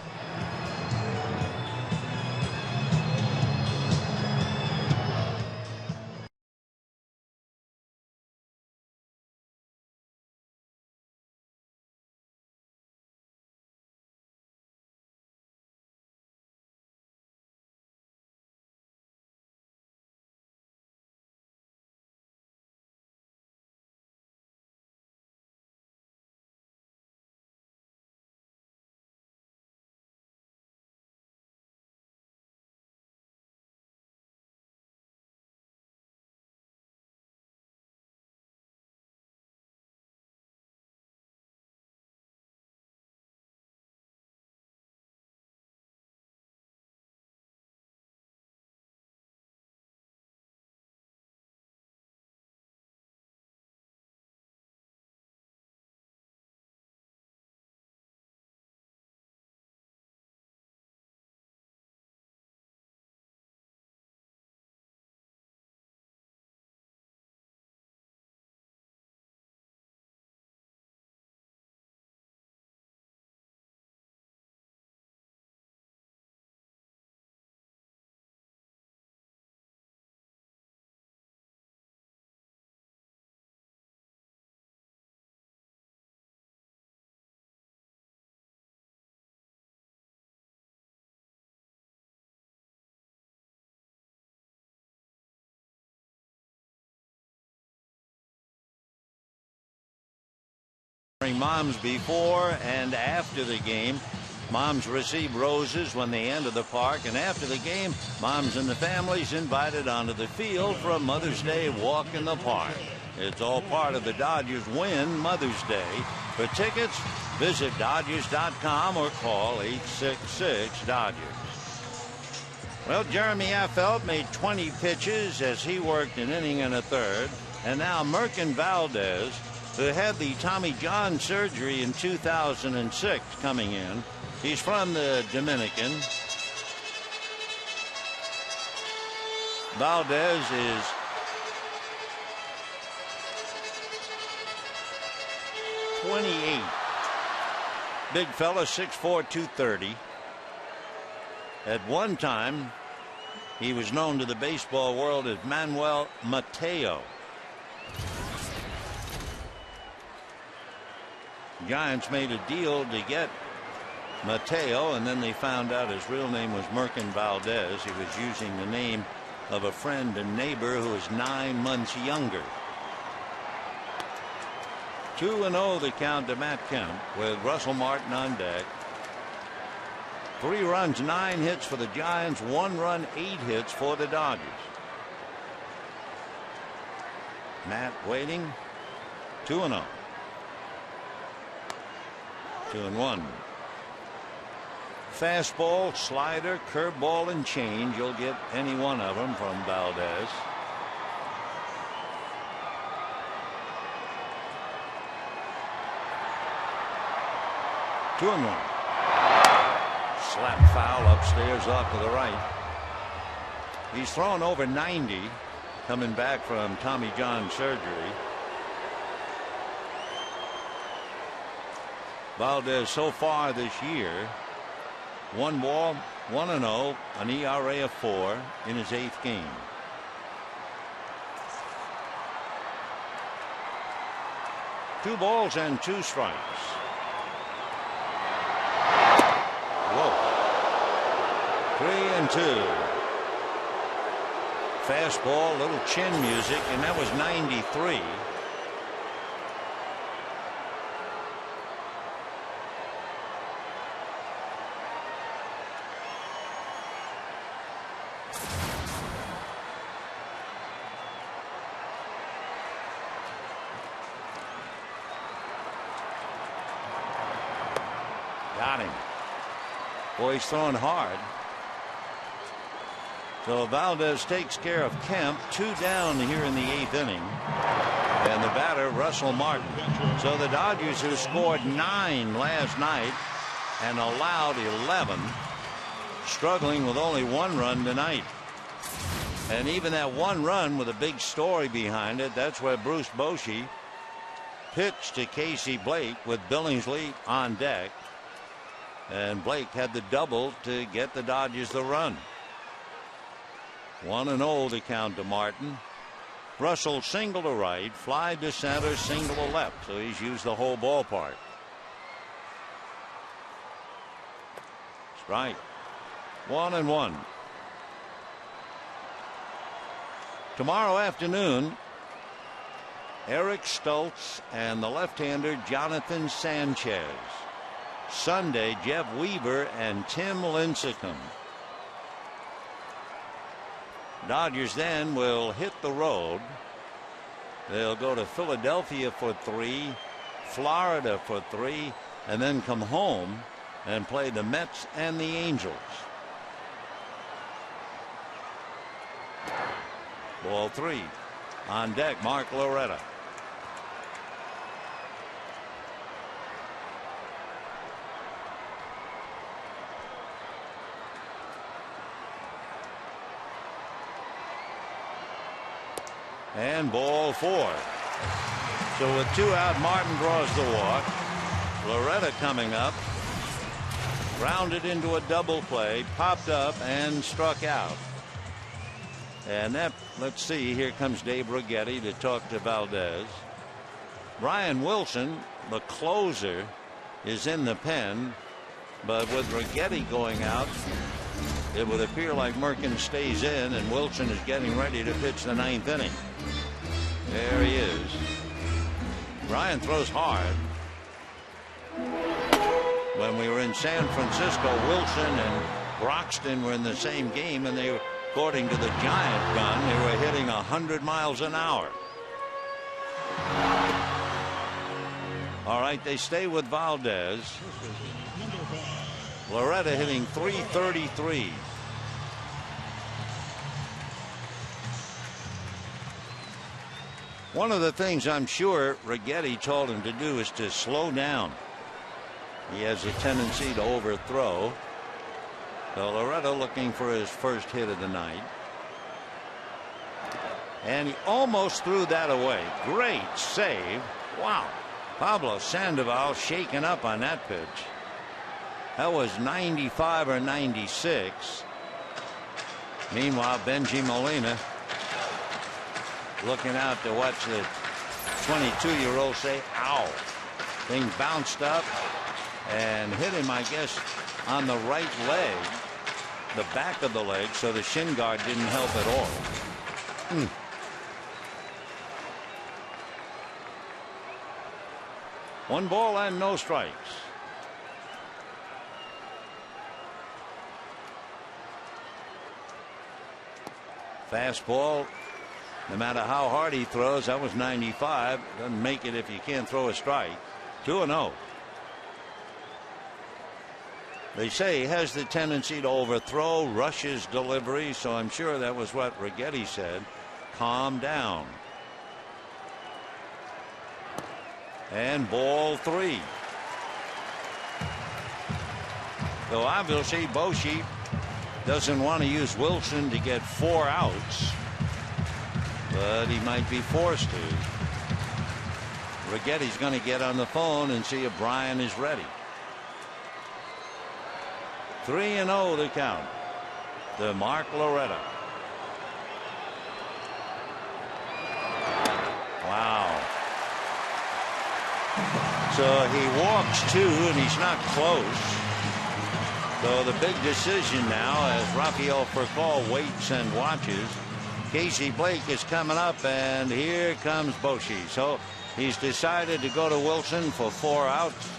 Moms before and after the game. Moms receive roses when they enter the park, and after the game, moms and the families invited onto the field for a Mother's Day walk in the park. It's all part of the Dodgers win Mother's Day. For tickets, Visit Dodgers.com or call 866-DODGERS. Well, Jeremy Affeldt made 20 pitches as he worked an inning and a third. And now Merkin Valdez, who had the Tommy John surgery in 2006, coming in. He's from the Dominican. Valdez is .28. Big fella, 6'4", 230. At one time, he was known to the baseball world as Manuel Mateo. Giants made a deal to get Mateo, and then they found out his real name was Merkin Valdez. He was using the name of a friend and neighbor who is 9 months younger. 2-0 the count to Matt Kemp with Russell Martin on deck. 3 runs, 9 hits for the Giants, 1 run, 8 hits for the Dodgers. Matt waiting. 2-0. 2-1. Fastball, slider, curveball, and change. You'll get any one of them from Valdez. Two and one. Slap foul upstairs off to the right. He's thrown over 90, coming back from Tommy John surgery. Valdez so far this year, 1 ball, 1-0, an ERA of 4 in his 8th game. Two balls and 2 strikes. Whoa. 3-2. Fastball, little chin music, and that was 93. Got him. Boy, he's throwing hard. So Valdez takes care of Kemp. 2 down here in the 8th inning. And the batter, Russell Martin. So the Dodgers, who scored 9 last night and allowed 11, struggling with only 1 run tonight. And even that 1 run with a big story behind it, that's where Bruce Bochy pitched to Casey Blake with Billingsley on deck. And Blake had the double to get the Dodgers the run. 1-0 to count to Martin. Russell single to right, fly to center, single to left. So he's used the whole ballpark. Strike. 1-1. Tomorrow afternoon, Eric Stoltz and the left-hander Jonathan Sanchez. Sunday, Jeff Weaver and Tim Lincecum. Dodgers then will hit the road. They'll go to Philadelphia for 3, Florida for 3, and then come home and play the Mets and the Angels. Ball 3. On deck, Mark Loretta. And ball 4. So with 2 out, Martin draws the walk. Loretta coming up. Rounded into a double play, popped up and struck out. And that, let's see, here comes Dave Righetti to talk to Valdez. Brian Wilson, the closer, is in the pen, but with Righetti going out, it would appear like Merkin stays in and Wilson is getting ready to pitch the 9th inning. There he is. Brian throws hard. When we were in San Francisco, Wilson and Broxton were in the same game, and they were, according to the Giant gun, they were hitting 100 miles an hour. All right, they stay with Valdez. Loretta hitting .333. One of the things I'm sure Righetti told him to do is to slow down. He has a tendency to overthrow. So Loretta looking for his first hit of the night. And he almost threw that away. Great save. Wow. Pablo Sandoval shaken up on that pitch. That was 95 or 96. Meanwhile, Benji Molina looking out to watch the 22-year-old say, ow. Thing bounced up and hit him, I guess, on the right leg, the back of the leg, so the shin guard didn't help at all. 1 ball and no strikes. Fastball, no matter how hard he throws, that was 95. Doesn't make it if you can't throw a strike. 2-0. They say he has the tendency to overthrow, rushes delivery, so I'm sure that was what Righetti said. Calm down. And ball 3. So obviously Boshi doesn't want to use Wilson to get 4 outs, but he might be forced to. Righetti's going to get on the phone and see if Brian is ready. 3-0 the count to Mark Loretta. Wow. So he walks 2 and he's not close. So the big decision now as Rafael Furcal waits and watches. Casey Blake is coming up and here comes Boshi. So he's decided to go to Wilson for 4 outs.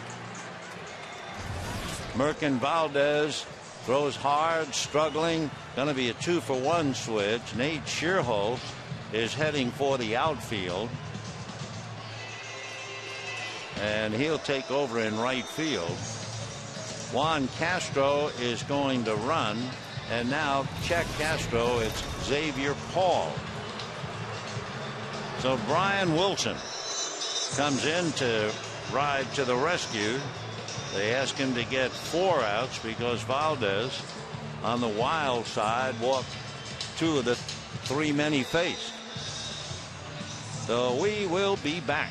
Merkin Valdez throws hard, struggling. Going to be a 2-for-1 switch. Nate Schierholtz is heading for the outfield. And he'll take over in right field. Juan Castro is going to run. And now check Castro. It's Xavier Paul. So Brian Wilson comes in to ride to the rescue. They ask him to get 4 outs because Valdez on the Wild side walked 2 of the 3 men he faced. So we will be back.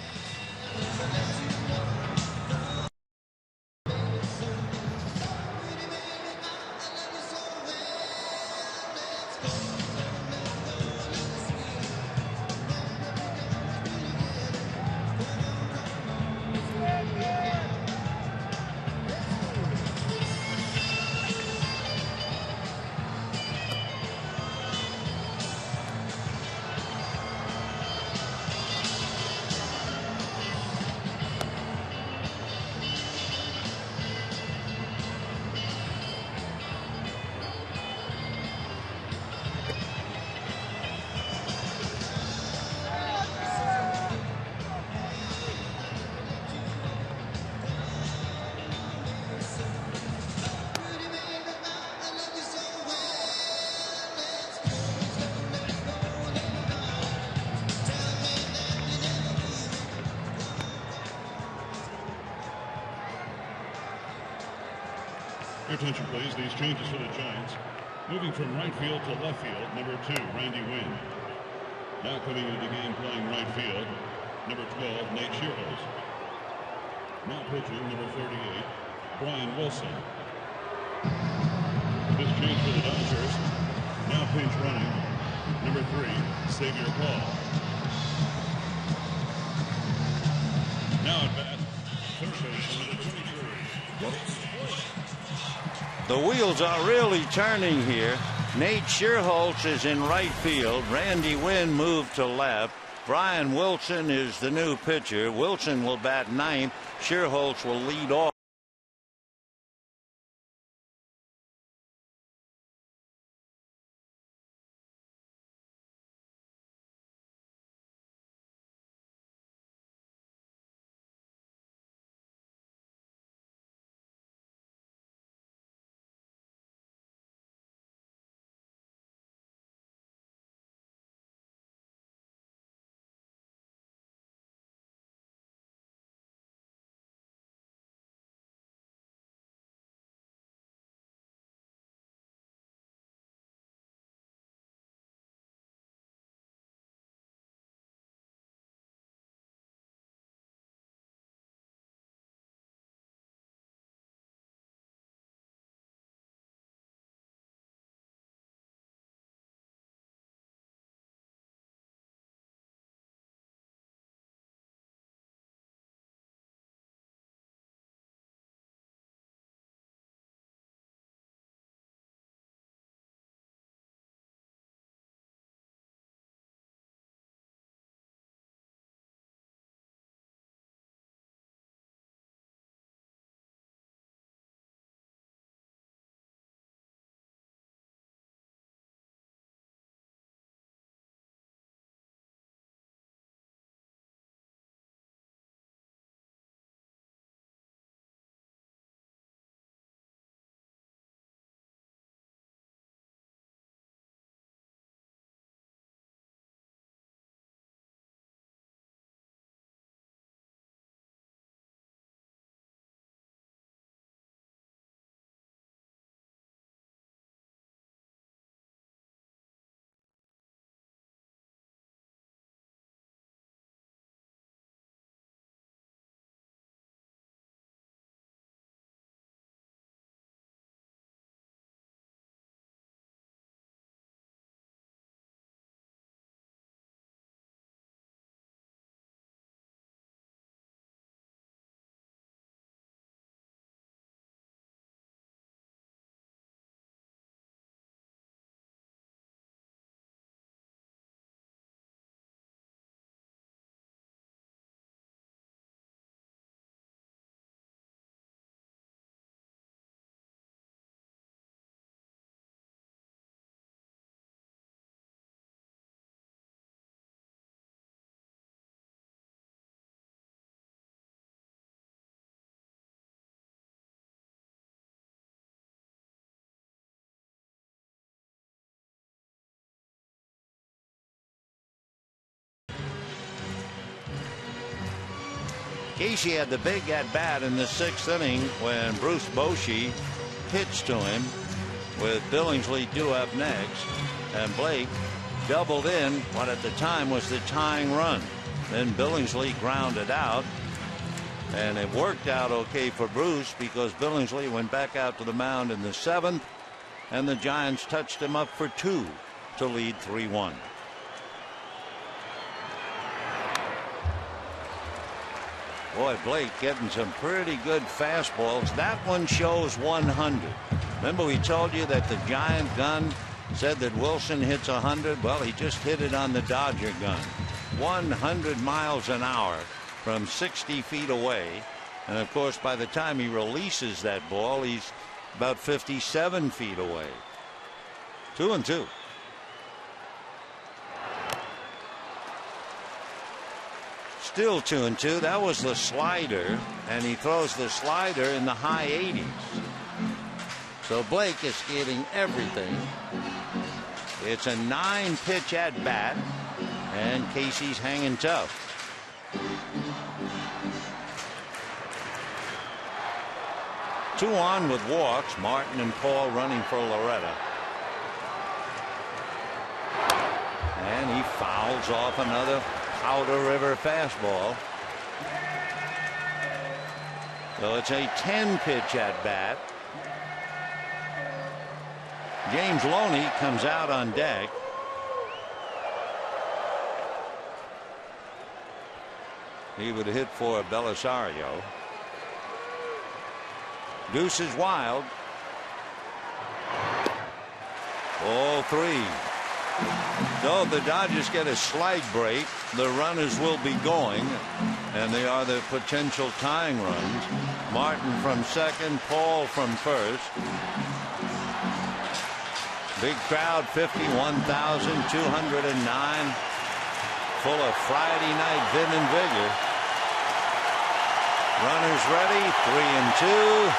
Your attention, please. These changes for the Giants. Moving from right field to left field, number 2, Randy Wynn. Now coming into the game playing right field, number 12, Nate Schierholtz. Now pitching, number 38, Brian Wilson. This change for the Dodgers. Now pinch running, number 3, Xavier Paul. Now at bat, third base, number 23. The wheels are really turning here. Nate Schierholtz is in right field. Randy Wynn moved to left. Brian Wilson is the new pitcher. Wilson will bat 9th. Schierholtz will lead off. Casey had the big at bat in the 6th inning when Bruce Bochy pitched to him with Billingsley due up next, and Blake doubled in what at the time was the tying run. Then Billingsley grounded out, and it worked out okay for Bruce because Billingsley went back out to the mound in the 7th, and the Giants touched him up for 2 to lead 3-1. Boy, Blake getting some pretty good fastballs. That one shows 100. Remember we told you that the Giant gun said that Wilson hits 100. Well, he just hit it on the Dodger gun. 100 miles an hour from 60 feet away. And of course, by the time he releases that ball, he's about 57 feet away. 2-2. Still 2-2. That was the slider, and he throws the slider in the high 80s. So Blake is getting everything. It's a 9-pitch at bat, and Casey's hanging tough. Two on with walks. Martin and Paul running for Loretta. And he fouls off another Powder River fastball. So it's a 10-pitch at bat. James Loney comes out on deck. He would hit for Belisario. Deuce is wild. Ball 3. So the Dodgers get a slight break. The runners will be going, and they are the potential tying runs. Martin from second, Paul from first. Big crowd, 51,209, full of Friday night vim and vigor. Runners ready, 3-2.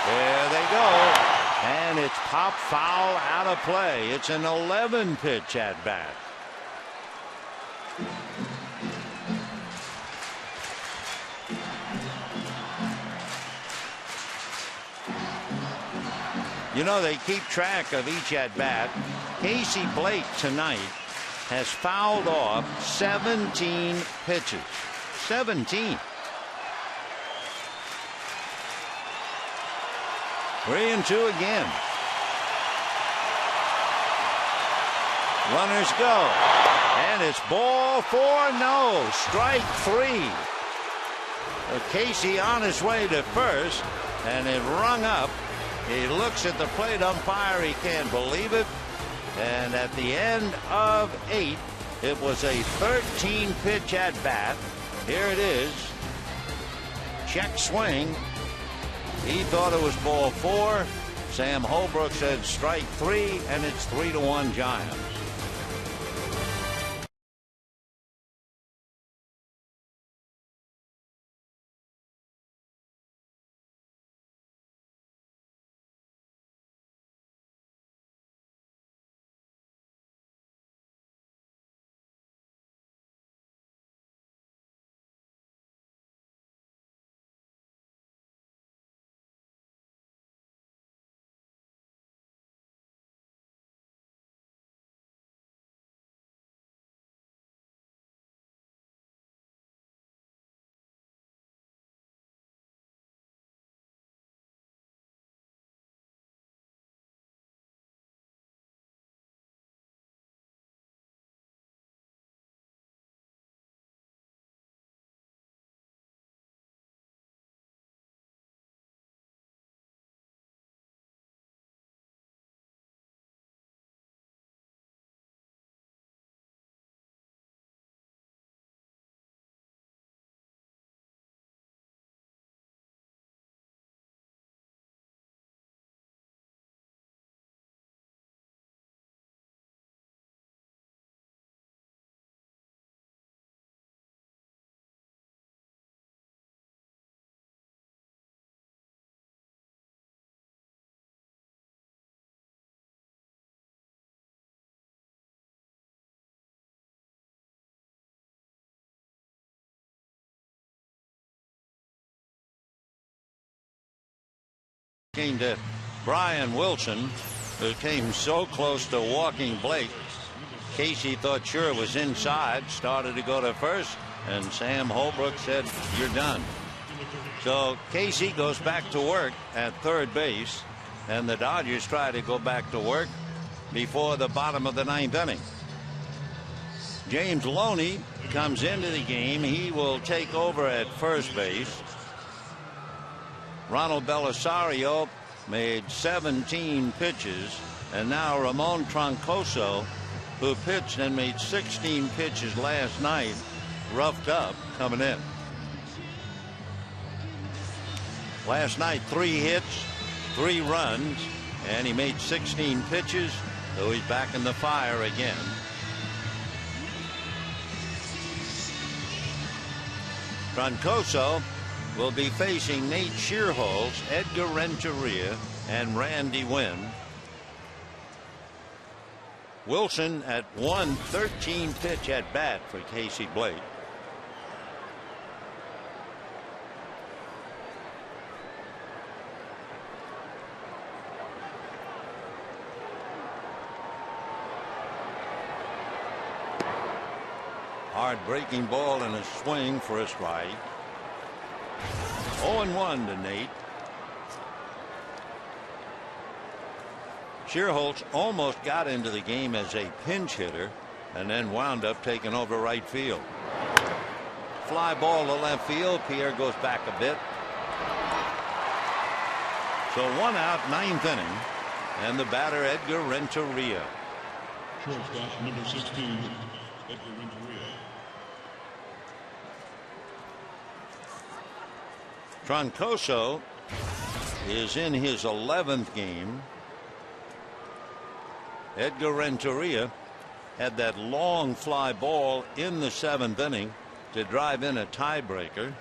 There they go. And it's pop foul out of play. It's an 11-pitch at bat. You know, they keep track of each at bat. Casey Blake tonight has fouled off 17 pitches. 17. 3-2 again. Runners go. And it's ball 4. No. Strike 3. Casey on his way to first, and it rung up. He looks at the plate umpire. He can't believe it. And at the end of 8, it was a 13-pitch at bat. Here it is. Check swing. He thought it was ball 4. Sam Holbrook said strike 3, and it's 3-1 Giants. To Brian Wilson, who came so close to walking Blake. Casey thought sure it was inside, started to go to first, and Sam Holbrook said, "You're done." So Casey goes back to work at third base, and the Dodgers try to go back to work before the bottom of the ninth inning. James Loney comes into the game. He will take over at first base. Ronald Belisario made 17 pitches, and now Ramon Troncoso, who pitched and made 16 pitches last night, roughed up, coming in. Last night, 3 hits, 3 runs, and he made 16 pitches, so he's back in the fire again. Troncoso will be facing Nate Shearholz, Edgar Renteria, and Randy Winn. Wilson at 1-13 pitch at bat for Casey Blake. Hard breaking ball and a swing for a strike. 0-1 to Nate. Shearholz almost got into the game as a pinch hitter and then wound up taking over right field. Fly ball to left field. Pierre goes back a bit. So 1 out, 9th inning, and the batter Edgar Renteria. Shortstop number 16, Edgar Renteria. Troncoso is in his 11th game. Edgar Renteria had that long fly ball in the 7th inning to drive in a tiebreaker.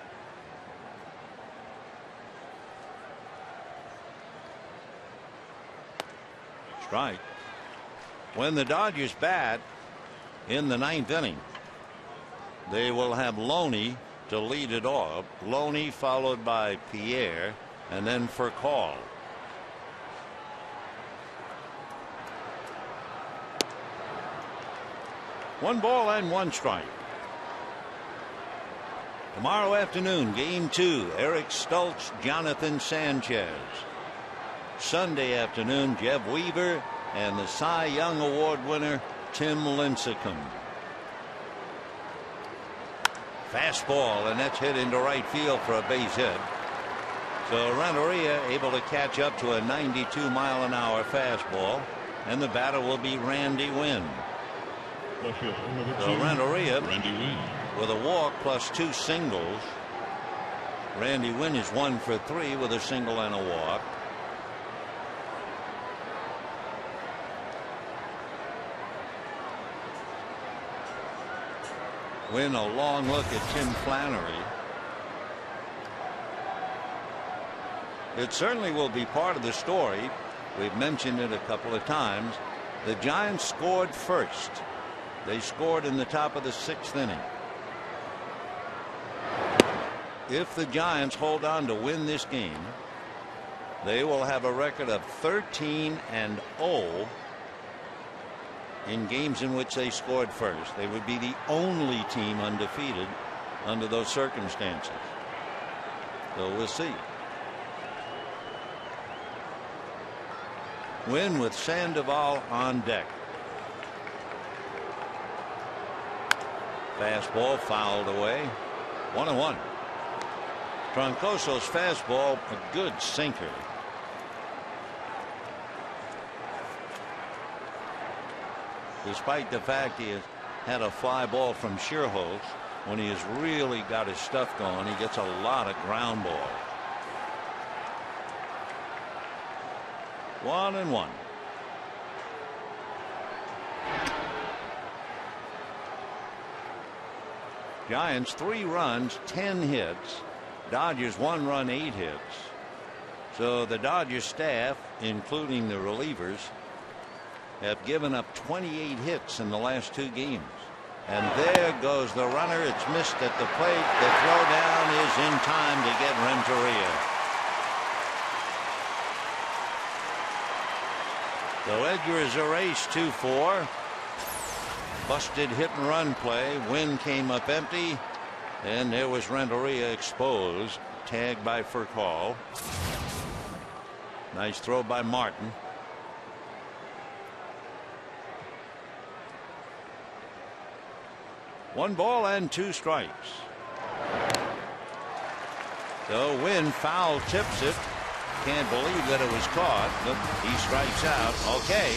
Strike. When the Dodgers bat in the 9th inning, they will have Loney to lead it off. Loney followed by Pierre, and then for call. One ball and 1 strike. Tomorrow afternoon, game 2, Eric Stultz, Jonathan Sanchez. Sunday afternoon, Jeff Weaver and the Cy Young Award winner Tim Lincecum. Fastball, and that's hit into right field for a base hit. So Renteria able to catch up to a 92-mile-an-hour fastball, and the batter will be Randy Winn. So Renteria with a walk plus 2 singles. Randy Winn is 1 for 3 with a single and a walk. Win a long look at Tim Flannery. It certainly will be part of the story. We've mentioned it a couple of times. The Giants scored first. They scored in the top of the 6th inning. If the Giants hold on to win this game, they will have a record of 13-0 in games in which they scored first. They would be the only team undefeated under those circumstances. So we'll see. Win with Sandoval on deck. Fastball fouled away. 1-1. Troncoso's fastball, a good sinker. Despite the fact he has had a fly ball from Shearholz, when he has really got his stuff going, he gets a lot of ground ball. 1-1. Giants 3 runs, 10 hits. Dodgers 1 run, 8 hits. So the Dodgers staff, including the relievers, have given up 28 hits in the last 2 games. And there goes the runner. It's missed at the plate. The throw down is in time to get Renteria. So Edgar is erased 2-4. Busted hit and run play. Wynn came up empty. And there was Renteria exposed. Tagged by Furcall. Nice throw by Martin. One ball and 2 strikes. So Wynn foul tips it. Can't believe that it was caught, but he strikes out. Okay,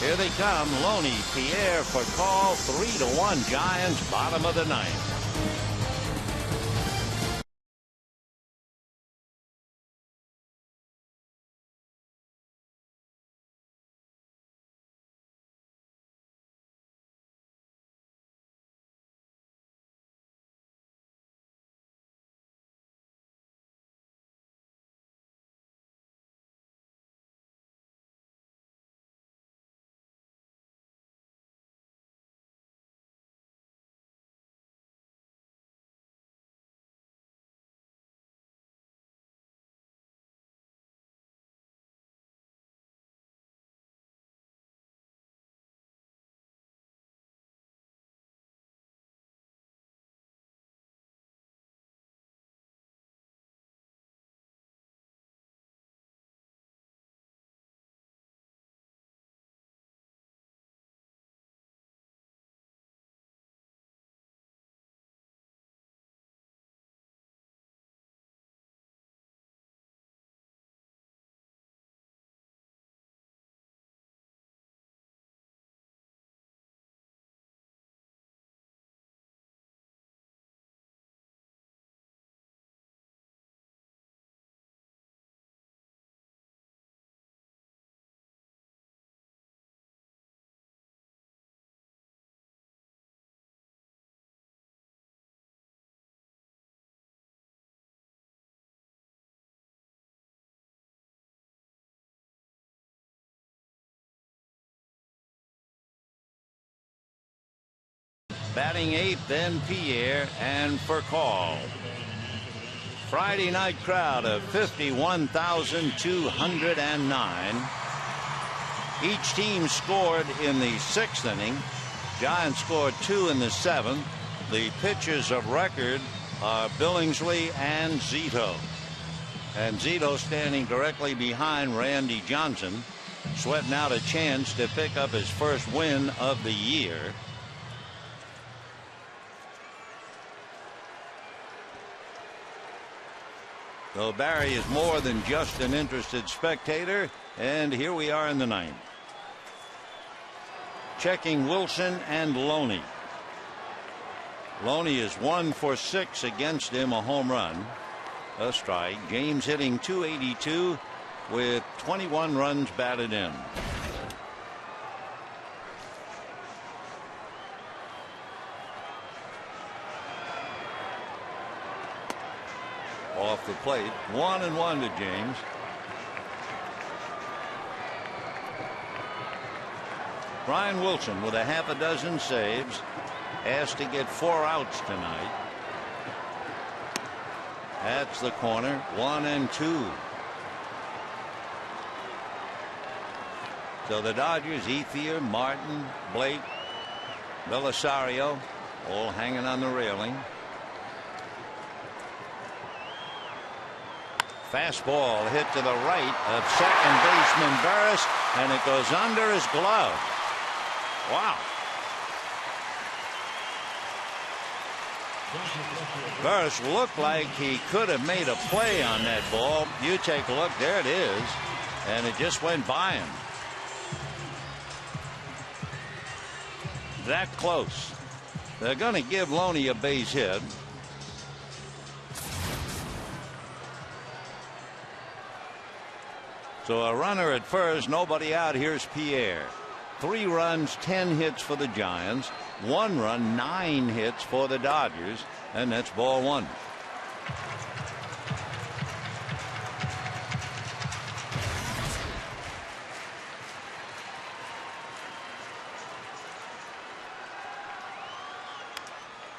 here they come. Loney, Pierre, Furcall, 3-1 Giants, bottom of the ninth. Batting 8th, then Pierre and Furcall. Friday night crowd of 51,209. Each team scored in the 6th inning. Giants scored 2 in the 7th. The pitchers of record are Billingsley and Zito. And Zito standing directly behind Randy Johnson, sweating out a chance to pick up his first win of the year. So Barry is more than just an interested spectator, and here we are in the 9th. Checking Wilson and Loney. Loney is 1 for 6 against him, a home run, a strike. James hitting .282 with 21 runs batted in. Off the plate, 1-1 to James. Brian Wilson with a half a dozen saves, asked to get 4 outs tonight. That's the corner, 1-2. So the Dodgers, Ethier, Martin, Blake, Belisario, all hanging on the railing. Fastball hit to the right of second baseman Burris, and it goes under his glove. Wow. Burris looked like he could have made a play on that ball. You take a look, there it is, and it just went by him. That close. They're going to give Loney a base hit. So a runner at first, nobody out. Here's Pierre. 3 runs, 10 hits for the Giants. 1 run, 9 hits for the Dodgers. And that's ball 1.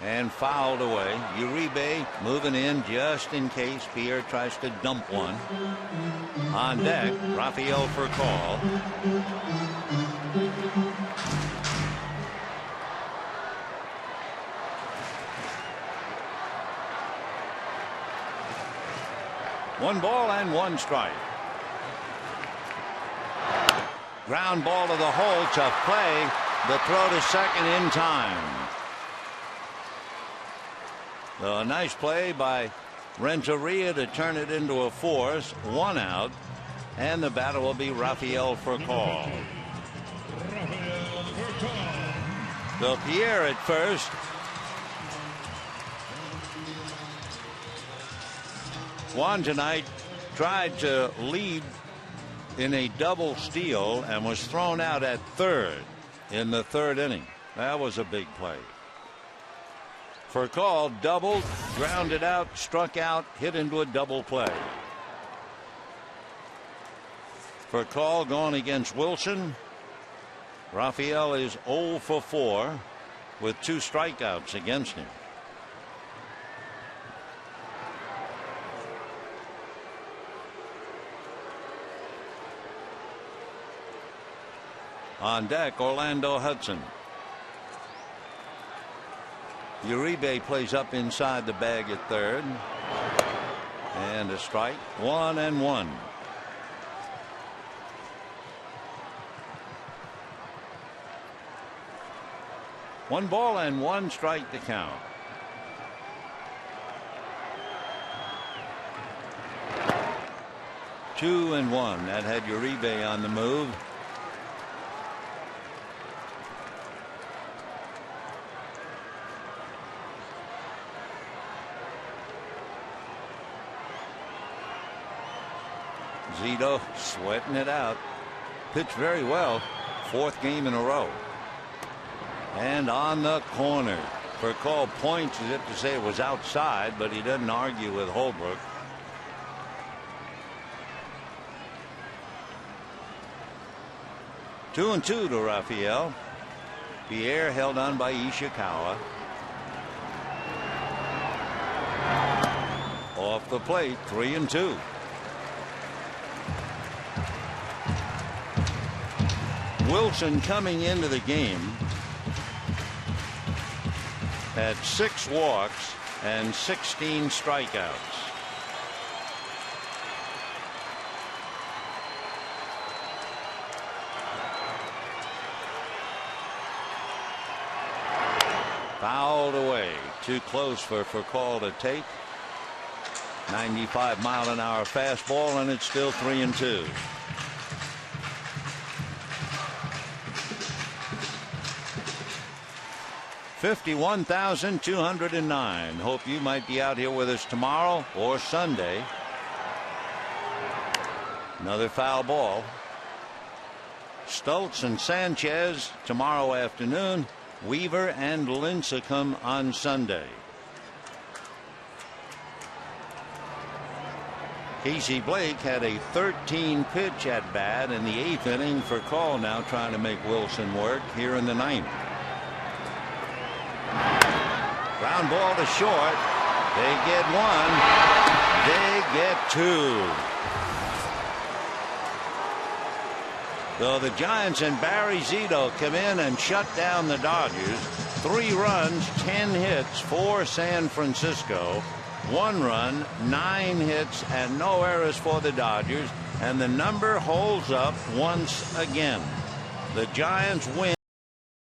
And fouled away. Uribe moving in just in case Pierre tries to dump one. On deck, Rafael Furcall. and 1 strike. Ground ball to the hole. Tough play. The throw to second in time. So a nice play by Renteria to turn it into a force. 1 out. And the batter will be Rafael Furcal. So Pierre at first. Juan tonight tried to lead in a double steal and was thrown out at third in the 3rd inning. That was a big play. Furcal doubled, grounded out, struck out, hit into a double play. Furcal going against Wilson. Rafael is 0 for 4 with 2 strikeouts against him. On deck, Orlando Hudson. Uribe plays up inside the bag at third. And a strike. 1-1. One ball and 1 strike to count. Two and 1. That had Uribe on the move. Zito sweating it out. Pitched very well. 4th game in a row. And on the corner. Furcal points as if to say it was outside, but he doesn't argue with Holbrook. Two and 2 to Rafael. Pierre held on by Ishikawa. Off the plate, 3 and 2. Wilson coming into the game had 6 walks and 16 strikeouts. Fouled away. Too close for Furcal to take. 95-mile-an-hour fastball, and it's still 3 and 2. $51,209. Hope you might be out here with us tomorrow or Sunday. Another foul ball. Stoltz and Sanchez tomorrow afternoon. Weaver and Lincecum on Sunday. Casey Blake had a 13-pitch at bat in the 8th inning. Furcal now trying to make Wilson work here in the 9th. Ground ball to short. They get 1. They get 2. So the Giants and Barry Zito come in and shut down the Dodgers. 3 runs, 10 hits for San Francisco. 1 run, 9 hits, and no errors for the Dodgers. And the number holds up once again. The Giants win.